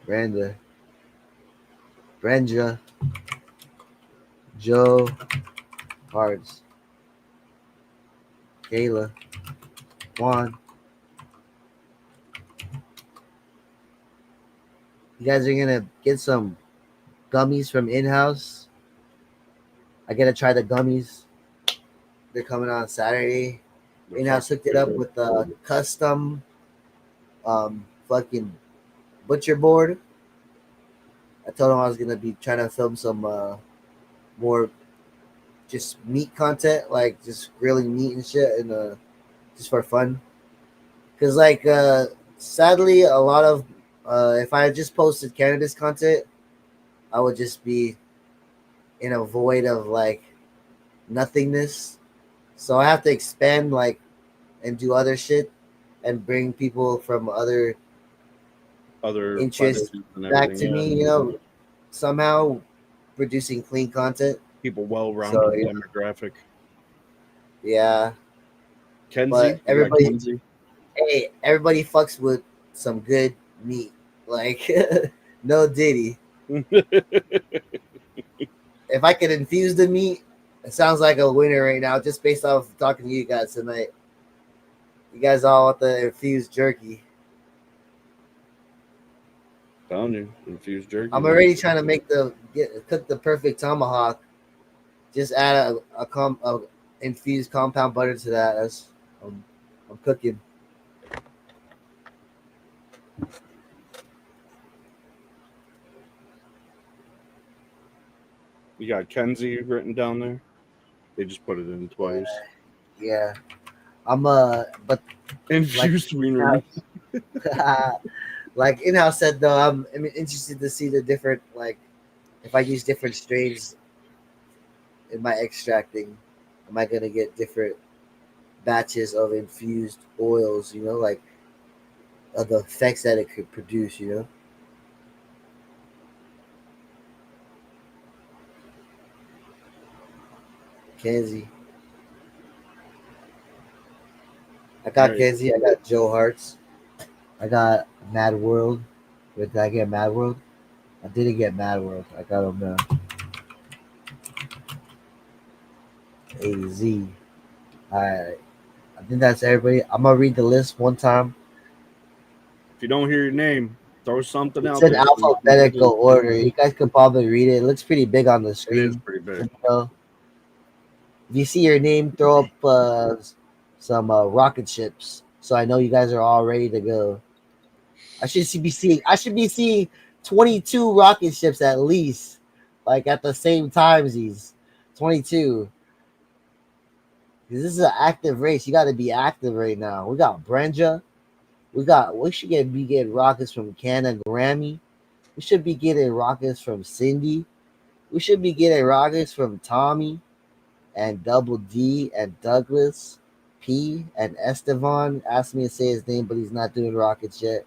know. Brenda, Joe, Hards, Kayla, Juan, You guys are gonna get some gummies from In-House. I gotta try the gummies. They're coming on Saturday. In-House hooked it up with a custom fucking butcher board. I told him I was gonna be trying to film some more just meat content, like just grilling meat and shit, and just for fun. Cause like sadly, a lot of if I just posted cannabis content, I would just be in a void of like nothingness. So I have to expand like and do other shit and bring people from other interests back to me, you know, somehow producing clean content. People well-rounded demographic. Yeah. Kenzie, but everybody, hey, everybody fucks with some good meat. Like, no Diddy. If I could infuse the meat, it sounds like a winner right now, just based off talking to you guys tonight. You guys all want the infused jerky. Found you, infused jerky. I'm already trying to cook the perfect tomahawk. Just add a infused compound butter to that. That's I'm cooking. You got Kenzie written down there. They just put it in twice. Yeah, I'm but infused wiener. Like In-House said though, I'm interested to see the different, like, if I use different strains in my extracting, am I gonna get different batches of infused oils? You know, like of the effects that it could produce. You know. Kenzie. I got Kenzie. I got Joe Hart's. I got Mad World. Did I get Mad World? I didn't get Mad World. I got him now. AZ. Alright. I think that's everybody. I'm gonna read the list one time. If you don't hear your name, throw something out. It's in alphabetical order. You guys could probably read it. It looks pretty big on the screen. It is pretty big. You know? If you see your name, throw up some rocket ships, so I know you guys are all ready to go. I should be seeing 22 rocket ships at least, like at the same time. These 22. This is an active race. You got to be active right now. We got Brenda. We should be getting rockets from Canna Grammy. We should be getting rockets from Cindy. We should be getting rockets from Tommy and Double D and Douglas P and Estevan. Asked me to say his name, but he's not doing rockets yet.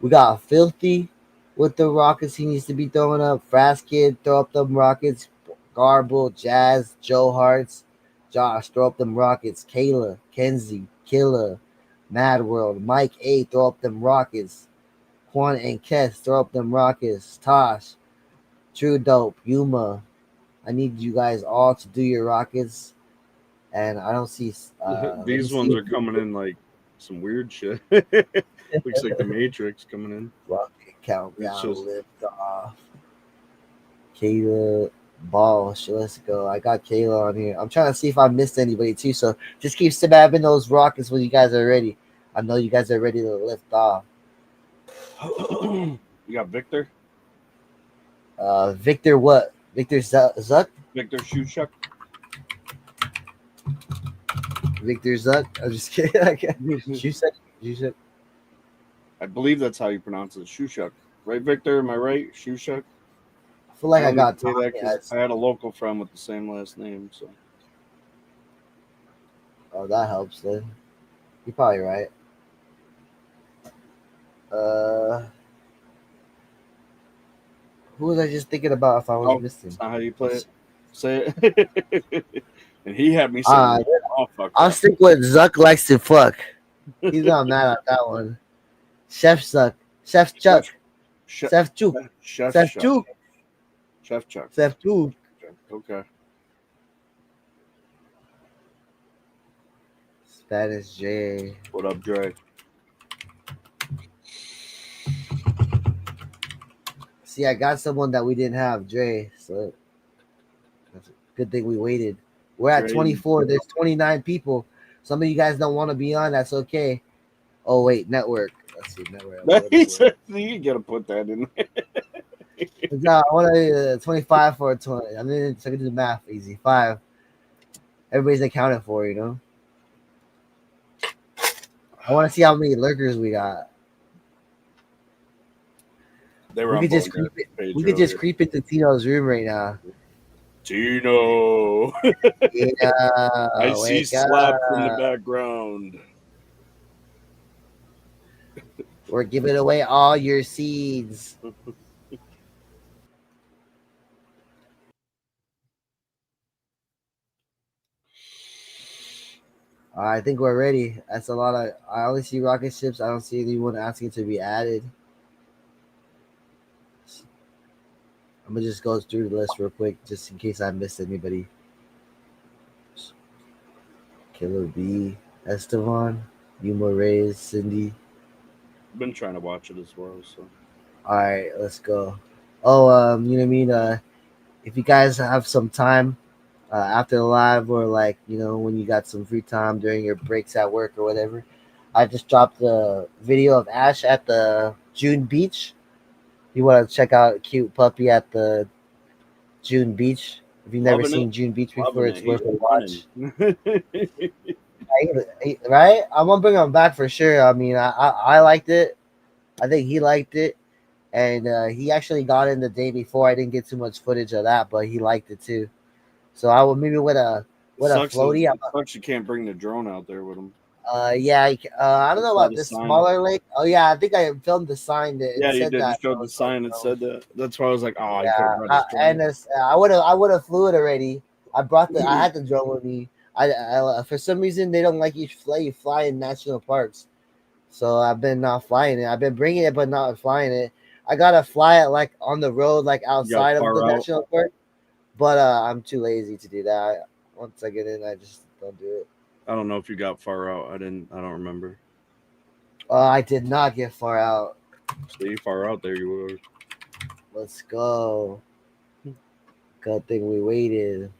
We got Filthy with the rockets he needs to be throwing up. Fast Kid, throw up them rockets. Garble, Jazz, Joe Hart's, Josh, throw up them rockets. Kayla, Kenzie, Killa, Mad World, Mike A, throw up them rockets. Quan and Kes, throw up them rockets. Tosh, True Dope, Yuma. I need you guys all to do your rockets. And I don't see these ones are coming in like some weird shit. Looks like the Matrix coming in. Rocket countdown, lift off. Kayla, Ball, let's go. I got Kayla on here. I'm trying to see if I missed anybody too. So just keep stabbing those rockets when you guys are ready. I know you guys are ready to lift off. You got Victor? Victor what? Victor Zuck? Victor Shushuk? Victor Zuck? I'm just kidding. Shushuk? I believe that's how you pronounce it. Shushuk. Right, Victor? Am I right? Shushuk? I feel like I got that I had a local friend with the same last name, so. Oh, that helps then. You're probably right. Who was I just thinking about if I was missing? That's not how you play it. Say it. And he had me saying, I'll stick with Zuck likes to fuck. He's not mad at that one. Chef Zuck. Chef Chuck. Chef Chuck. Chef Chuck. Chef Chuck. Chef Chuck. Okay. Spanish J. What up, Dre? See, I got someone that we didn't have, Dre. So that's a good thing we waited. We're at Dre. 24. There's 29 people. Some of you guys don't want to be on. That's okay. Oh wait, network. Let's see, network. You gotta put that in there. I want to 25 for a 20. I mean, so I can do the math easy. 5. Everybody's accounted for, you know. I want to see how many lurkers we got. They were We on could just Boneyard creep it. page We could just earlier. creep into Tino's room right now. Tino. Yeah, I see wake slap up. from the background. We're giving away all your seeds. I think we're ready. That's a lot of. I only see rocket ships. I don't see anyone asking to be added. I'm gonna just go through the list real quick, just in case I missed anybody. Killer B, Estevan, Yuma Reyes, Cindy. I've been trying to watch it as well. So, all right, let's go. Oh, you know what I mean? If you guys have some time after the live, or like, you know, when you got some free time during your breaks at work or whatever, I just dropped the video of Ash at the June Beach. You want to check out a cute puppy at the June Beach? If you've never seen June Beach before, it's worth a watch. Right? I'm gonna bring him back for sure. I mean, I liked it. I think he liked it, and he actually got in the day before. I didn't get too much footage of that, but he liked it too. So I will maybe with a floaty. Sucks you can't bring the drone out there with him. Yeah. I don't know about this smaller lake. Oh yeah, I think I filmed the sign that yeah, you said did. that. You showed the sign that said that. That's why I was like, oh, yeah. I could have brought his drone. And I would have flew it already. I had the drone with me. I for some reason they don't like you fly in national parks, so I've been not flying it. I've been bringing it but not flying it. I gotta fly it like on the road, like outside of the national park, but I'm too lazy to do that. Once I get in, I just don't do it. I don't know if you got far out. I don't remember. I did not get far out. See, far out there you were. Let's go. Good thing we waited.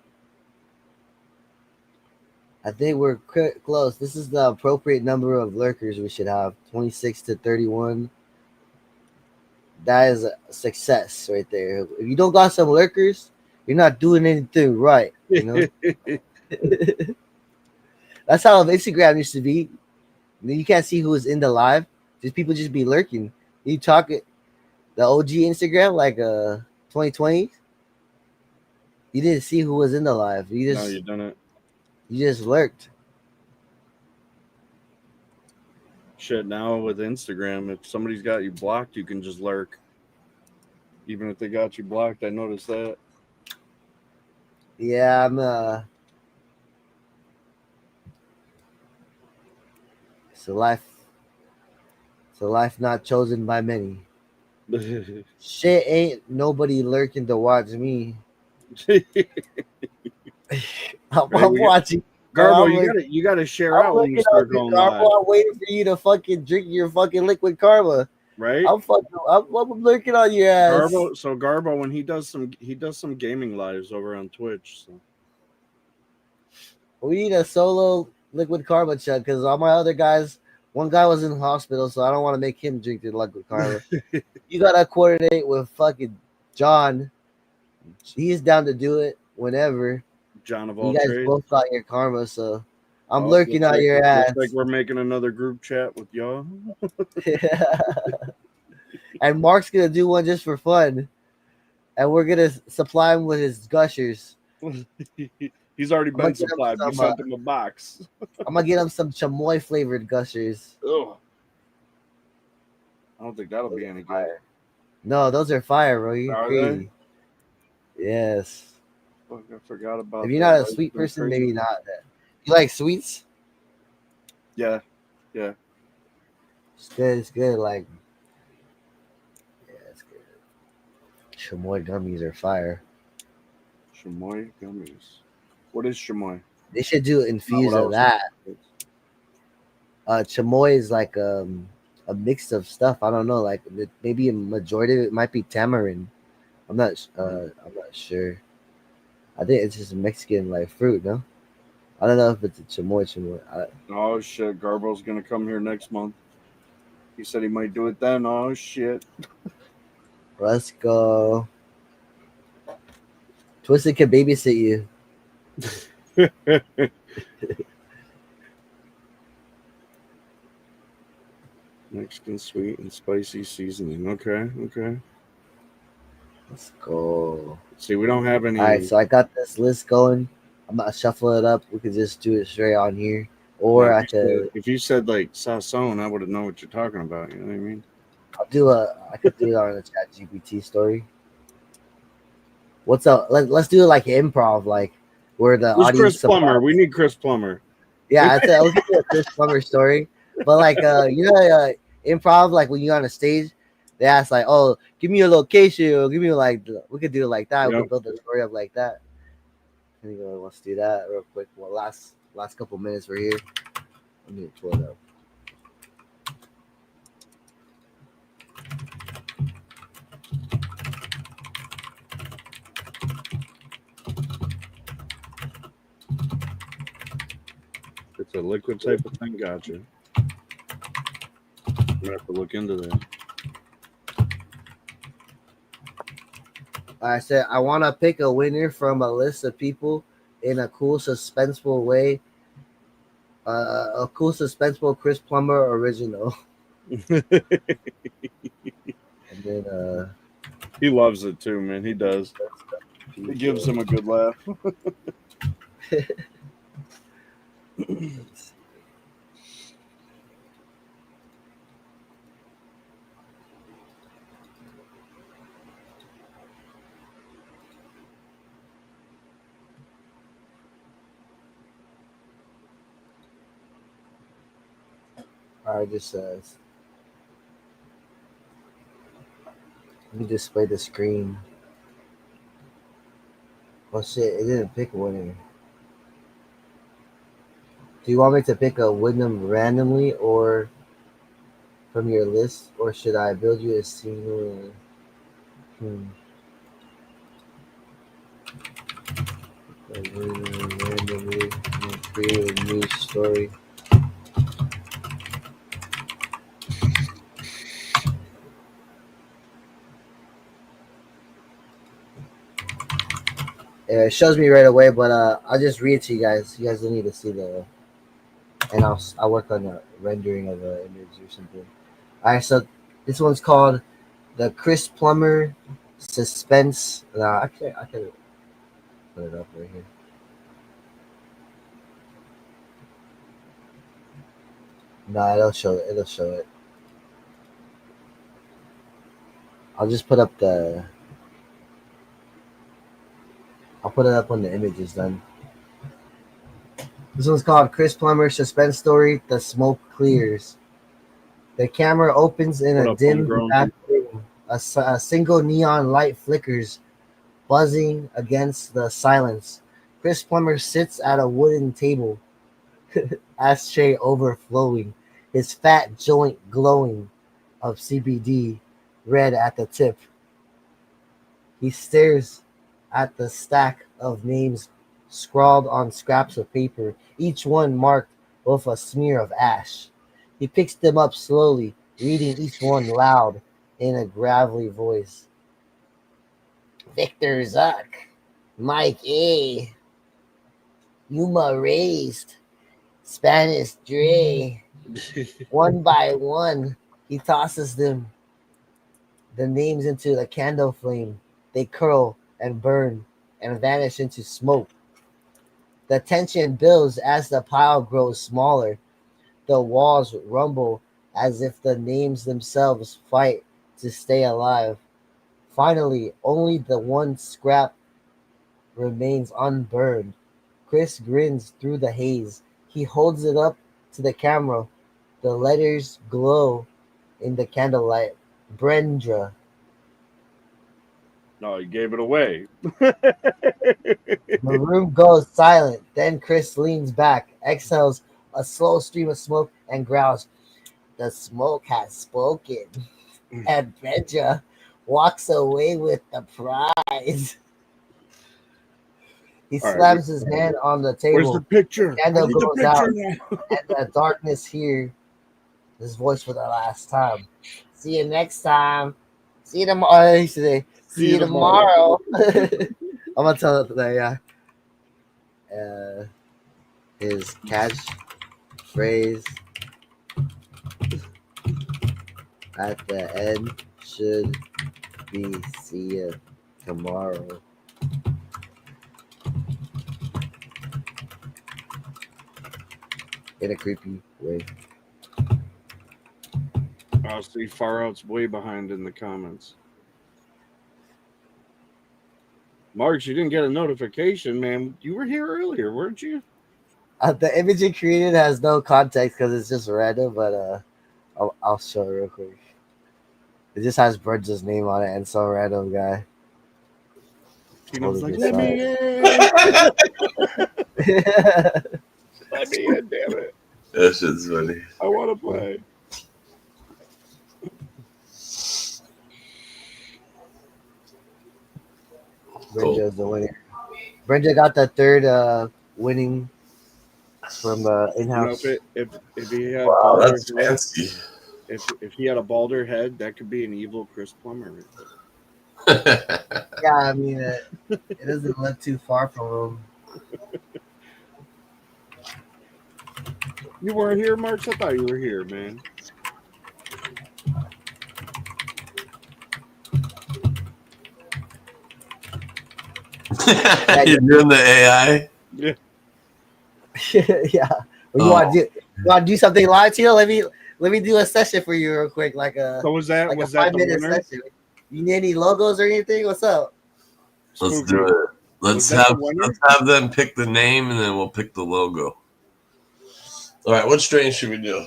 I think we're close. This is the appropriate number of lurkers we should have. 26 to 31. That is a success right there. If you don't got some lurkers, you're not doing anything right. You know? That's how Instagram used to be. You can't see who is in the live. Just people just be lurking. You talk it. The OG Instagram, like 2020. You didn't see who was in the live. You just no, you done it. You just lurked. Shit, now with Instagram, if somebody's got you blocked, you can just lurk. Even if they got you blocked, I noticed that. Yeah, it's a life not chosen by many. Shit, ain't nobody lurking to watch me. I'm watching. Garbo, you gotta share out when you start going live. I'm waiting for you to fucking drink your fucking liquid karma. Right? I'm lurking on your ass. Garbo, when he does some gaming lives over on Twitch. So we need a solo liquid karma chug because all my other guys, one guy was in the hospital, so I don't want to make him drink the liquid karma. You gotta coordinate with fucking John. He's down to do it whenever. John of all you guys trades. both got your karma, so I'm lurking on your ass. Looks like we're making another group chat with y'all. And Mark's gonna do one just for fun, and we're gonna supply him with his gushers. He's already been supplied. We sent him a box. I'm gonna get him some chamoy flavored gushers. Ugh. I don't think that'll be any good. No, those are fire, bro. You're crazy. They? Yes. Fuck, I forgot about. If you're not a sweet person, maybe not. You like sweets? Yeah. It's good. It's good. Like, yeah, it's good. Chamoy gummies are fire. Chamoy gummies. What is chamoy? They should do infuse of that. Chamoy is like a a mix of stuff. I don't know. Like maybe a majority of it might be tamarind. I'm not sure. I think it's just a Mexican like fruit. No, I don't know if it's a chamoy. Oh shit, Garbo's gonna come here next month. He said he might do it then. Oh shit. Let's go. Twisted can babysit you. Mexican sweet and spicy seasoning. Okay. Let's go. See, we don't have any. All right, so I got this list going. I'm gonna shuffle it up. We could just do it straight on here, or I could. If you said like sazon, I would have known what you're talking about. You know what I mean? I could do it on the Chat GPT story. What's up? Let's do it like improv, like where the Who's audience. Chris Plummer? We need Chris Plummer. Yeah, I said let's do a Chris Plummer story, but like improv, like when you're on a stage, they ask like, "Oh, give me a location," or give me like we could do it like that. Yep. We could build the story up like that. I think let's do that real quick. Well, last couple minutes we're here. Let me pull it up. It's a liquid type of thing. Gotcha. I'm gonna have to look into that. I said I want to pick a winner from a list of people in a cool, suspenseful way. A cool, suspenseful Chris Plummer original. And then he loves it too, man. He does. It gives him a good laugh. Alright, just let me display the screen. Oh shit, it didn't pick a winner. Do you want me to pick a winner randomly or from your list, or should I build you a single? A winner randomly and create a new story. It shows me right away, but I'll just read it to you guys. You guys don't need to see the, and I'll work on the rendering of the image or something. All right, so this one's called the Chris Plummer Suspense. I can put it up right here. No, it'll show it. It'll show it. I'll just put up the. I'll put it up when the image is done. This one's called Chris Plummer Suspense Story. The Smoke Clears. The camera opens in a dim back room. A single neon light flickers, buzzing against the silence. Chris Plummer sits at a wooden table, ashtray overflowing, his fat joint glowing of CBD, red at the tip. He stares at the stack of names scrawled on scraps of paper, each one marked with a smear of ash. He picks them up slowly, reading each one loud in a gravelly voice. Victor Zuck, Mike A, Yuma Raised, Spanish Dre. One by one, he tosses them, the names into the candle flame. They curl and burn and vanish into smoke. The tension builds as the pile grows smaller. The walls rumble as if the names themselves fight to stay alive. Finally, only the one scrap remains unburned. Chris grins through the haze. He holds it up to the camera. The letters glow in the candlelight. Brendra. No, he gave it away. The room goes silent. Then Chris leans back, exhales a slow stream of smoke, and growls, the smoke has spoken, and Benja walks away with the prize. He All right, slams his hand on the table. Where's the picture? Candle I need the goes out, picture now. and the darkness hears his voice for the last time. See you next time. See you tomorrow. I used to say, see you tomorrow. I'm gonna tell it today. Yeah. His catchphrase at the end should be "see you tomorrow." In a creepy way. I'll see Far Out's way behind in the comments. Marks, you didn't get a notification, man. You were here earlier, weren't you? The image it created has no context because it's just random, but I'll show it real quick. It just has Bridges' name on it and some random guy. Tino's like, let me in. Let me in, damn it. That shit's funny. I want to play. Bridges the winner. Bridges got the third winning from in-house. You know, if he had Wow, balder that's head, fancy. if he had a balder head, that could be an evil Chris Plummer. Yeah, I mean, it doesn't look too far from him. You weren't here, Marks? I thought you were here, man. You're doing the AI? Yeah. Yeah. You want to do something live, Tino? Let me do a session for you real quick, like a So was that like was a that the 5-minute winner? session. You need any logos or anything? What's up? Let's Spooky. do it. Was Let's that have the winner? let's have them pick the name and then we'll pick the logo. All right, what strain should we do?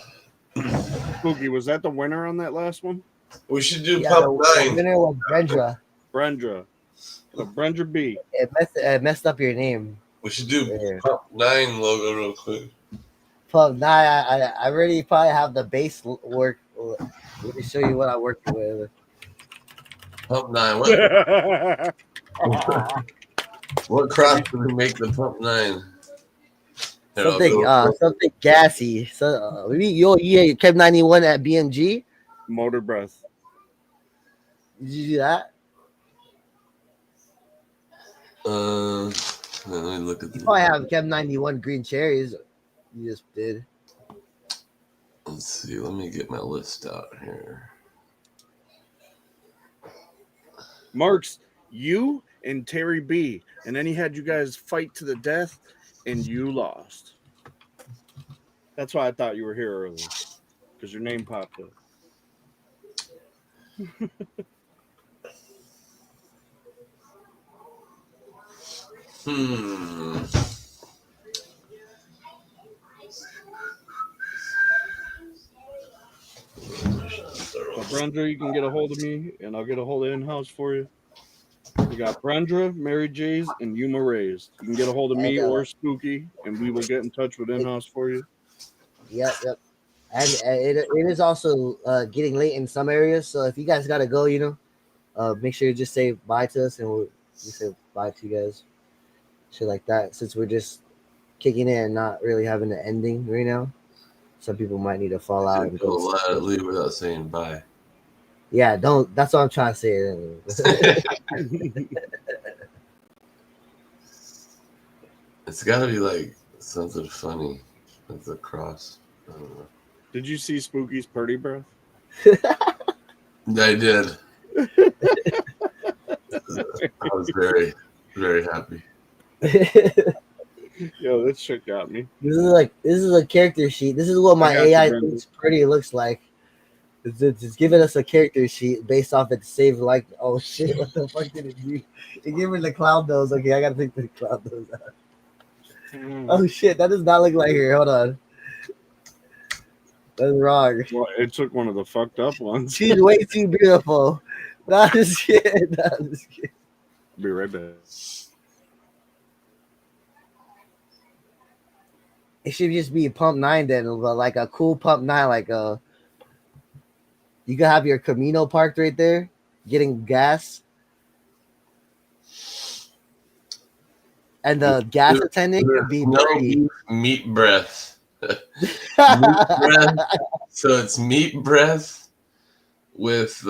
Spooky, was that the winner on that last one? We should do Yeah, Pump the 9. winner was Brendra. Brendra. The Brendra B. It messed up your name. We should do Yeah. Pump 9 logo real quick. Pub 9, I already probably have the base work. Let me show you what I'm working with. Pump 9. What cross do we make the Pump 9? Here, Something gassy. So maybe you kept 91 at BMG. Motor breath. Did you do that? Let me look at You probably have kept 91 green cherries. You just did. Let's see. Let me get my list out here. Marks, you and Terry B. And then he had you guys fight to the death, and you lost. That's why I thought you were here early, because your name popped up. So Brendra, you can get a hold of me, and I'll get a hold of in-house for you. We got Brendra, Mary J's, and Yuma Rays. You can get a hold of me or Spooky, and we will get in touch with in-house for you. Yep. And it is also getting late in some areas, so if you guys gotta go, make sure you just say bye to us, and we say bye to you guys. Shit like that, since we're just kicking it and not really having an ending right now. Some people might need to fall out and go. Leave without saying bye. Yeah, don't. That's what I'm trying to say. It's got to be like something funny. That's a cross. I don't know. Did you see Spooky's Purdy breath? I did. I was very, very happy. Yo, this shit got me. This is a character sheet. This is what my AI thinks Purdy looks like. It's giving us a character sheet based off its save like. Oh shit! What the fuck did it do? It gave me the clown nose. Okay, I gotta take the clown nose out. Oh shit! That does not look like her. Hold on. That's wrong. Well, it took one of the fucked up ones. She's way too beautiful. That is shit. I'll be right back. It should just be Pump 9 then, but like a cool Pump 9, like a You can have your Camino parked right there, getting gas. And the gas attendant could be no Birdie. beef, meat breath. Meat breath. So it's meat breath with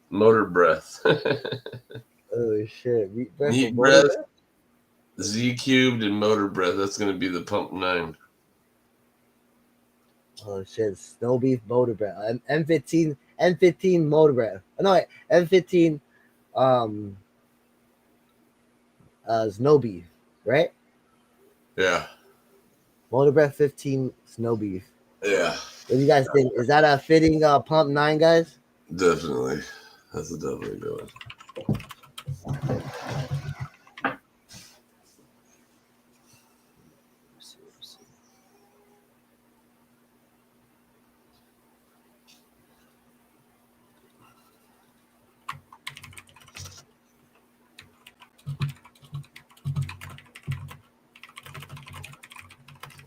motor breath. Oh shit! Meat breath, Z cubed, and motor breath. That's gonna be the pump 9. Oh shit! Snow beef motor breath. M15 motor breath. No, wait, M15 snow beef, right? Yeah. Motor breath 15 snow beef. Yeah. What do you guys think? Is that a fitting pump 9, guys? Definitely. That's a definitely good one.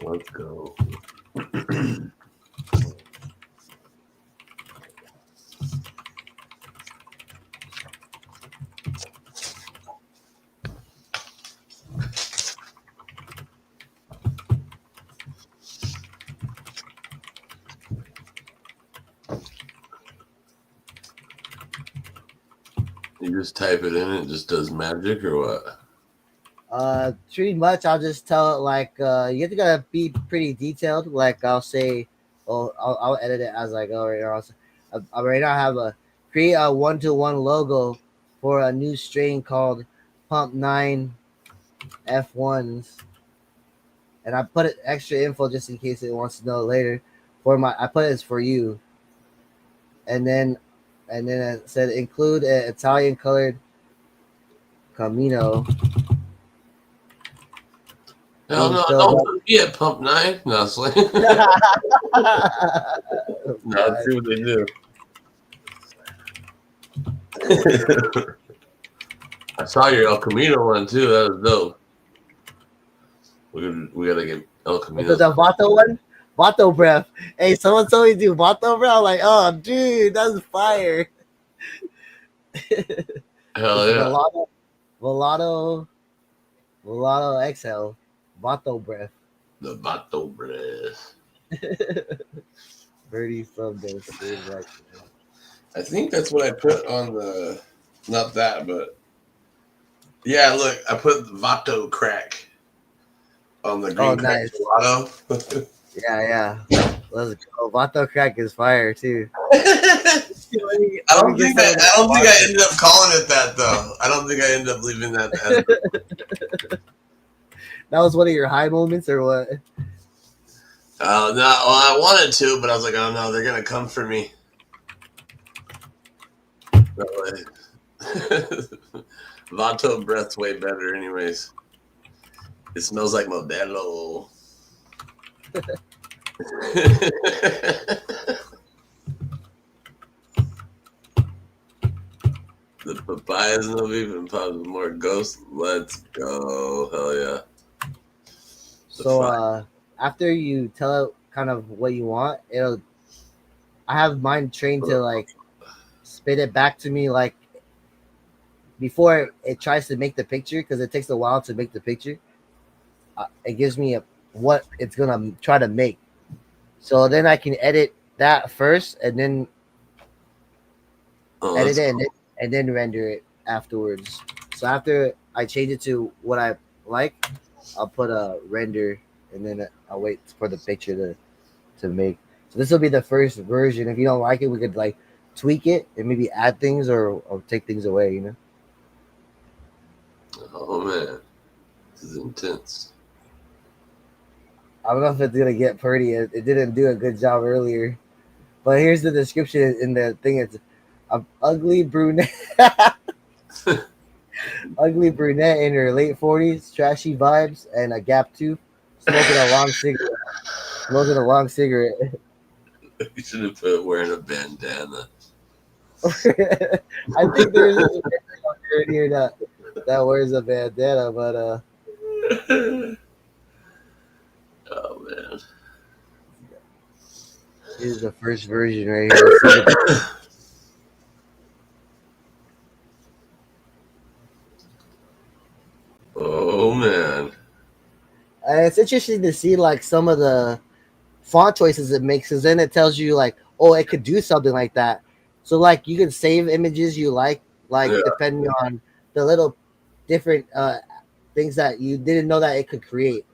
Let's go. You just type it in, it just does magic, or what? Pretty much. I'll just tell it like you have to gotta be pretty detailed. Like I'll say, I'll edit it as I go. Right now, I right now have a create a 1-to-1 logo for a new strain called Pump 9 F1s, and I put it extra info just in case it wants to know later. I put it's for you, and then it said include an Italian colored Camino. Hell no, don't put me at pump 9. No, it's like no, let's see what they do. I saw your El Camino one too. That was dope. We gotta get El Camino. The Vato one? Vato breath. Hey, someone told me to do Vato breath. I'm like, oh, dude, that's fire. Hell yeah. Volato exhale. Vato breath. The Vato breath. Birdie from the same like. I think that's what I put on the, not that, but yeah, look, I put Vato crack on the green crack gelato. Yeah. Let's go. Vato crack is fire too. I don't think I ended up calling it that though. I don't think I ended up leaving that as That was one of your high moments or what? No, well, I wanted to, but I was like, oh no, they're gonna come for me. No way. Vato breath's way better, anyways. It smells like Modelo. The papaya's no beef and pops more ghost. Let's go. Hell yeah. So after you tell it kind of what you want, I have mine trained to like spit it back to me like before it tries to make the picture, because it takes a while to make the picture. It gives me what it's gonna try to make, so then I can edit that first and then edit it and then render it afterwards. So after I change it to what I like, I'll put a render and then I'll wait for the picture to make. So this will be the first version. If you don't like it, we could like tweak it and maybe add things or take things away, you know? Oh man, this is intense. I don't know if it's gonna get pretty. It didn't do a good job earlier. But here's the description in the thing. It's an ugly brunette. Ugly brunette in her late 40s, trashy vibes, and a gap tooth, smoking a long cigarette. You should have put wearing a bandana. I think there's a in here that wears a bandana, but oh man. Here's the first version right here. Oh man. It's interesting to see like some of the font choices it makes, because then it tells you like, oh, it could do something like that. So like you can save images you like Yeah. depending on the little different things that you didn't know that it could create.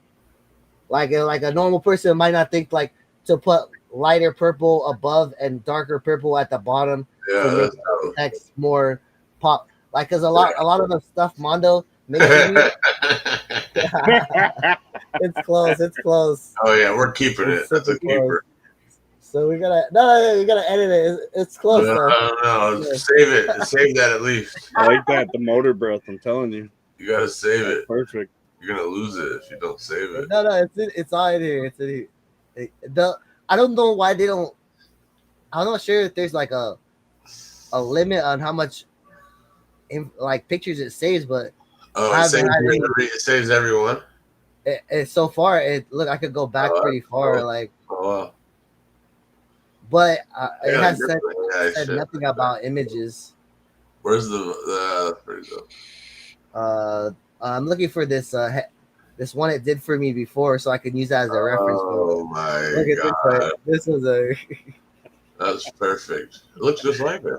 Like a normal person might not think like to put lighter purple above and darker purple at the bottom Yeah, to make that's the text more pop. Like, cause a lot of the stuff Mondo makes for me. It's close. It's close. Oh yeah, we're keeping it. It's That's a super close. keeper. So we gotta we gotta edit it. It's close though. No, save it. Save that at least. I like that. The motor breath. I'm telling you. You gotta save That's it. perfect. You're gonna lose it if you don't save it. No, it's all in here. It's in here. I don't know why they don't. I'm not sure if there's like a limit on how much like pictures it saves, but It saves everyone. So far look, I could go back pretty far, like. Wow. But it has said shit. nothing about images. Where's the where you go? I'm looking for this this one it did for me before, so I can use that as a reference. Oh my Look at god. this was a That's perfect. It looks just like it.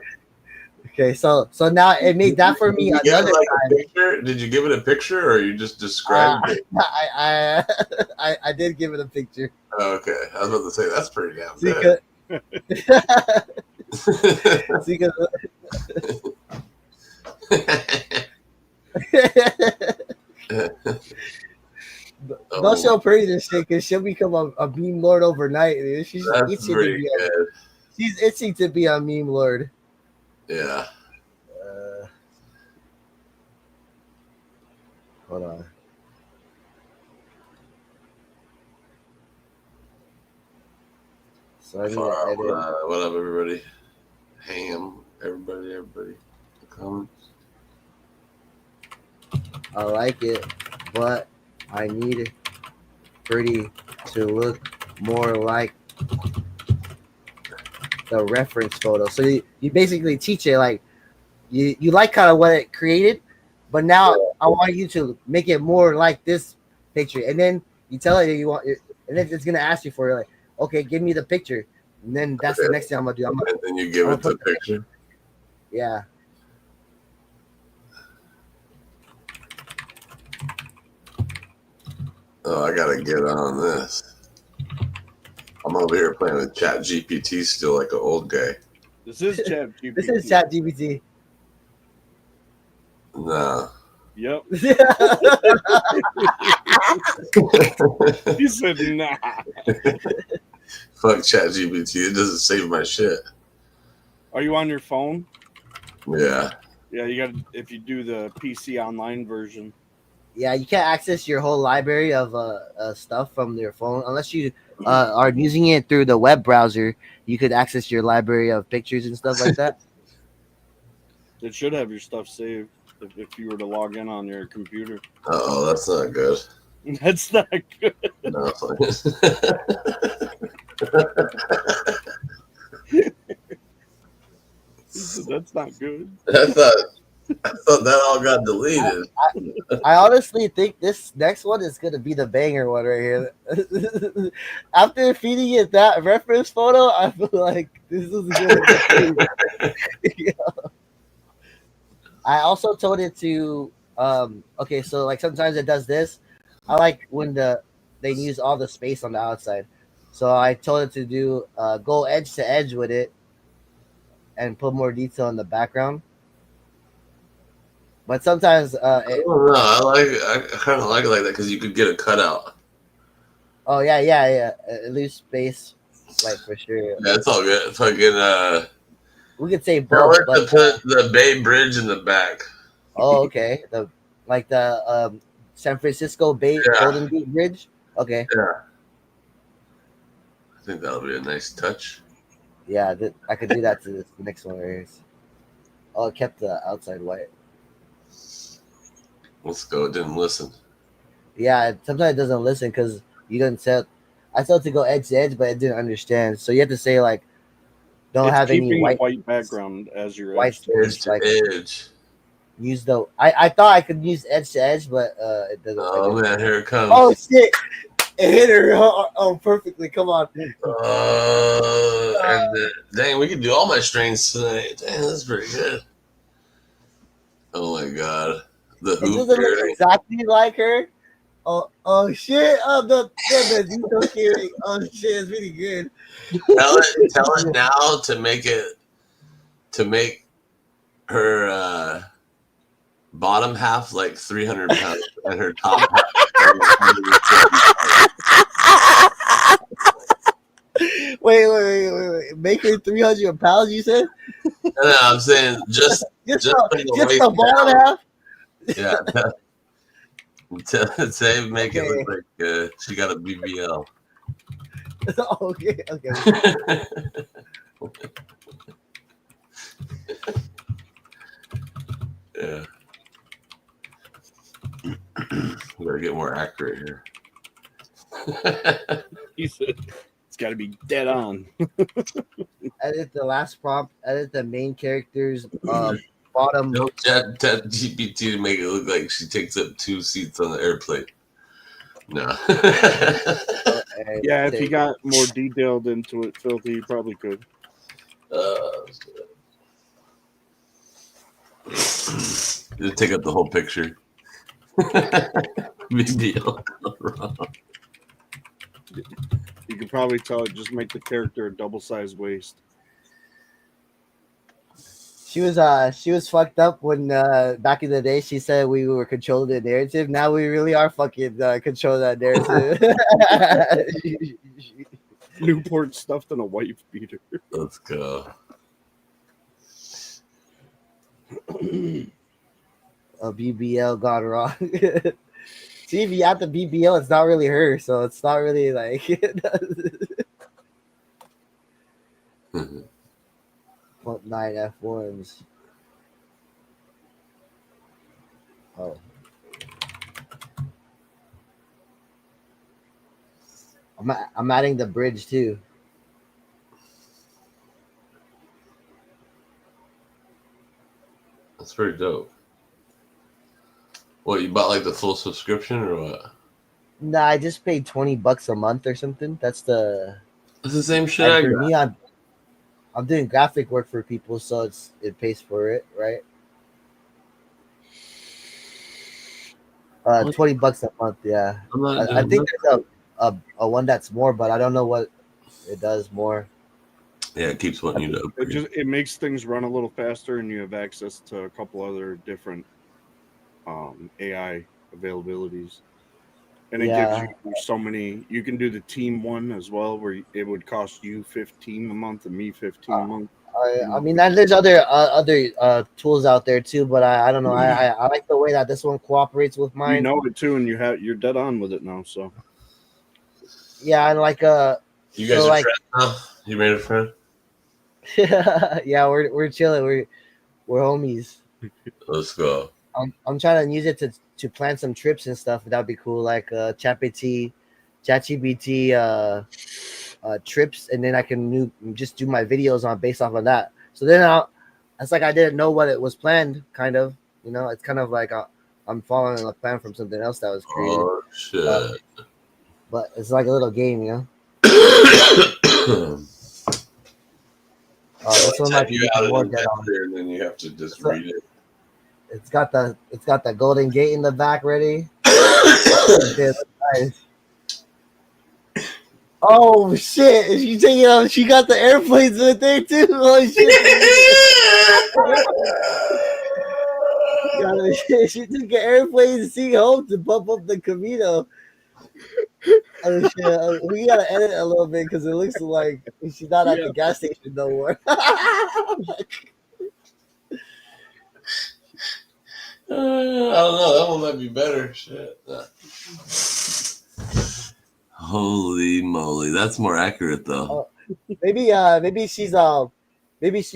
okay. So now it made that for me Did you another time. picture? Did you give it a picture or you just described it? I did give it a picture. Oh, okay, I was about to say that's pretty damn See, good. See, 'cause- Don't show praise and shit, because she'll become a meme lord overnight. Dude. She's itching to be she's itching to be a meme lord. Yeah. Hold on. So I need to edit. What up, everybody? Ham, everybody. Comments. I like it, but I need Pretty to look more like the reference photo. So you basically teach it like you like kind of what it created, but now I want you to make it more like this picture, and then you tell it you want it, and then it's gonna ask you for it, like, okay, give me the picture, and then that's the next thing I'm gonna do. And then you give it the picture. Yeah. Oh, I gotta get on this. I'm over here playing with Chat GPT still like an old guy. This is Chat GPT. This is Chat GPT. Nah. Yep. He said nah. Fuck Chat GPT. It doesn't save my shit. Are you on your phone? Yeah. Yeah, you got if you do the PC online version. Yeah, you can't access your whole library of stuff from your phone unless you are using it through the web browser. You could access your library of pictures and stuff like that. It should have your stuff saved if you were to log in on your computer. Oh, that's not good. That's not good. No, That's not good. I thought that all got deleted. I honestly think this next one is gonna be the banger one right here. After feeding it that reference photo, I feel like this is gonna be I also told it to okay, so like sometimes it does this. I like when they use all the space on the outside. So I told it to do go edge to edge with it and put more detail in the background. But sometimes I don't know. I kind of like it like that because you could get a cutout. Oh yeah. It leaves space, like for sure. Yeah, it's all good. Fucking we could say I both. like to put the Bay Bridge in the back. Oh, okay. The San Francisco Bay Golden Gate Bridge. Okay. Yeah. I think that'll be a nice touch. Yeah, I could do that to this next one right here. Oh, it kept the outside white. Let's go. It didn't listen. Yeah, sometimes it doesn't listen because you didn't set I thought to go edge to edge, but I didn't understand. So you have to say like, don't It's have any keeping white a white background as your white edge. space. to Like edge. use the. I thought I could use edge to edge, but it doesn't. Oh man, here it comes. Oh shit! It hit her. Oh, perfectly. Come on. Dang, we can do all my strains tonight. Dang, that's pretty good. Oh my god, the It hoop doesn't look exactly like her. Oh shit! Oh the hearing. Oh shit! It's really good. Tell it now to make her bottom half like 300 pounds and her top half. Wait. Make her 300 pounds. You said? No, I'm saying just the bottom half. Yeah. Say make it look like she got a BBL. Okay. Yeah. We gotta get more accurate here. He said it's got to be dead on. Edit the last prompt. Edit the main character's bottom. No, Chat GPT to make it look like she takes up 2 seats on the airplane. No. Yeah, if you got more detailed into it, Filthy, you probably could. Just take up the whole picture. Big deal. You could probably tell it, just make the character a double-sized waist. She was fucked up when back in the day she said we were controlling the narrative. Now we really are fucking controlling that narrative. Newport stuffed in a wife beater. Let's go. A BBL gone wrong. See, if you add the BBL, it's not really her, so it's not really like. 9 F1s. Oh. I'm adding the bridge too. That's pretty dope. What, you bought like the full subscription or what? Nah, I just paid $20 a month or something. That's the. It's the same shit. For me, I'm doing graphic work for people, so it pays for it, right? $20 a month, yeah. I think there's a one that's more, but I don't know what it does more. Yeah, it keeps wanting you to upgrade. It makes things run a little faster, and you have access to a couple other different AI availabilities. And it gives you so many. You can do the team one as well, where it would cost you $15 a month and me $15 a month. I mean, there's other tools out there too, but I don't know. I like the way that this one cooperates with mine. You know it too, and you're dead on with it now. So yeah, and like you guys are friends now. You made a friend. Yeah, we're chilling. We're homies. Let's go. I'm trying to use it to plan some trips and stuff. That'd be cool, like ChatGPT trips, and then I can just do my videos on based off of that. So then it's like I didn't know what it was planned, kind of. You know, it's kind of like I'm following a plan from something else that was created. Oh shit! But it's like a little game, you know. This one might be more dead on. And then you have to just read it. It's got the Golden Gate in the back ready. Nice. Oh shit! She taking out. She got the airplanes with there too. Oh shit! She took an airplane to see home to bump up the Camino. Oh shit! We gotta edit a little bit because it looks like she's not at the gas station no more. I don't know. That one might be better. Shit. Holy moly, that's more accurate though. Maybe she's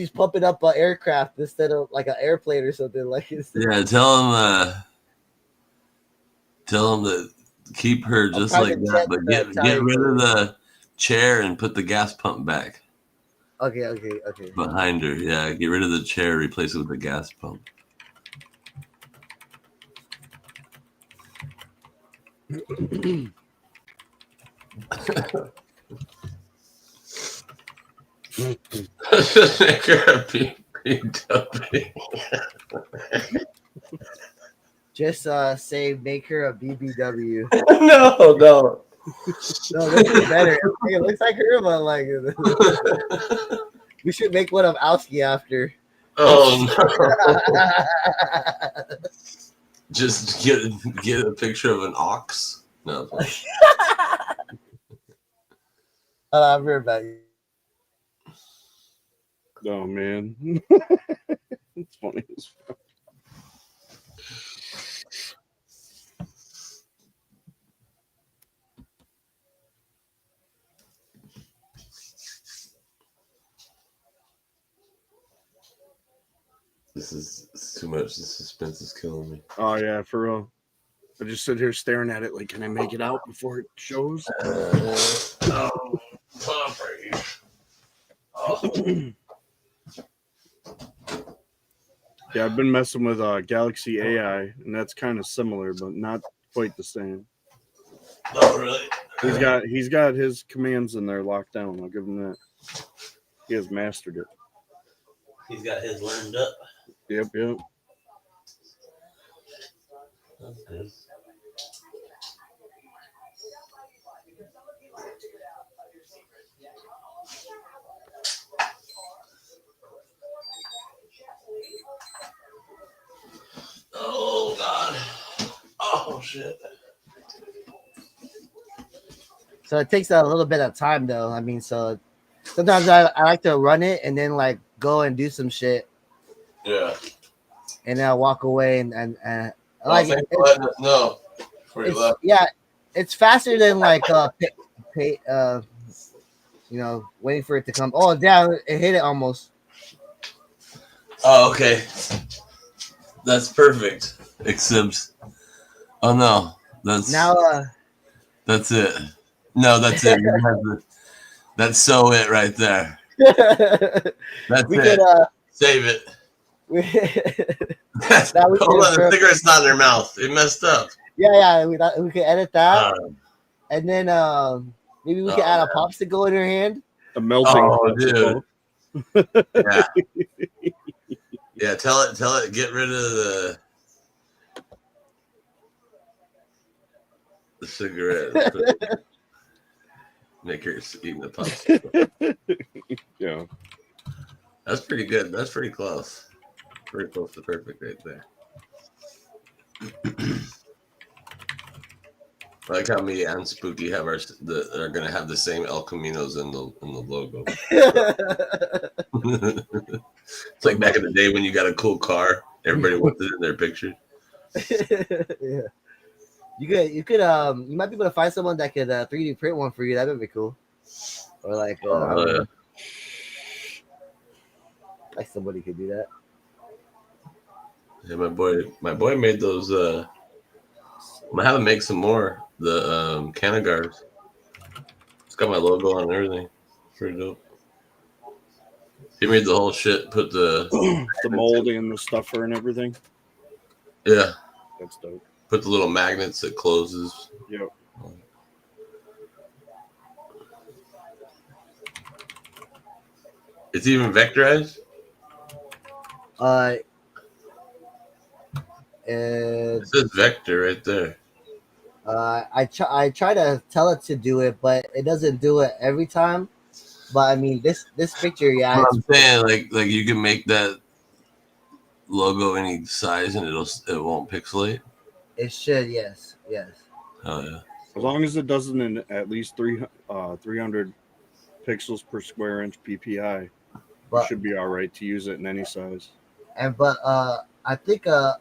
pumping up an aircraft instead of like an airplane or something like. Yeah, tell him that Keep her just I'll like probably that, check but the get rid Italian of the chair and put the gas pump back Okay. behind her. Yeah, get rid of the chair, replace it with the gas pump. Make her a BBW. Just say make her a BBW. No. No, this is better. It looks like her, but like we should make one of Alski after. Oh no! Just get a picture of an ox. No. I've heard about you. Oh man, it's funny as fuck. This is too much. The suspense is killing me. Oh yeah, for real. I just sit here staring at it like, can I make it out before it shows? Oh, property. Oh. Yeah, I've been messing with Galaxy AI, and that's kind of similar, but not quite the same. Oh, really? He's got his commands in there locked down. I'll give him that. He has mastered it. He's got his learned up. Yep. That's good. Oh God! Oh shit! So it takes a little bit of time, though. I mean, so sometimes I like to run it and then like go and do some shit. Yeah. And then I walk away and I Like no. Before you left. Yeah, it's faster than like waiting for it to come. Oh, damn! It hit it almost. Oh, okay. That's perfect. Except, oh no, that's it. No, that's it. That's so it right there. That's it. Save it. Hold on, the cigarette's not in their mouth. It messed up. Yeah. We can edit that, and then maybe we can add a popsicle in her hand. A melting. Oh, dude. Yeah. Yeah. Tell it. Get rid of the cigarette. Make her eating the popsicle. Yeah. That's pretty good. That's pretty close. Pretty close to perfect right there. I like how me and Spooky have are gonna have the same El Caminos in the logo. It's like back in the day when you got a cool car, everybody wants it in their picture. Yeah. You might be able to find someone that could 3D print one for you. That would be cool. Or like like somebody could do that. Yeah, my boy made those. I'm gonna have him make some more. The Cannabis. It's got my logo on and everything. Pretty dope. He made the whole shit. Put the mold and the stuffer and everything. Yeah, that's dope. Put the little magnets that closes. Yep. It's even vectorized. It says vector right there. I try to tell it to do it, but it doesn't do it every time. But I mean, this picture, yeah. I'm saying like you can make that logo any size and it won't pixelate. It should, yes. Oh yeah. As long as it doesn't in at least 300 pixels per square inch PPI, it should be all right to use it in any size. But I think I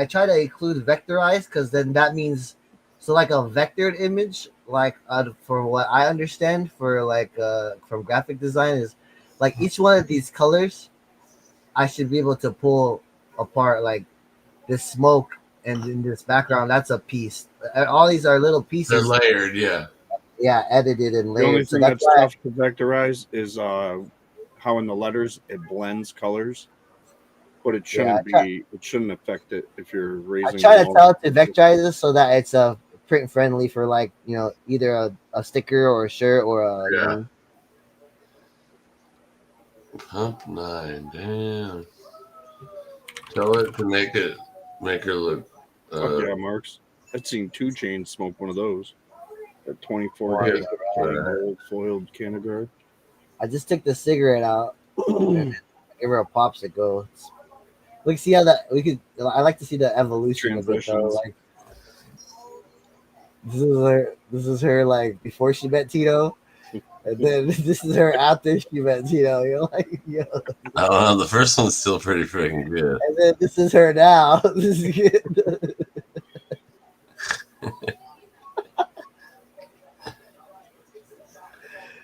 try to include vectorized because then that means like a vectored image, like for what I understand for like from graphic design is like each one of these colors I should be able to pull apart like this smoke and in this background, that's a piece. All these are little pieces. They're layered, yeah. Yeah, edited and The only layered. So thing that's that's why tough to vectorize is how in the letters it blends colors, but it shouldn't be. It shouldn't affect it if you're raising. I try to tell it to vectorize this so that it's print friendly for like either a sticker or a shirt or a. Yeah. You know, Pump 9, damn. Tell it to make her look. Fuck yeah, Marks. I've seen 2 Chainz smoke one of those. That 24 gold foiled can of guard. I just took the cigarette out and give her a popsicle. Look, see how that we could. I like to see the evolution of it though. Like this is her like before she met Tino, and then this is her after she met Tino. You're like, yo. I don't know. The first one's still pretty freaking good. And then this is her now. This is good.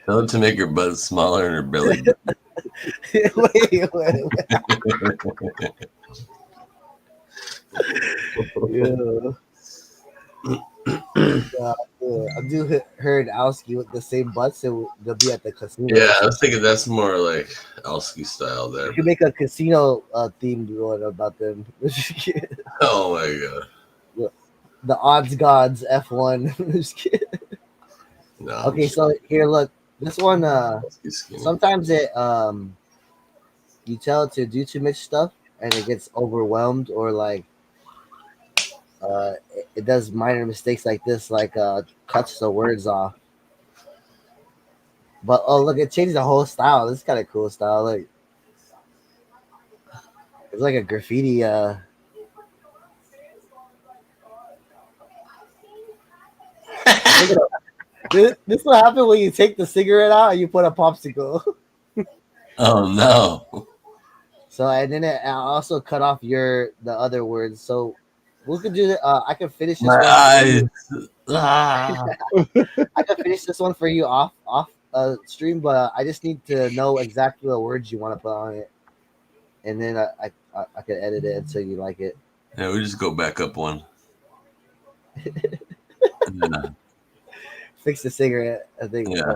Tell her to make her butt smaller and her belly. wait. Yeah. I do her and Alski with the same butts, so they'll be at the casino. Yeah, I was thinking that's more like Alski style there. You can make a casino themed one about them. Oh my god. The odds gods F1. Just kidding. No, okay, so here, look. This one, sometimes it you tell it to do too much stuff and it gets overwhelmed, or like it does minor mistakes like this, like cuts the words off. But oh look, it changed the whole style. This is kind of cool style. Like it's like a graffiti. This is what happens when you take the cigarette out and you put a popsicle. Oh no! So and then it also cut off the other words. So we could do that. I can finish this. My eyes. I can finish this one for you off stream, but I just need to know exactly the words you want to put on it, and then I can edit it until you like it. Yeah, we just go back up one. Yeah. Fix the cigarette. I think. Yeah.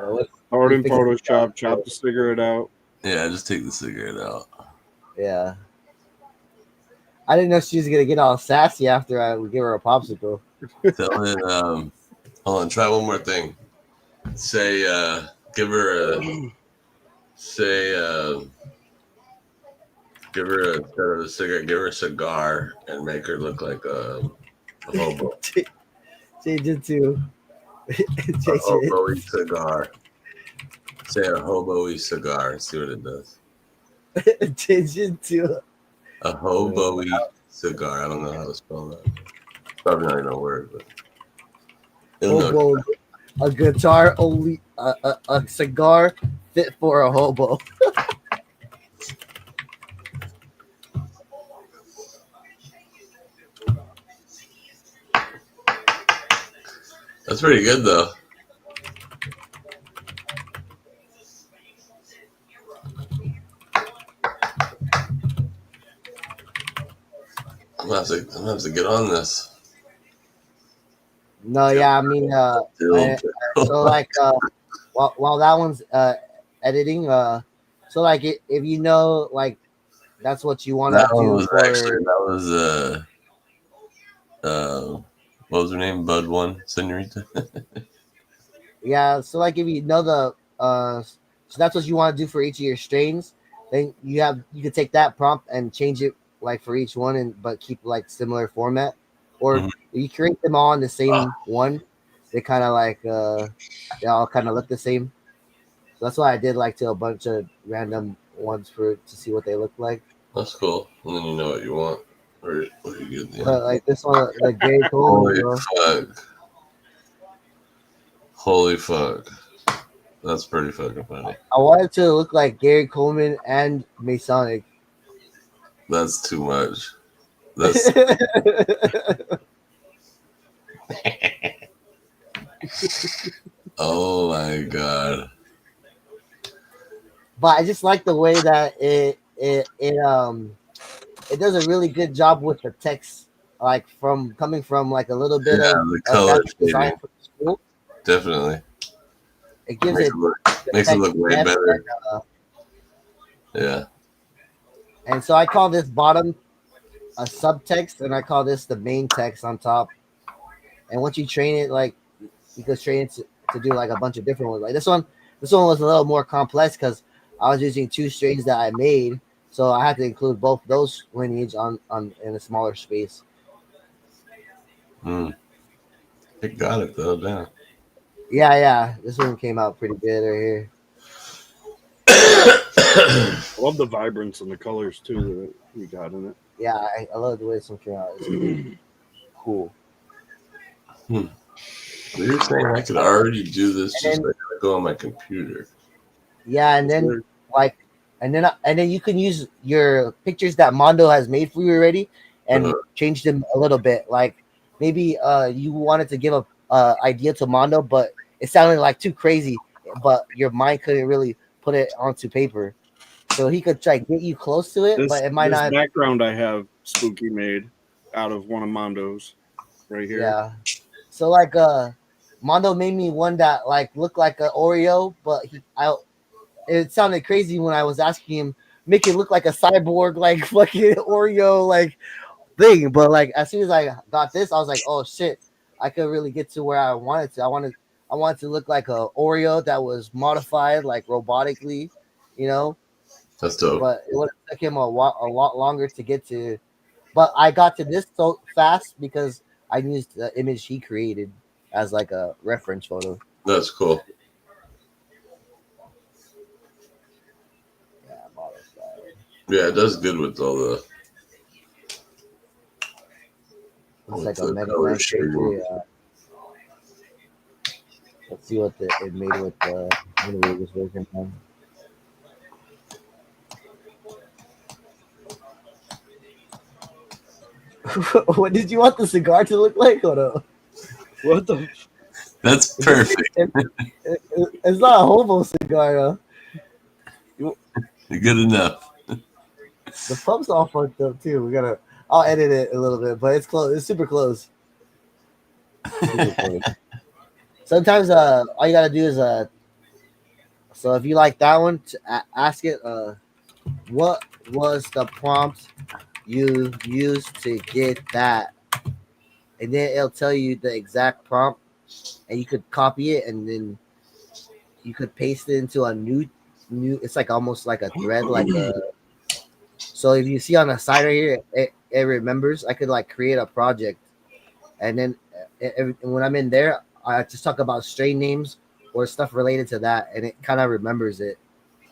Hard in Photoshop. Chop the cigarette out. Yeah, just take the cigarette out. Yeah. I didn't know she was gonna get all sassy after I would give her a popsicle. Tell it. Hold on. Try one more thing. Say. Give her a. Say. Give her instead of a cigarette. Give her a cigar and make her look like a hobo. Change it to. A hobo-y cigar. Say a hobo-y cigar and see what it does. Change it to a hobo-y cigar. I don't know how to spell that. Probably not even a word, but hobo. A guitar only. A cigar fit for a hobo. That's pretty good, though. I'm gonna have to get on this. No, yeah, I mean, so like, while that one's editing, so like, if you know, like, that's what you want to do. That was what was her name? Bud One Senorita. Yeah, so like if you know so that's what you want to do for each of your strains, then you can take that prompt and change it like for each one, but keep like similar format, or if you create them all in the same one, they kind of like they all kind of look the same. So that's why I did like to a bunch of random ones to see what they look like. That's cool, and then you know what you want. Or what are you getting? But like this one, the gay Holy fuck! Holy fuck! That's pretty fucking funny. I wanted to look like Gary Coleman and Masonic. That's too much. That's. Oh my god! But I just like the way that it does a really good job with the text like from coming from like a little bit Yeah, of the color graphic design shading. from school. Definitely. It gives it Makes it look way depth better. and, Yeah. and so I call this bottom a subtext, and I call this the main text on top. And once you train it, like you could train it to do like a bunch of different ones. Like this one was a little more complex because I was using 2 strains that I made, so I had to include both those lineage on in a smaller space. It got it though, down. Yeah. This one came out pretty good right here. I love the vibrance and the colors too that you got in it. Yeah, I love the way this one came out. It's cool. You're saying I could already do this, just like I go on my computer. Yeah, and then and then you can use your pictures that Mondo has made for you already and change them a little bit. Like maybe you wanted to give a idea to Mondo, but it sounded like too crazy, but your mind couldn't really put it onto paper. So he could try to get you close to it, but it might not. Background I have Spooky made out of one of Mondo's right here. Yeah. So like Mondo made me one that like looked like an Oreo, but it sounded crazy when I was asking him make it look like a cyborg like fucking Oreo like thing. But like as soon as I got this, I was like, oh shit, I could really get to where I wanted to. I wanted to look like a Oreo that was modified like robotically, you know. That's dope. But it would have took him a lot longer to get to. But I got to this so fast because I used the image he created as like a reference photo. That's cool. Yeah, it does good with all the. It's like a Mega Man character. Let's see what it made with the anyway it was working on. What did you want the cigar to look like? Hold on. What the? That's perfect. It's not a hobo cigar, though. Good enough. The pump's all fucked up too. I'll edit it a little bit, but it's close. It's super close. Sometimes all you gotta do is so if you like that one, ask it what was the prompt you used to get that, and then it'll tell you the exact prompt, and you could copy it and then you could paste it into a new. It's like almost like a thread, like a. So if you see on the side right here, it remembers. I could like create a project, and then when I'm in there, I just talk about strain names or stuff related to that, and it kind of remembers it.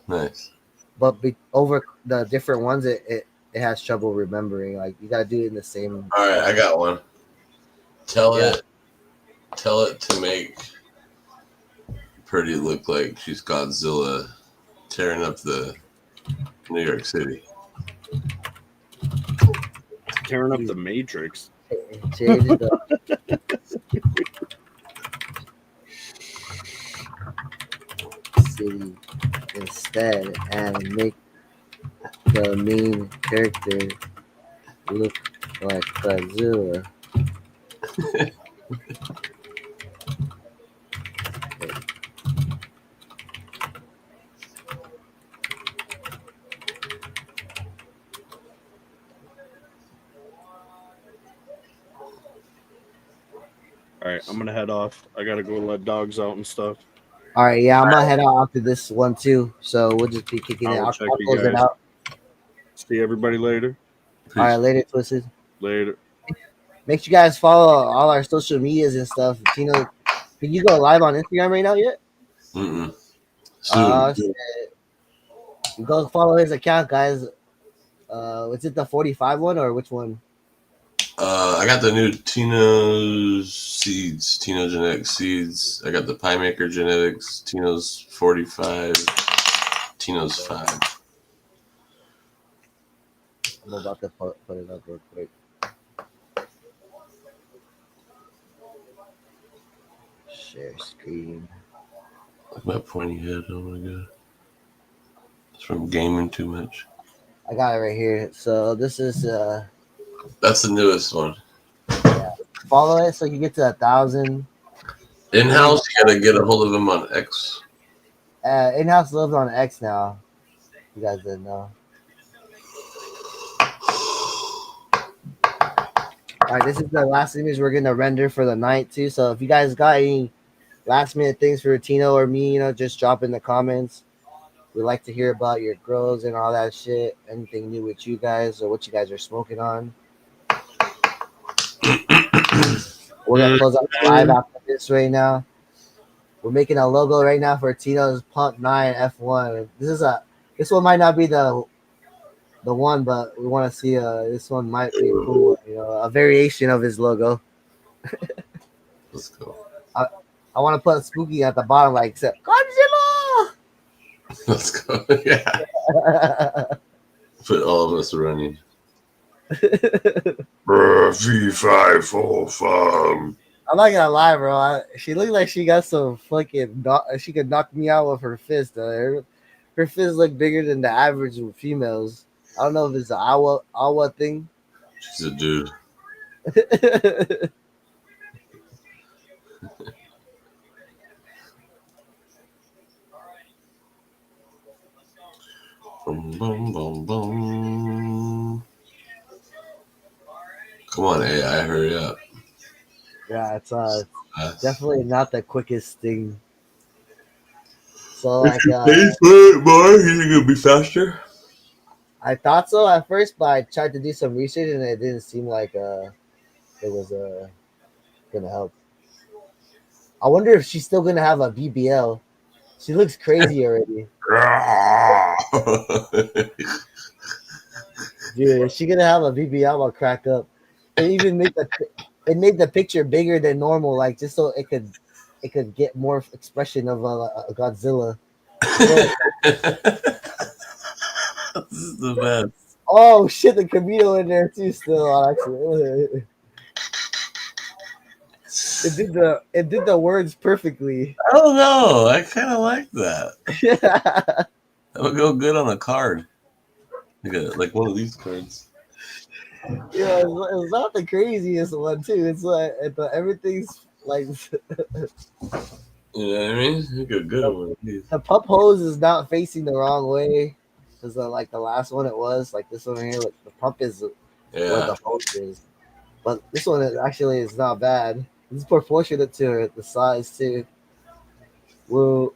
Nice. But over the different ones, it has trouble remembering. Like you gotta do it in the same. All right, I got one. Tell it to make Purdy look like she's Godzilla tearing up the New York City. Tearing up the Matrix. Change it up. City instead and make the main character look like Godzilla. All right, I'm gonna head off. I gotta go let dogs out and stuff. All right, yeah, I'm gonna head out after this one too. So we'll just be kicking it. I'll close it out. See everybody later. All right, later, Twisted. Later. Make sure you guys follow all our social medias and stuff. Tino, can you go live on Instagram right now yet? Go follow his account, guys. Is it the 45 one or which one? I got the new Tinos seeds, Tino genetic seeds. I got the Pie Maker genetics, Tino's 45, Tino's 5. I'm about to put it up real quick. Share screen. Look at my pointy head. Oh my god. It's from gaming too much. I got it right here. So this is that's the newest one. follow it so you get to 1,000. In-house, you gotta get a hold of him on X. In-house lives on X now. You guys didn't know. All right, this is the last image we're gonna render for the night too. So if you guys got any last minute things for Tino or me, just drop in the comments. We like to hear about your grows and all that shit. Anything new with you guys or what you guys are smoking on. We're gonna close out the live after this right now. We're making a logo right now for Tino's Pump 9 F1. This one might not be the one, but we want to see this one might be cool. A variation of his logo. Let's go. I want to put Spooky at the bottom, like Godzilla. Let's go. Yeah. Put all of us running. V545. I'm not gonna lie, bro. She looked like she got some fucking. She could knock me out with her fist. Her fists look bigger than the average of females. I don't know if it's the awa thing. She's a dude. Boom, boom, boom, boom. Come on, AI, hurry up. Yeah, it's definitely not the quickest thing. So like, pay for it more, is it gonna be faster? I thought so at first, but I tried to do some research and it didn't seem like it was gonna help. I wonder if she's still gonna have a BBL. She looks crazy already. Dude, if she's gonna have a BBL, I'll crack up. It even made the picture bigger than normal, like just so it could get more expression of a Godzilla. This is the best. Oh shit, the Camino in there too. Still, actually, it did the words perfectly. I don't know. I kind of like that. That would go good on a card, like one of these cards. Yeah, it's not the craziest one too. It's like everything's like. You know what I mean? You go good on one of these. The pup hose is not facing the wrong way, because like the last one it was like this one here. Like the pump is where the hose is, but this one is not bad. It's proportionate to the size too. Well,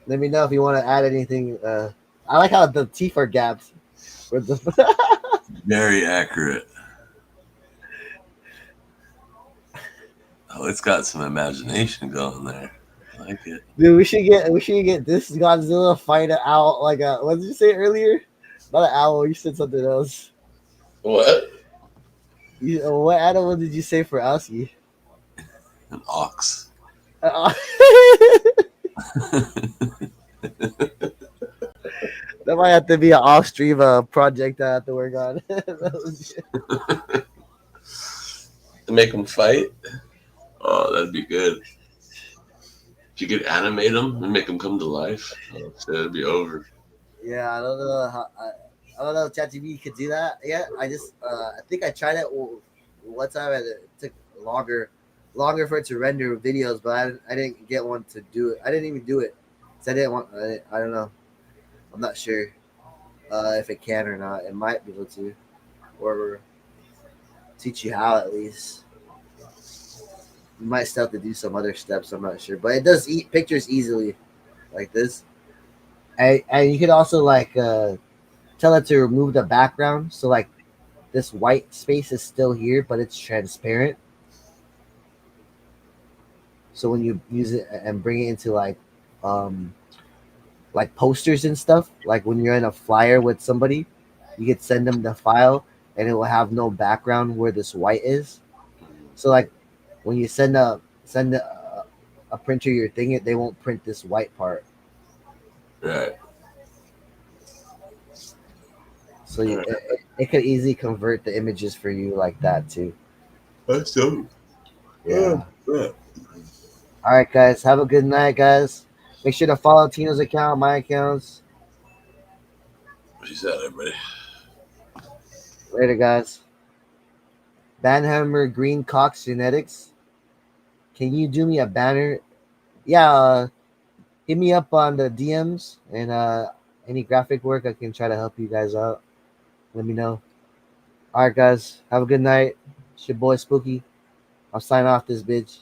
let me know if you want to add anything. I like how the teeth are gapped. Very accurate. Oh, it's got some imagination going there. I like it. Dude, we should get this Godzilla fight out like a. What did you say earlier? Not an owl. You said something else. What? What animal did you say for Alski? An ox. That might have to be an off-stream project I have to work on. To make them fight? Oh, that'd be good. If you could animate them and make them come to life, that'd be over. Yeah, I don't know I don't know if ChatGPT could do that yet. I think I tried it one time and it took longer for it to render videos, but I didn't get one to do it. I didn't even do it. So I don't know. I'm not sure if it can or not. It might be able to, or teach you how at least. You might still have to do some other steps. I'm not sure, but it does eat pictures easily, like this. And you could also like tell it to remove the background, so like this white space is still here, but it's transparent. So when you use it and bring it into like posters and stuff, like when you're in a flyer with somebody, you could send them the file and it will have no background where this white is. So like when you send a printer your thing, they won't print this white part. Right. So it could easily convert the images for you like that too. That's dope. Yeah. Yeah. All right, guys. Have a good night, guys. Make sure to follow Tino's account, my accounts. Peace out, everybody. Later, guys. Banhammer Green Cox Genetics. Can you do me a banner? Yeah, hit me up on the DMs and any graphic work I can try to help you guys out. Let me know. All right, guys, have a good night. It's your boy Spooky. I'll sign off this bitch.